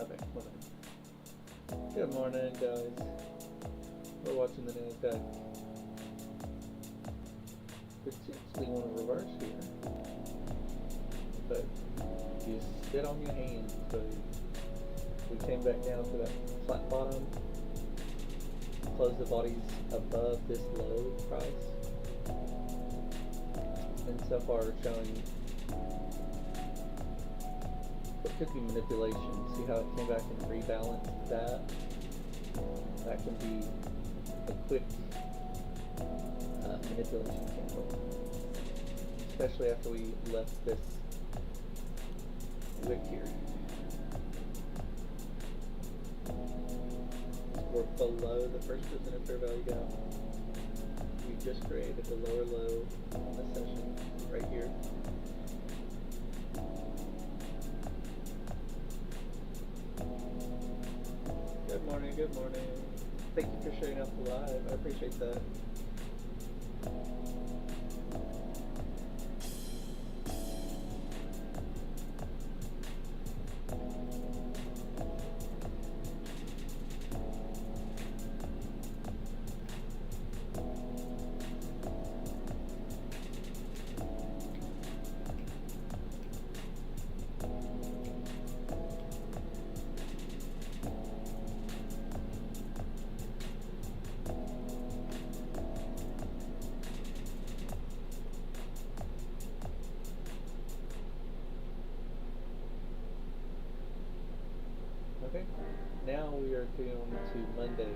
Okay, whatever. Good morning, guys. We're watching the NASDAQ. Potentially want to reverse here, but you sit on your hands. So we came back down to that flat bottom, closed the bodies above this low price, and so far showing what could be manipulation. See how it came back and rebalanced that? That can be a quick manipulation candle, especially after we left this wick here. We're below the 1% of fair value gap. We just created the lower low on the session right here. Good morning, good morning. Thank you for sharing out the live. I appreciate that. Okay, now we are down to Monday's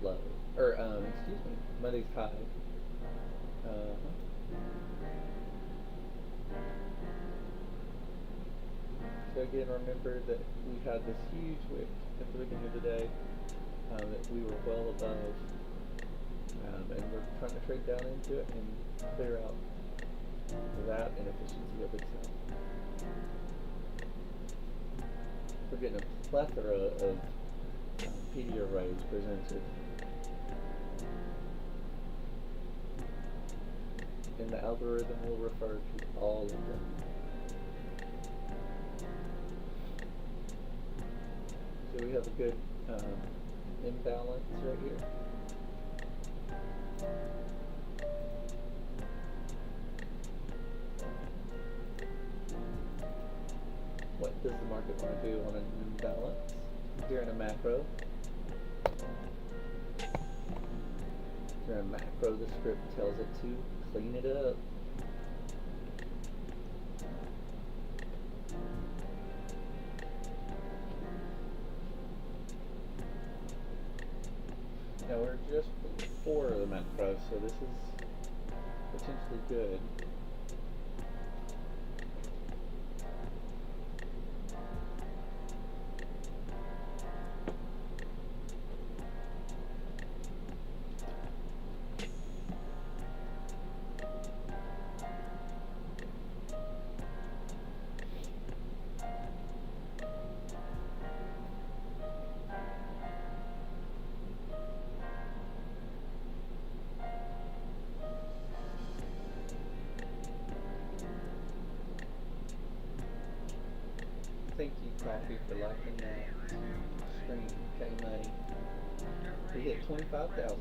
low, or excuse me, Monday's high. So again, remember that we had this huge wick at the beginning of the day that we were well above, and we're trying to trade down into it and clear out without inefficiency of itself. We're getting a plethora of PD arrays presented. And the algorithm will refer to all of them. So we have a good imbalance right here. What does the market want to do on an imbalance? During a macro. During a macro, the script tells it to clean it up. Now we're just before the macro, so this is potentially good. Thank you, Coffee, for liking that stream. K-Money. We hit 25,000.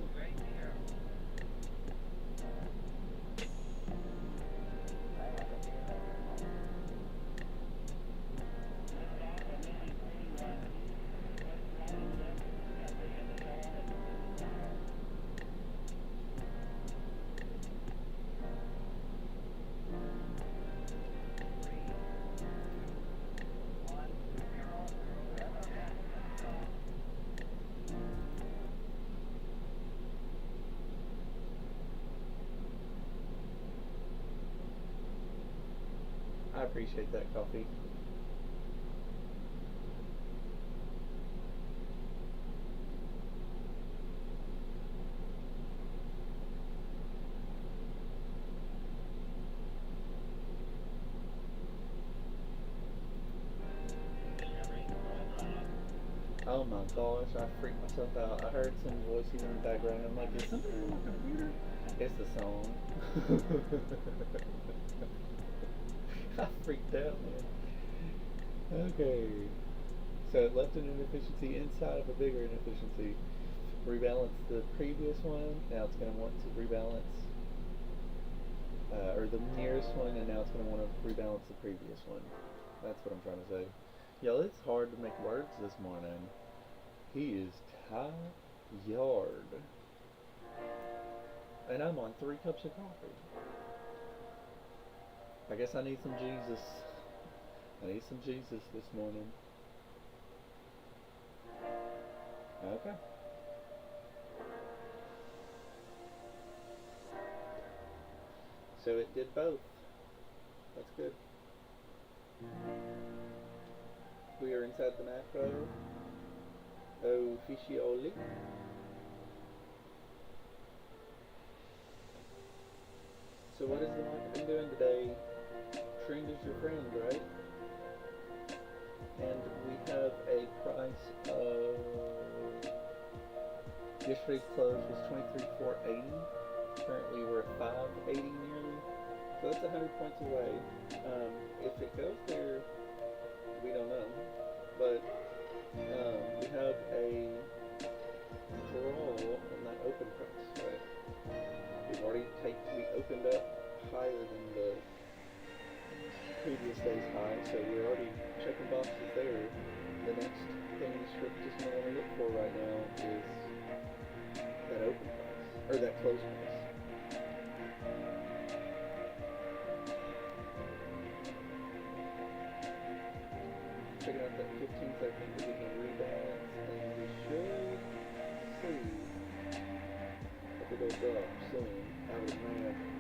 I appreciate that, Coffee. Oh my gosh, I freaked myself out. I heard some voices in the background. I'm like, is something on my computer? It's the song. I freaked out, man. Okay. So it left an inefficiency inside of a bigger inefficiency. Rebalance the previous one. Now it's going to want to rebalance, or the nearest one, and now it's going to want to rebalance the previous one. That's what I'm trying to say. Y'all, it's hard to make words this morning. He is tired. And I'm on 3 cups of coffee. I guess I need some Jesus. I need some Jesus this morning. Okay. So it did both. That's good. We are inside the macro. Officially. So what has the market been doing today? Trend is your friend, right? And we have a price of, yesterday's close was 23,480. Currently we're at 580 nearly. So that's 100 points away. If it goes there, we don't know. But we have a draw on that open price, right? We opened up higher than the previous day's high, so we're already checking boxes there. The next thing the script is going to want to look for right now is that open price, or that close price. Checking out that 15 second, we're getting a rebalance, and we should see a big old drop soon, I would imagine.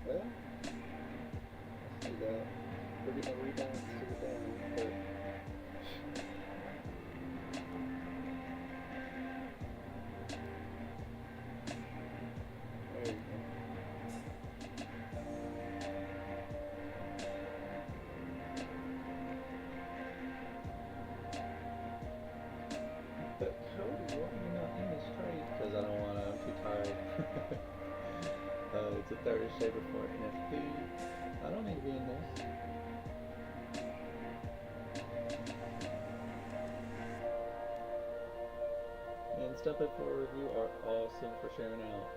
Well, let's see that. We're getting a rebalance to the down, but there we go. Thursday before NFP. I don't need to be in this. And Step Up for Review are awesome for sharing out.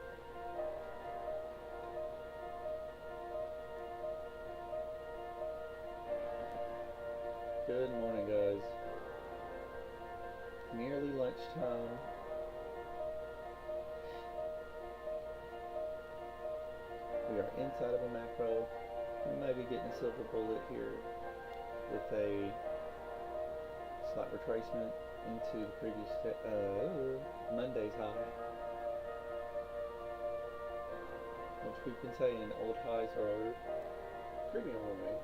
Good morning, guys. Nearly lunchtime. We are inside of a macro. We might be getting a silver bullet here with a slight retracement into the previous Monday's high, which we've been saying old highs are premium away.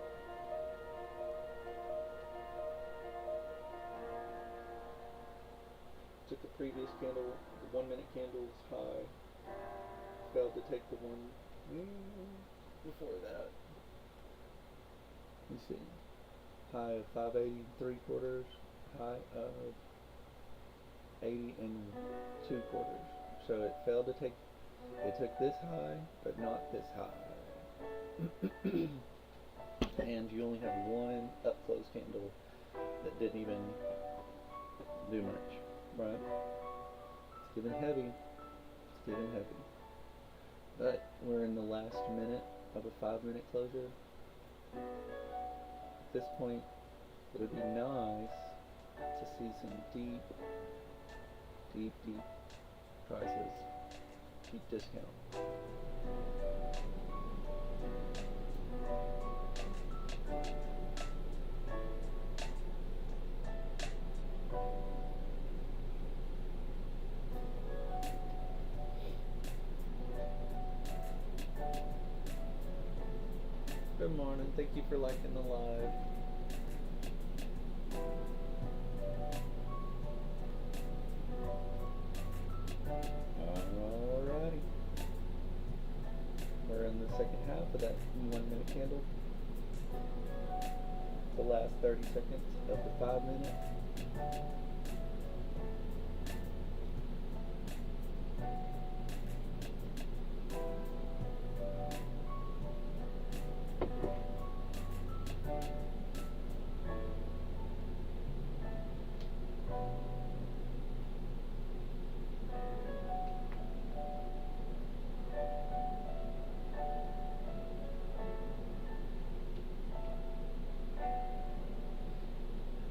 Took the previous candle, the 1 minute candle's high, failed to take the one before that. You see, high of 580 3/4, high of 80 2/4. So it failed to take. It took this high, but not this high. And you only have one up close candle that didn't even do much, right? It's giving heavy. It's giving heavy. But we're in the last minute of a 5 minute closure. At this point, it would be nice to see some deep prices, deep discount. Good morning, thank you for liking the live. Alrighty. We're in the second half of that 1 minute candle. The last 30 seconds of the 5 minute.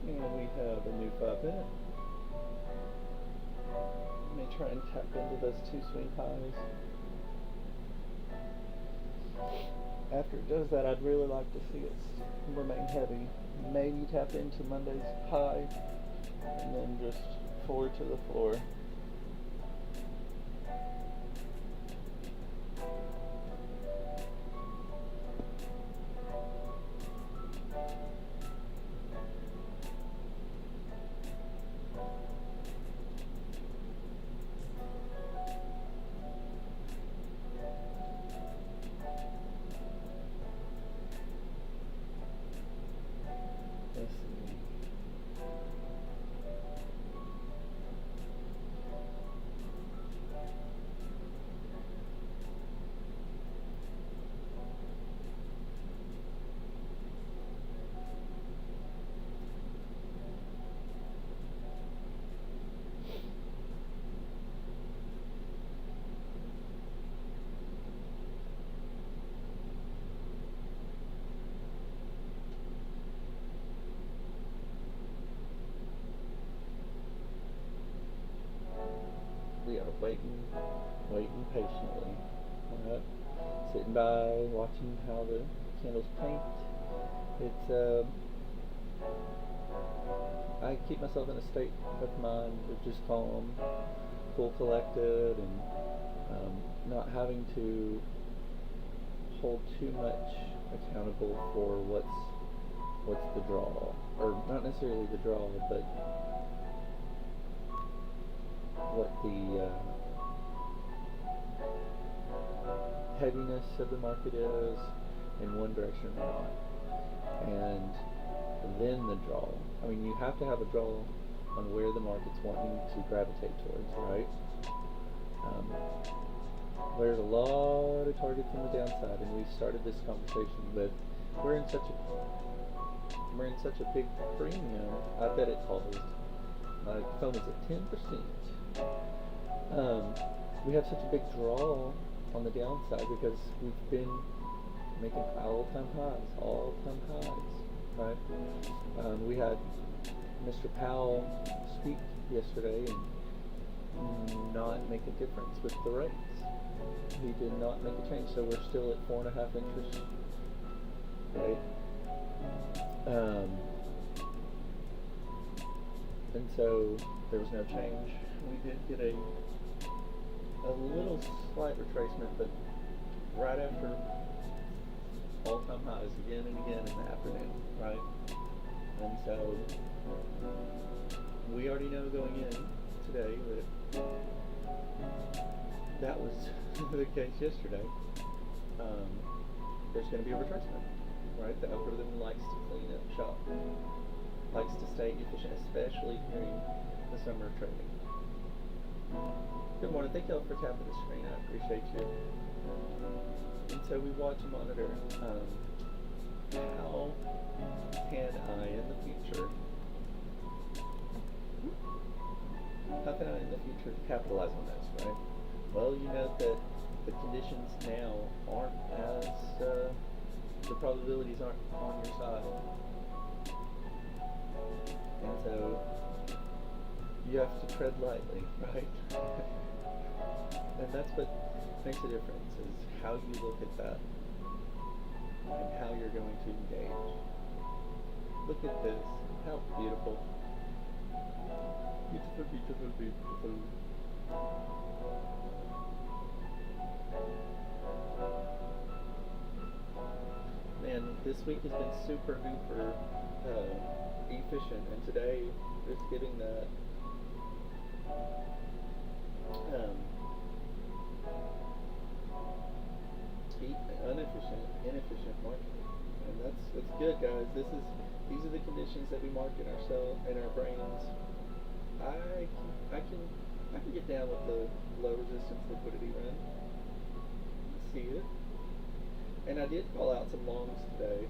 And we have a new 5 minute. Let me try and tap into those two swing highs. After it does that, I'd really like to see it remain heavy. Maybe tap into Monday's high and then just forward to the floor. Let's see. We are waiting patiently. Alright. Sitting by, watching how the candles paint. It's I keep myself in a state of mind of just calm, cool, collected, and not having to hold too much accountable for what's the draw, or not necessarily the draw, but what the heaviness of the market is in one direction or not, and then the draw. I mean, you have to have a draw on where the market's wanting to gravitate towards, right? There's a lot of targets on the downside, and we started this conversation with we're in such a big premium. I bet it paused. My phone is at 10%. We have such a big draw on the downside because we've been making all-time highs, right? We had Mr. Powell speak yesterday and not make a difference with the rates. He did not make a change, so we're still at 4.5 interest rate. And so there was no change. We did get a little slight retracement, but right after all-time highs again and again in the afternoon, right? And so we already know going in today that was the case yesterday. There's going to be a retracement, right? The algorithm likes to clean up shop, likes to stay efficient, especially during the summer trading. Good morning. Thank y'all for tapping the screen. I appreciate you. And so we watch and monitor how can I in the future capitalize on this, right? Well, you know that the conditions now aren't as the probabilities aren't on your side, and so you have to tread lightly, right? And that's what makes a difference, is how you look at that and how you're going to engage. Look at this. How beautiful. Beautiful, beautiful, beautiful. Man, this week has been super duper efficient, and today is giving that inefficient market, and that's good, guys. These are the conditions that we market ourselves in our brains. I can get down with the low resistance liquidity run. See it, and I did call out some longs today.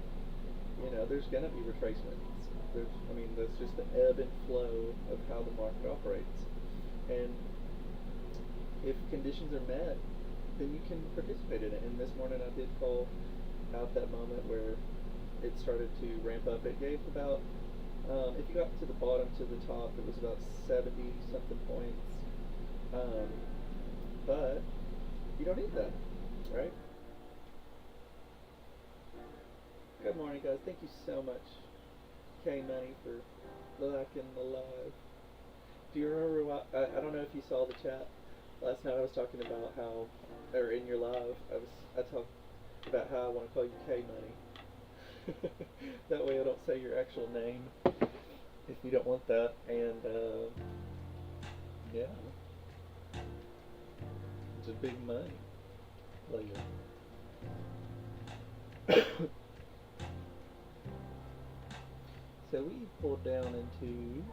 You know, there's gonna be retracements. That's just the ebb and flow of how the market operates, and if conditions are met, then you can participate in it. And this morning I did call out that moment where it started to ramp up. It gave about, if you got to the bottom to the top, it was about 70 something points. But you don't need that, right? Good morning, guys. Thank you so much, K-Money, for liking the live. Do you remember I don't know if you saw the chat last night. I was talking about how, or in your live, I talked about how I want to call you K-Money. That way I don't say your actual name if you don't want that. And yeah, it's a big money player. So we pulled down into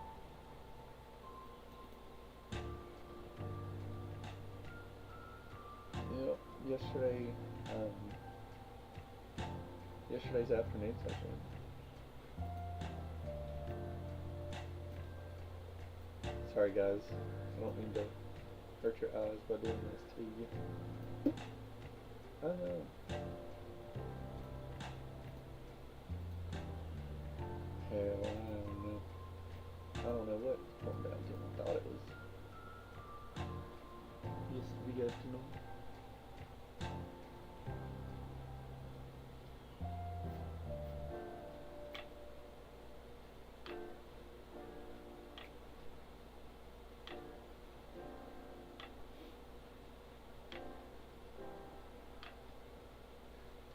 yesterday's afternoon session. Sorry guys, I don't mean to hurt your eyes by doing this to you. I know. Hell, I don't know. I don't know what going down to. I thought it was yesterday afternoon.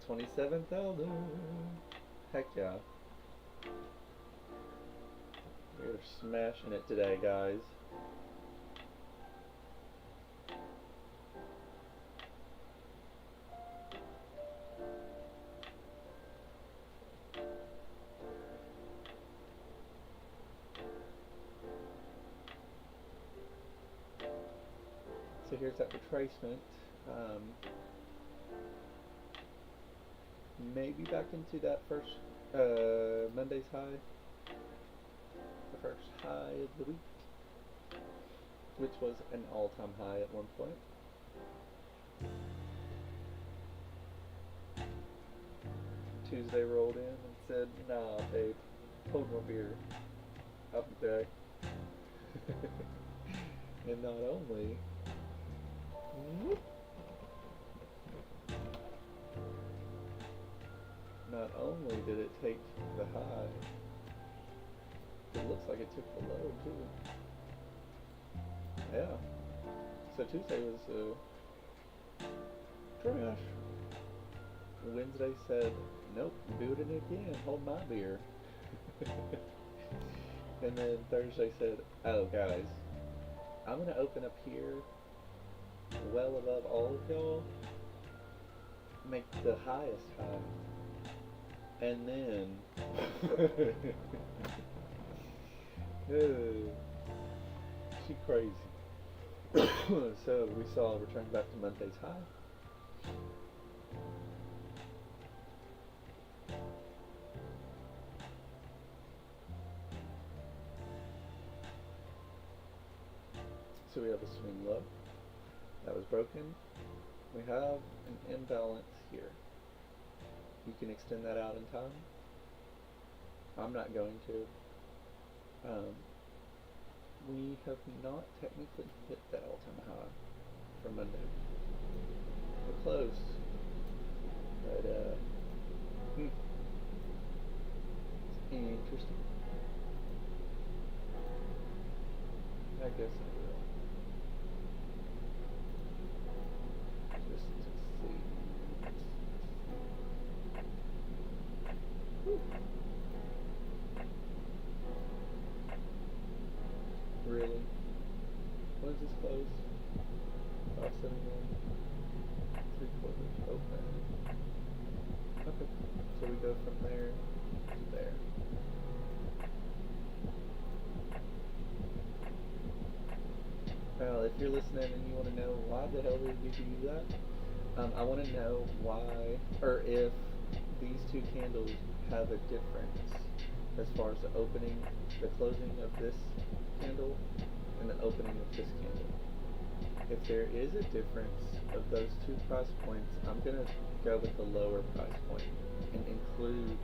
$27,000. Heck yeah. We're smashing it today, guys. So here's that retracement. maybe back into that first Monday's high, the first high of the week, which was an all-time high at one point. Tuesday rolled in and said, "Nah, babe, hold my beer. I'll be back." And not only did it take the high, it looks like it took the low too. Yeah. So Tuesday was trash. Wednesday said, "Nope, do it again. Hold my beer." And then Thursday said, "Oh guys, I'm gonna open up here, well above all of y'all, make the highest high, and then." She crazy. So we saw a return back to Monday's high. So we have a swing low that was broken. We have an imbalance here. You can extend that out in time. I'm not going to. We have not technically hit that all-time high for Monday. We're close, but it's interesting. I guess I will. Just to see. Whew. Really? When is this close? 571. 3/4. Okay. So we go from there to there. Now, if you're listening and you want to know why the hell did you do that, I want to know why, or if these two candles have a difference as far as the opening, the closing of this candle and the opening of this candle. If there is a difference of those two price points, I'm going to go with the lower price point and include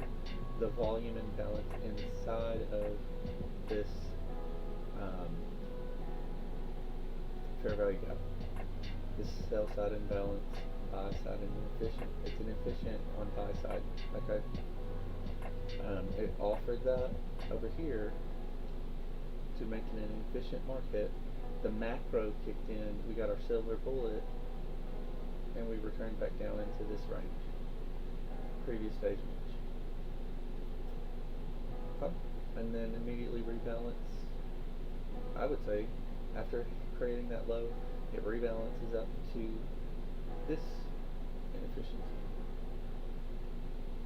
the volume imbalance inside of this fair value gap. This sell side imbalance, buy side inefficient. It's inefficient on buy side. Okay. It offered that over here to make it an efficient market. The macro kicked in. We got our silver bullet, and we returned back down into this range. Previous day's range. Okay. And then immediately rebalance. I would say after creating that low, it rebalances up to this inefficiency.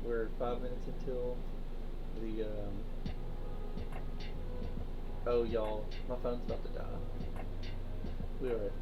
We're 5 minutes until the oh y'all, my phone's about to die. We are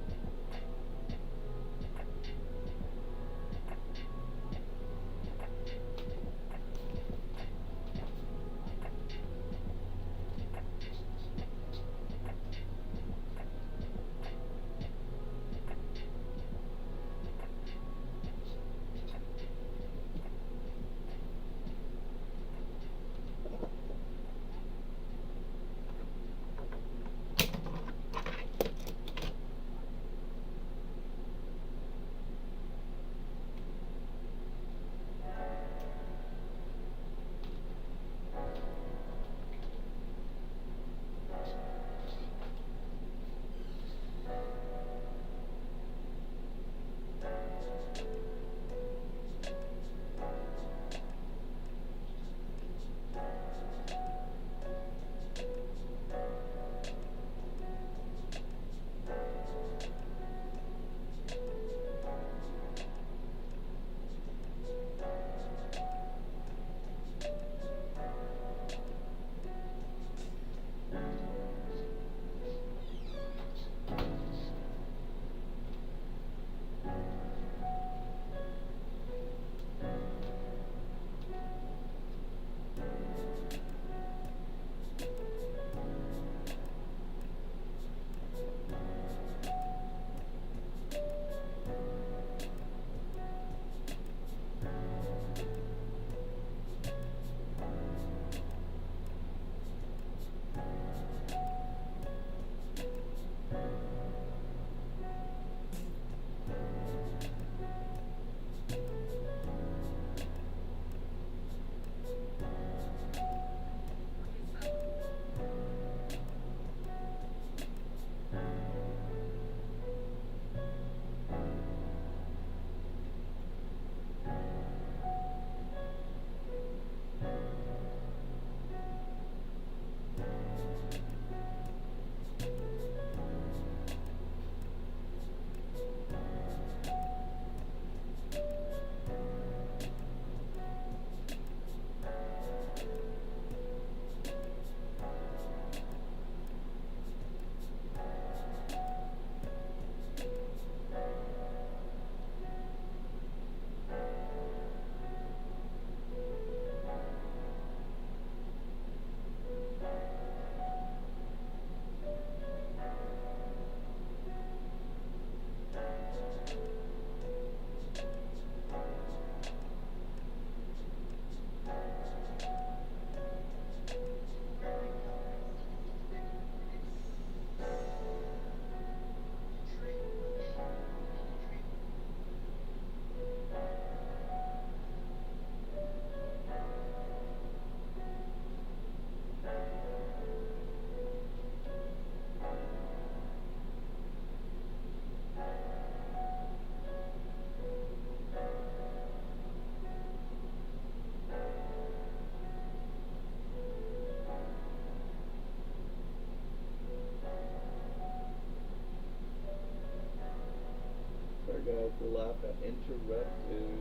got interrupted.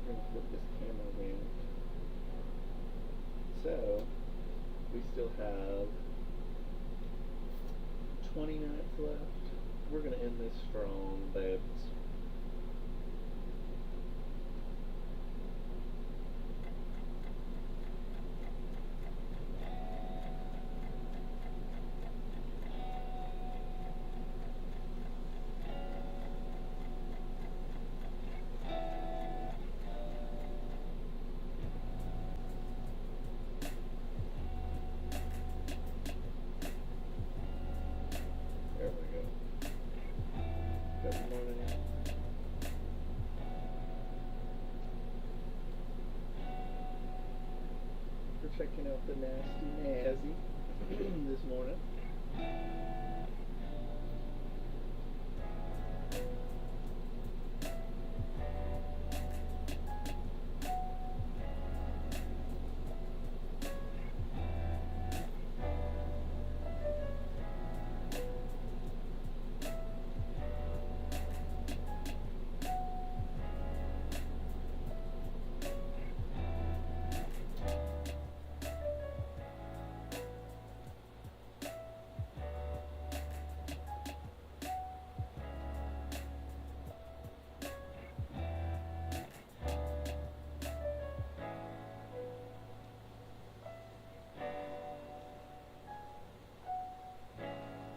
I'm gonna flip this camera around. So, we still have 20 minutes left. We're gonna end this strong, babes. There we go. Good morning. We're checking out the nasty Nazzy this morning.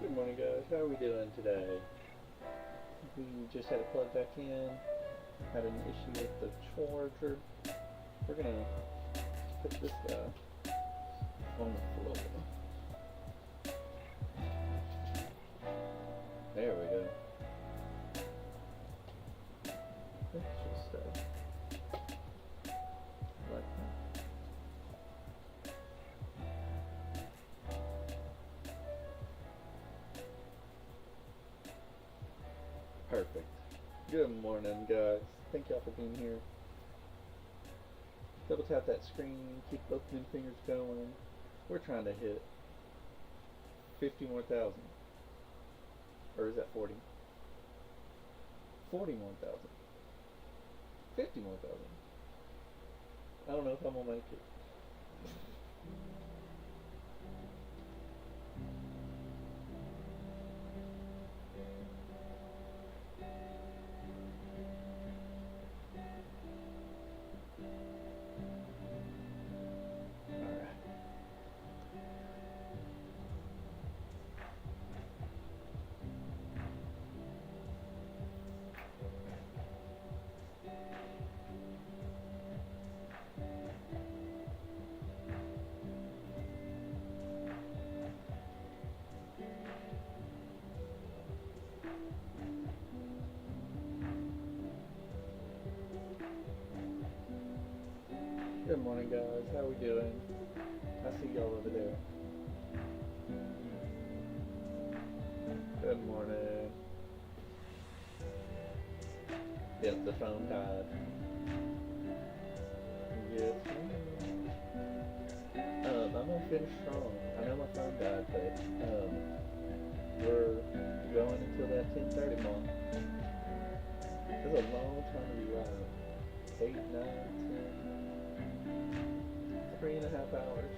Good morning, guys. How are we doing today? We just had to plug back in. Had an issue with the charger. We're gonna put this guy on the floor. There we go. Let's just like that. Perfect. Good morning, guys. Thank y'all for being here. Double tap that screen, keep both them fingers going. We're trying to hit 50 more thousand. Or is that 40? 40 more thousand. 50 more thousand. I don't know if I'm gonna make it. Good morning, guys. How we doing? I see y'all over there. Good morning. Yep, the phone died. Yes, I'm gonna finish strong. I know my phone died, but we're going until that 10:30 mark. That's a long time to be live. 8, 9, 10, 3.5 hours.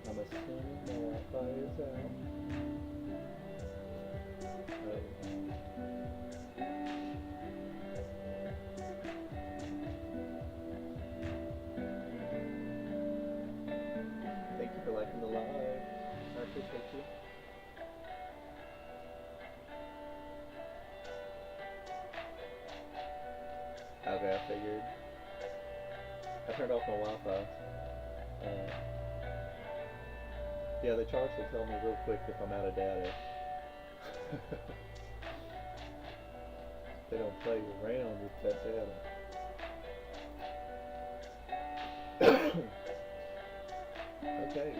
I'm assuming my Wi-Fi is out. Thank you for liking the live. I appreciate you. Okay, I figured. I turned off my Wi-Fi. Yeah, the charts will tell me real quick if I'm out of data. They don't play around with that data. Okay.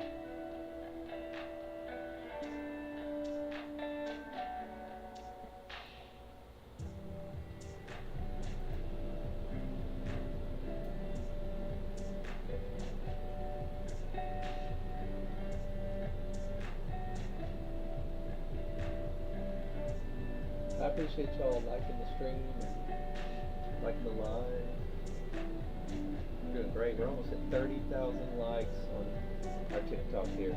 I appreciate y'all liking the stream and liking the live. We're doing great. We're almost at 30,000 likes on our TikTok here.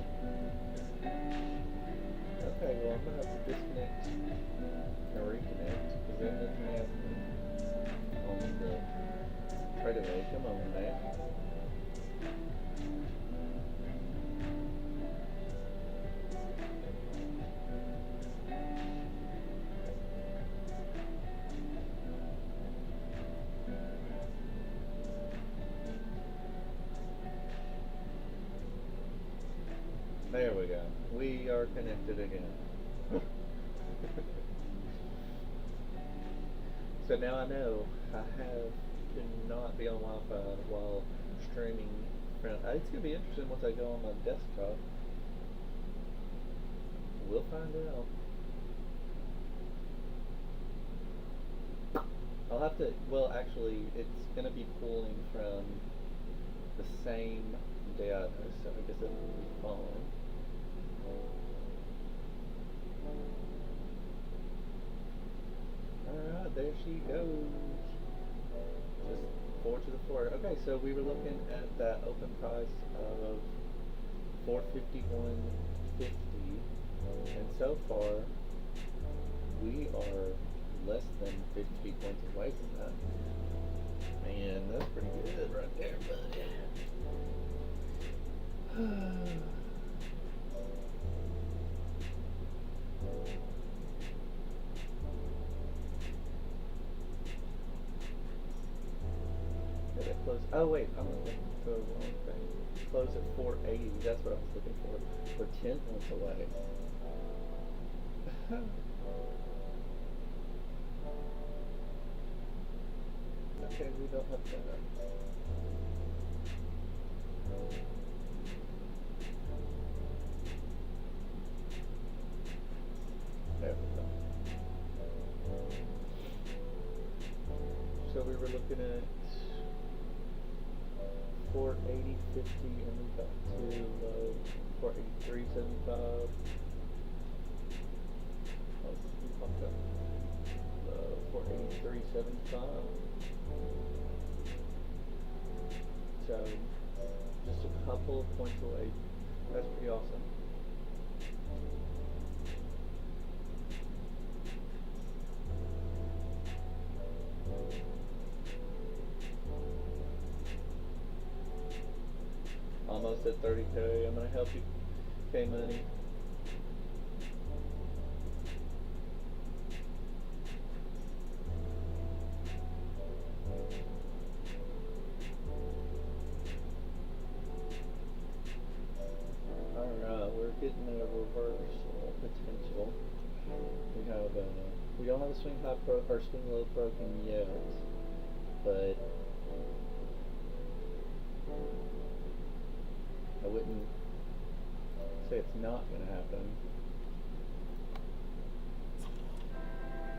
Okay, well I'm gonna have to disconnect and reconnect because then doesn't have on the right away. Come on, man. There we go. We are connected again. So now I know I have to not be on Wi-Fi while streaming. It's going to be interesting once I go on my desktop. We'll find out. I'll have to, well actually it's going to be pulling from the same data, so I guess it'll be fine. Alright, there she goes. Just 4 to the 4. Okay, so we were looking at that open price of 451.50, and so far we are less than 50 points away from that. Man, that's pretty good right there, buddy. Did I close? Oh wait, I'm looking for the wrong thing. Close at 480. That's what I was looking for. We're 10 points away. Okay, we don't have that. There we go. So we were looking at 480.50 and we got to 483.75. Oh, we popped up 483.75. So just a couple of points away. That's pretty awesome. Almost at 30K. I'm gonna help you, K-Money. Alright, we're getting a reversal potential. We don't have a swing high or swing low broken yet, but I wouldn't say it's not going to happen.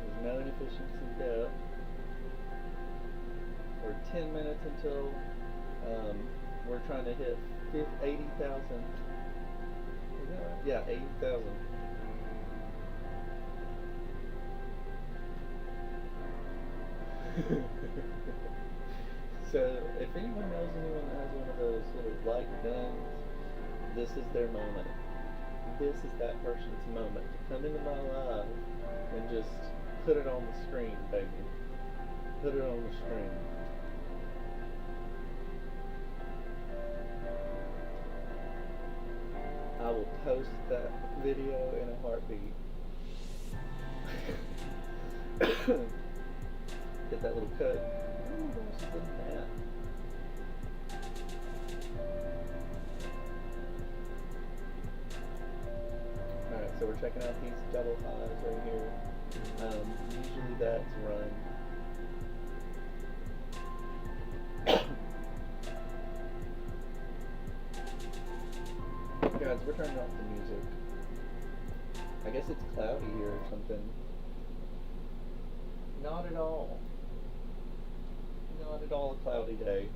There's no inefficiency there. We're 10 minutes until we're trying to hit 80,000. Is that right? Yeah, 80,000. So, if anyone knows anyone that has one of those little light guns, this is their moment. This is that person's moment to come into my live and just put it on the screen, baby. Put it on the screen. I will post that video in a heartbeat. Get that little cut. Alright, so we're checking out these double highs right here. Usually that's run. Guys, we're turning off the music. I guess it's cloudy here or something. Not at all. Not at all a cloudy day.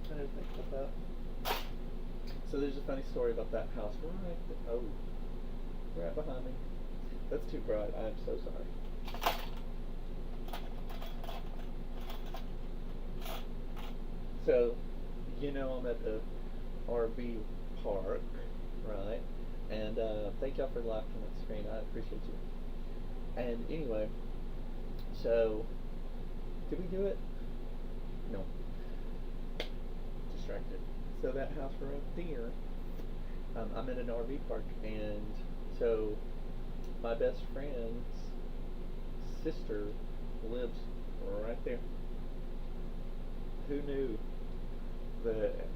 I didn't think about that. So there's a funny story about that house. Right? Oh, right behind me. That's too bright. I'm so sorry. So, I'm at the RV park, right? And thank y'all for laughing at the screen. I appreciate you. And anyway, so did we do it? No. Distracted. So that house right there, I'm in an RV park, and so my best friend's sister lives right there. Who knew that?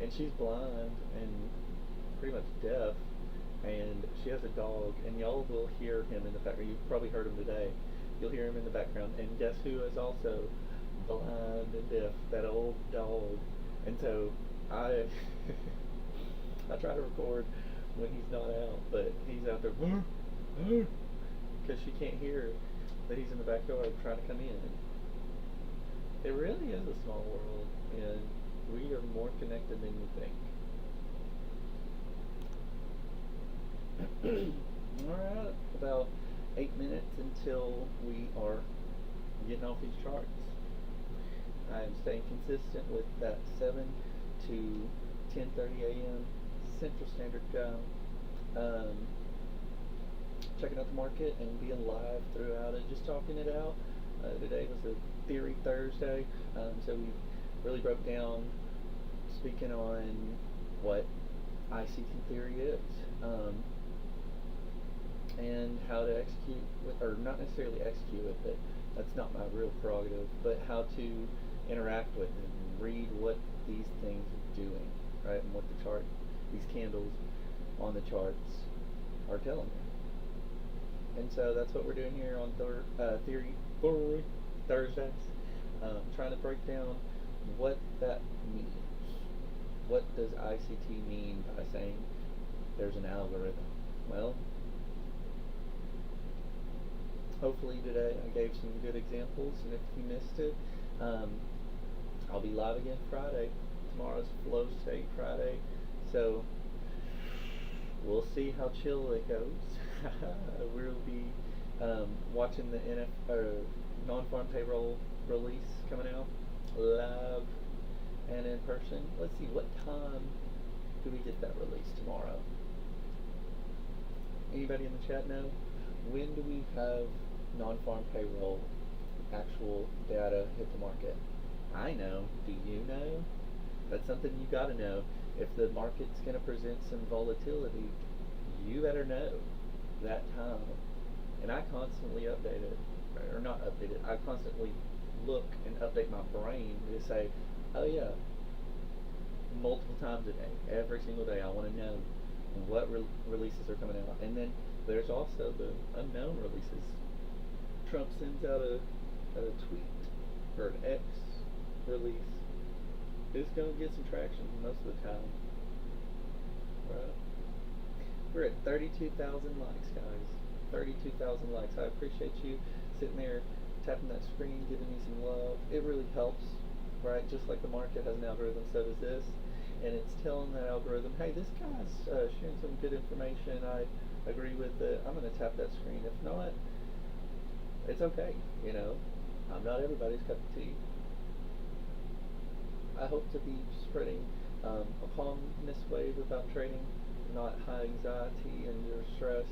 And she's blind and pretty much deaf, and she has a dog, and y'all will hear him in the background. You've probably heard him today. You'll hear him in the background, and guess who is also blind and deaf? That old dog. And so I I try to record when he's not out, but he's out there because she can't hear that he's in the backyard trying to come in. It really is a small world, and we are more connected than you think. Alright, about 8 minutes until we are getting off these charts. I am staying consistent with that 7 to 10:30 a.m. Central Standard Time. Checking out the market and being live throughout it, just talking it out. Today was a Theory Thursday, so we really broke down speaking on what ICT theory is, and how to execute with, or not necessarily execute with it, that's not my real prerogative, but how to interact with it and read what these things are doing, right, and what the chart, these candles on the charts are telling me. And so that's what we're doing here on Theory Thursdays, trying to break down what that means. What does ICT mean by saying there's an algorithm? Well, hopefully today I gave some good examples, and if you missed it, I'll be live again Friday. Tomorrow's Flow State Friday, so we'll see how chill it goes. We'll be watching the non-farm payroll release coming out live and in person. Let's see, what time do we get that release tomorrow? Anybody in the chat know? When do we have non-farm payroll actual data hit the market? I know. Do you know? That's something you got to know. If the market's going to present some volatility, you better know that time. And I constantly update it, or not update it, I constantly look and update my brain to say, oh yeah, multiple times a day, every single day I want to know what releases are coming out. And then there's also the unknown releases. Trump sends out a tweet or an X release. It's going to get some traction most of the time. Right? We're at 32,000 likes, guys. 32,000 likes. I appreciate you sitting there tapping that screen, giving me some love. It really helps, right? Just like the market has an algorithm, so does this. And it's telling that algorithm, hey, this guy's sharing some good information. I agree with it. I'm going to tap that screen. If not, it's okay. I'm not everybody's cup of tea. I hope to be spreading a calmness wave about trading, not high anxiety and your stress.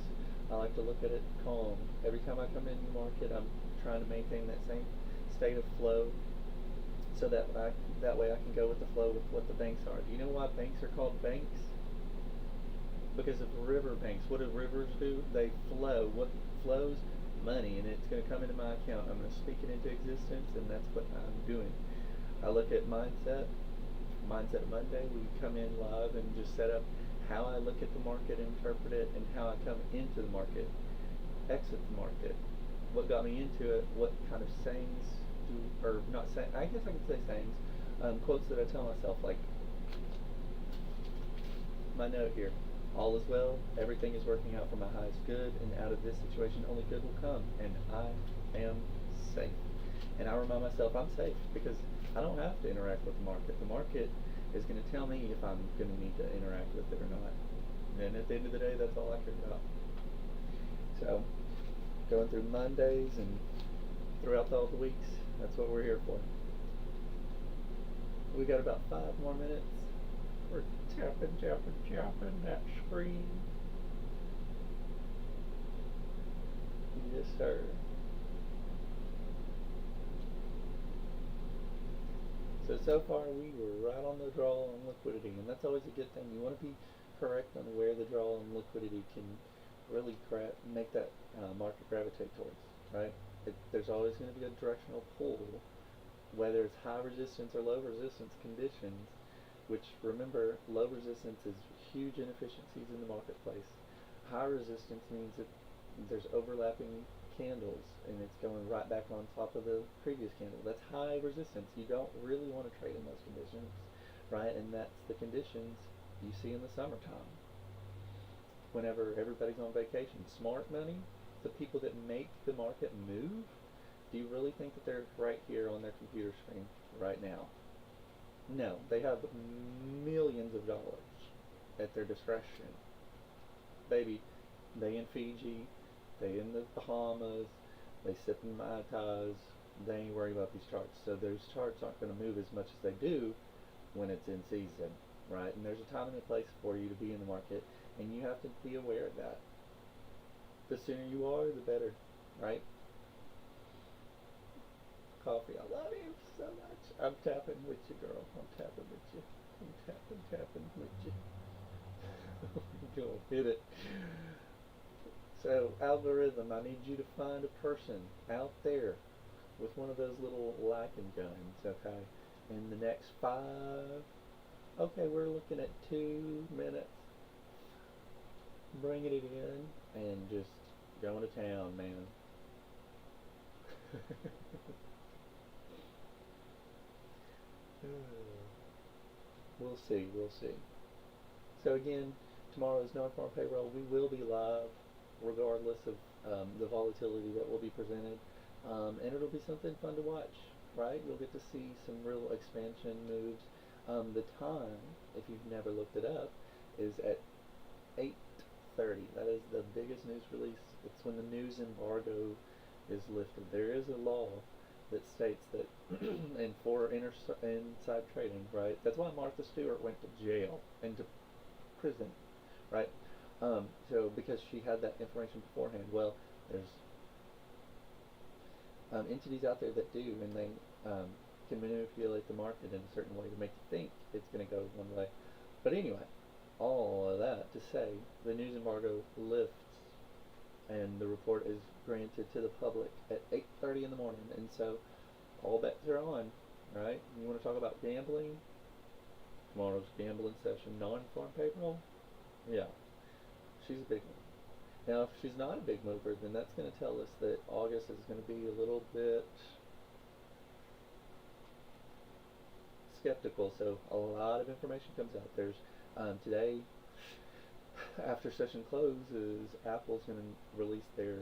I like to look at it calm. Every time I come in the market, I'm trying to maintain that same state of flow, so that way I can go with the flow with what the banks are. Do you know why banks are called banks? Because of river banks. What do rivers do? They flow. What flows? Money, and it's going to come into my account. I'm going to speak it into existence, and that's what I'm doing. I look at Mindset Monday. We come in live and just set up how I look at the market, interpret it, and how I come into the market, exit the market. What got me into it, what kind of sayings or not saying, I guess I could say sayings, quotes that I tell myself, like my note here, all is well, everything is working out for my highest good, and out of this situation only good will come, and I am safe. And I remind myself I'm safe because I don't have to interact with the market. The market is going to tell me if I'm going to need to interact with it or not. And at the end of the day, that's all I care about. So, going through Mondays and throughout all the weeks, that's what we're here for. We got about 5 more minutes. We're tapping that screen. Yes, sir. So far we were right on the draw on liquidity, and that's always a good thing. You want to be correct on where the draw on liquidity can really make that market gravitate towards, right? There's always going to be a directional pull, whether it's high resistance or low resistance conditions, which, remember, low resistance is huge inefficiencies in the marketplace. High resistance means that there's overlapping candles and it's going right back on top of the previous candle. That's high resistance. You don't really want to trade in those conditions, right? And that's the conditions you see in the summertime whenever everybody's on vacation. Smart money, the people that make the market move, do you really think that they're right here on their computer screen right now? No, they have millions of dollars at their discretion. Baby, they in Fiji, they in the Bahamas, they sip in Mai Tais, they ain't worried about these charts. So those charts aren't going to move as much as they do when it's in season, right? And there's a time and a place for you to be in the market, and you have to be aware of that. The sooner you are, the better, right? Coffee, I love you so much. I'm tapping with you, girl. I'm tapping with you. I'm tapping with you. Go hit it. So, algorithm, I need you to find a person out there with one of those little liking guns, okay? In the next 5, okay, we're looking at 2 minutes. Bringing it in and just going to town, man. We'll see, we'll see. So again, tomorrow's non-farm payroll. We will be live regardless of the volatility that will be presented. And it'll be something fun to watch, right? You'll get to see some real expansion moves. The time, if you've never looked it up, is at 8:30. That is the biggest news release. It's when the news embargo is lifted. There is a law that states that, and for inside trading, right? That's why Martha Stewart went to jail and to prison, right? So because she had that information beforehand. Well, there's entities out there that do, and they can manipulate the market in a certain way to make you think it's going to go one way. But anyway, all of that to say, the news embargo lifts and the report is granted to the public at 8:30 in the morning, and so all bets are on, right? You want to talk about gambling? Tomorrow's gambling session, non-farm payroll? Yeah, she's a big one. Now, if she's not a big mover, then that's going to tell us that August is going to be a little bit skeptical, so a lot of information comes out. There's today, after session closes, Apple's going to release their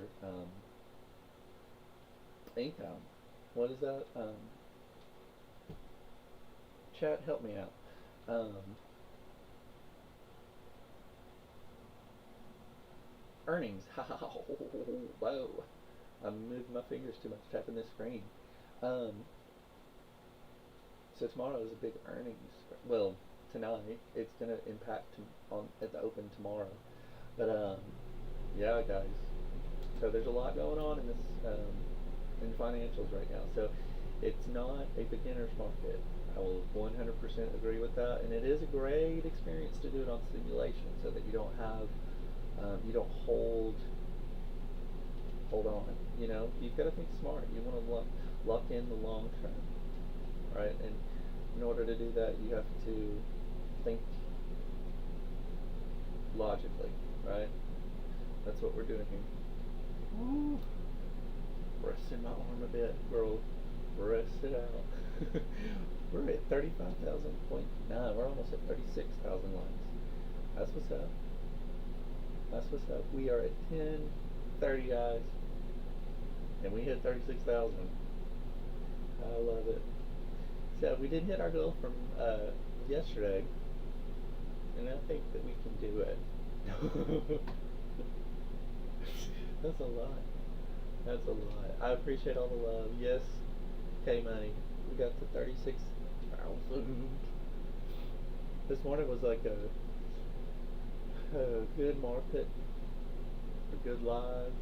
income. What is that? Chat, help me out. Earnings. Whoa. I'm moving my fingers too much, tapping this screen. So tomorrow is a big earnings. Well, tonight it's going to impact at the open tomorrow. But yeah, guys. So there's a lot going on in this in financials right now. So it's not a beginner's market. I will 100% agree with that, and it is a great experience to do it on simulation, so that you don't have you don't hold on. You know, you've got to think smart. You want to lock in the long term, right? And in order to do that, you have to think logically, right? That's what we're doing here. Woo. Resting my arm a bit, girl. Rest it out. We're at 35,000.9. We're almost at 36,000 lines. That's what's up. That's what's up. We are at 10:30, guys, and we hit 36,000. I love it. So we did hit our goal from yesterday, and I think that we can do it. That's a lot. That's a lot. I appreciate all the love. Yes, K-Money. We got to 36,000. This morning was like a good market, a good live,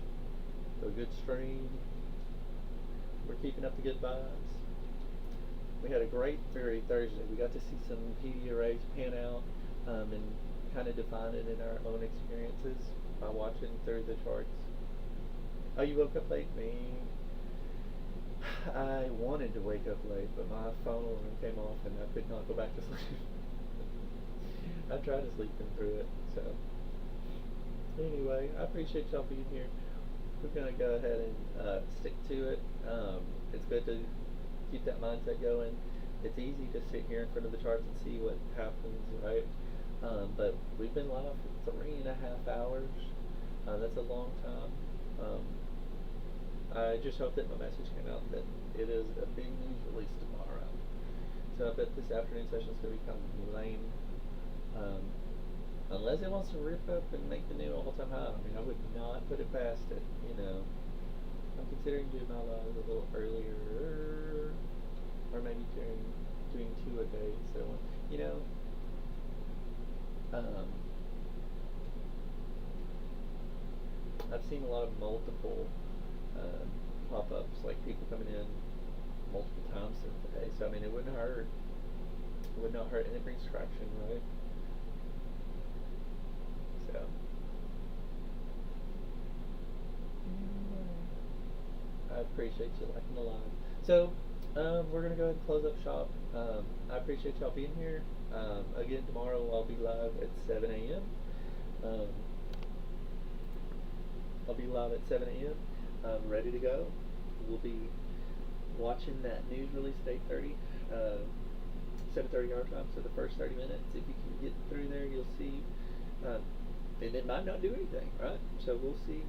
a good stream. We're keeping up the good vibes. We had a great February Thursday. We got to see some PD arrays pan out and kind of define it in our own experiences by watching through the charts. Oh, you woke up late? Me. I wanted to wake up late, but my phone alarm came off and I could not go back to sleep. I tried to sleep in through it, so. Anyway, I appreciate y'all being here. We're going to go ahead and stick to it. It's good to keep that mindset going. It's easy to sit here in front of the charts and see what happens, right? But we've been live for 3.5 hours. That's a long time. I just hope that my message came out that it is a big news release tomorrow. So I bet this afternoon session is going to become lame. Unless it wants to rip up and make the new all-time high. I mean, I would not put it past it, you know. I'm considering doing my lives a little earlier, or maybe doing 2 a day instead of 1. You know, I've seen a lot of multiple pop-ups, like people coming in multiple times through the day. So I mean, it wouldn't hurt. It would not hurt, and it brings traction, right? So. I appreciate you liking the live. So, we're going to go ahead and close up shop. I appreciate y'all being here. Again, tomorrow I'll be live at 7 a.m. I'll be live at 7 a.m. I'm ready to go. We'll be watching that news release at 8:30, 7:30 our time. So the first 30 minutes, if you can get through there, you'll see. And it might not do anything, right? So we'll see.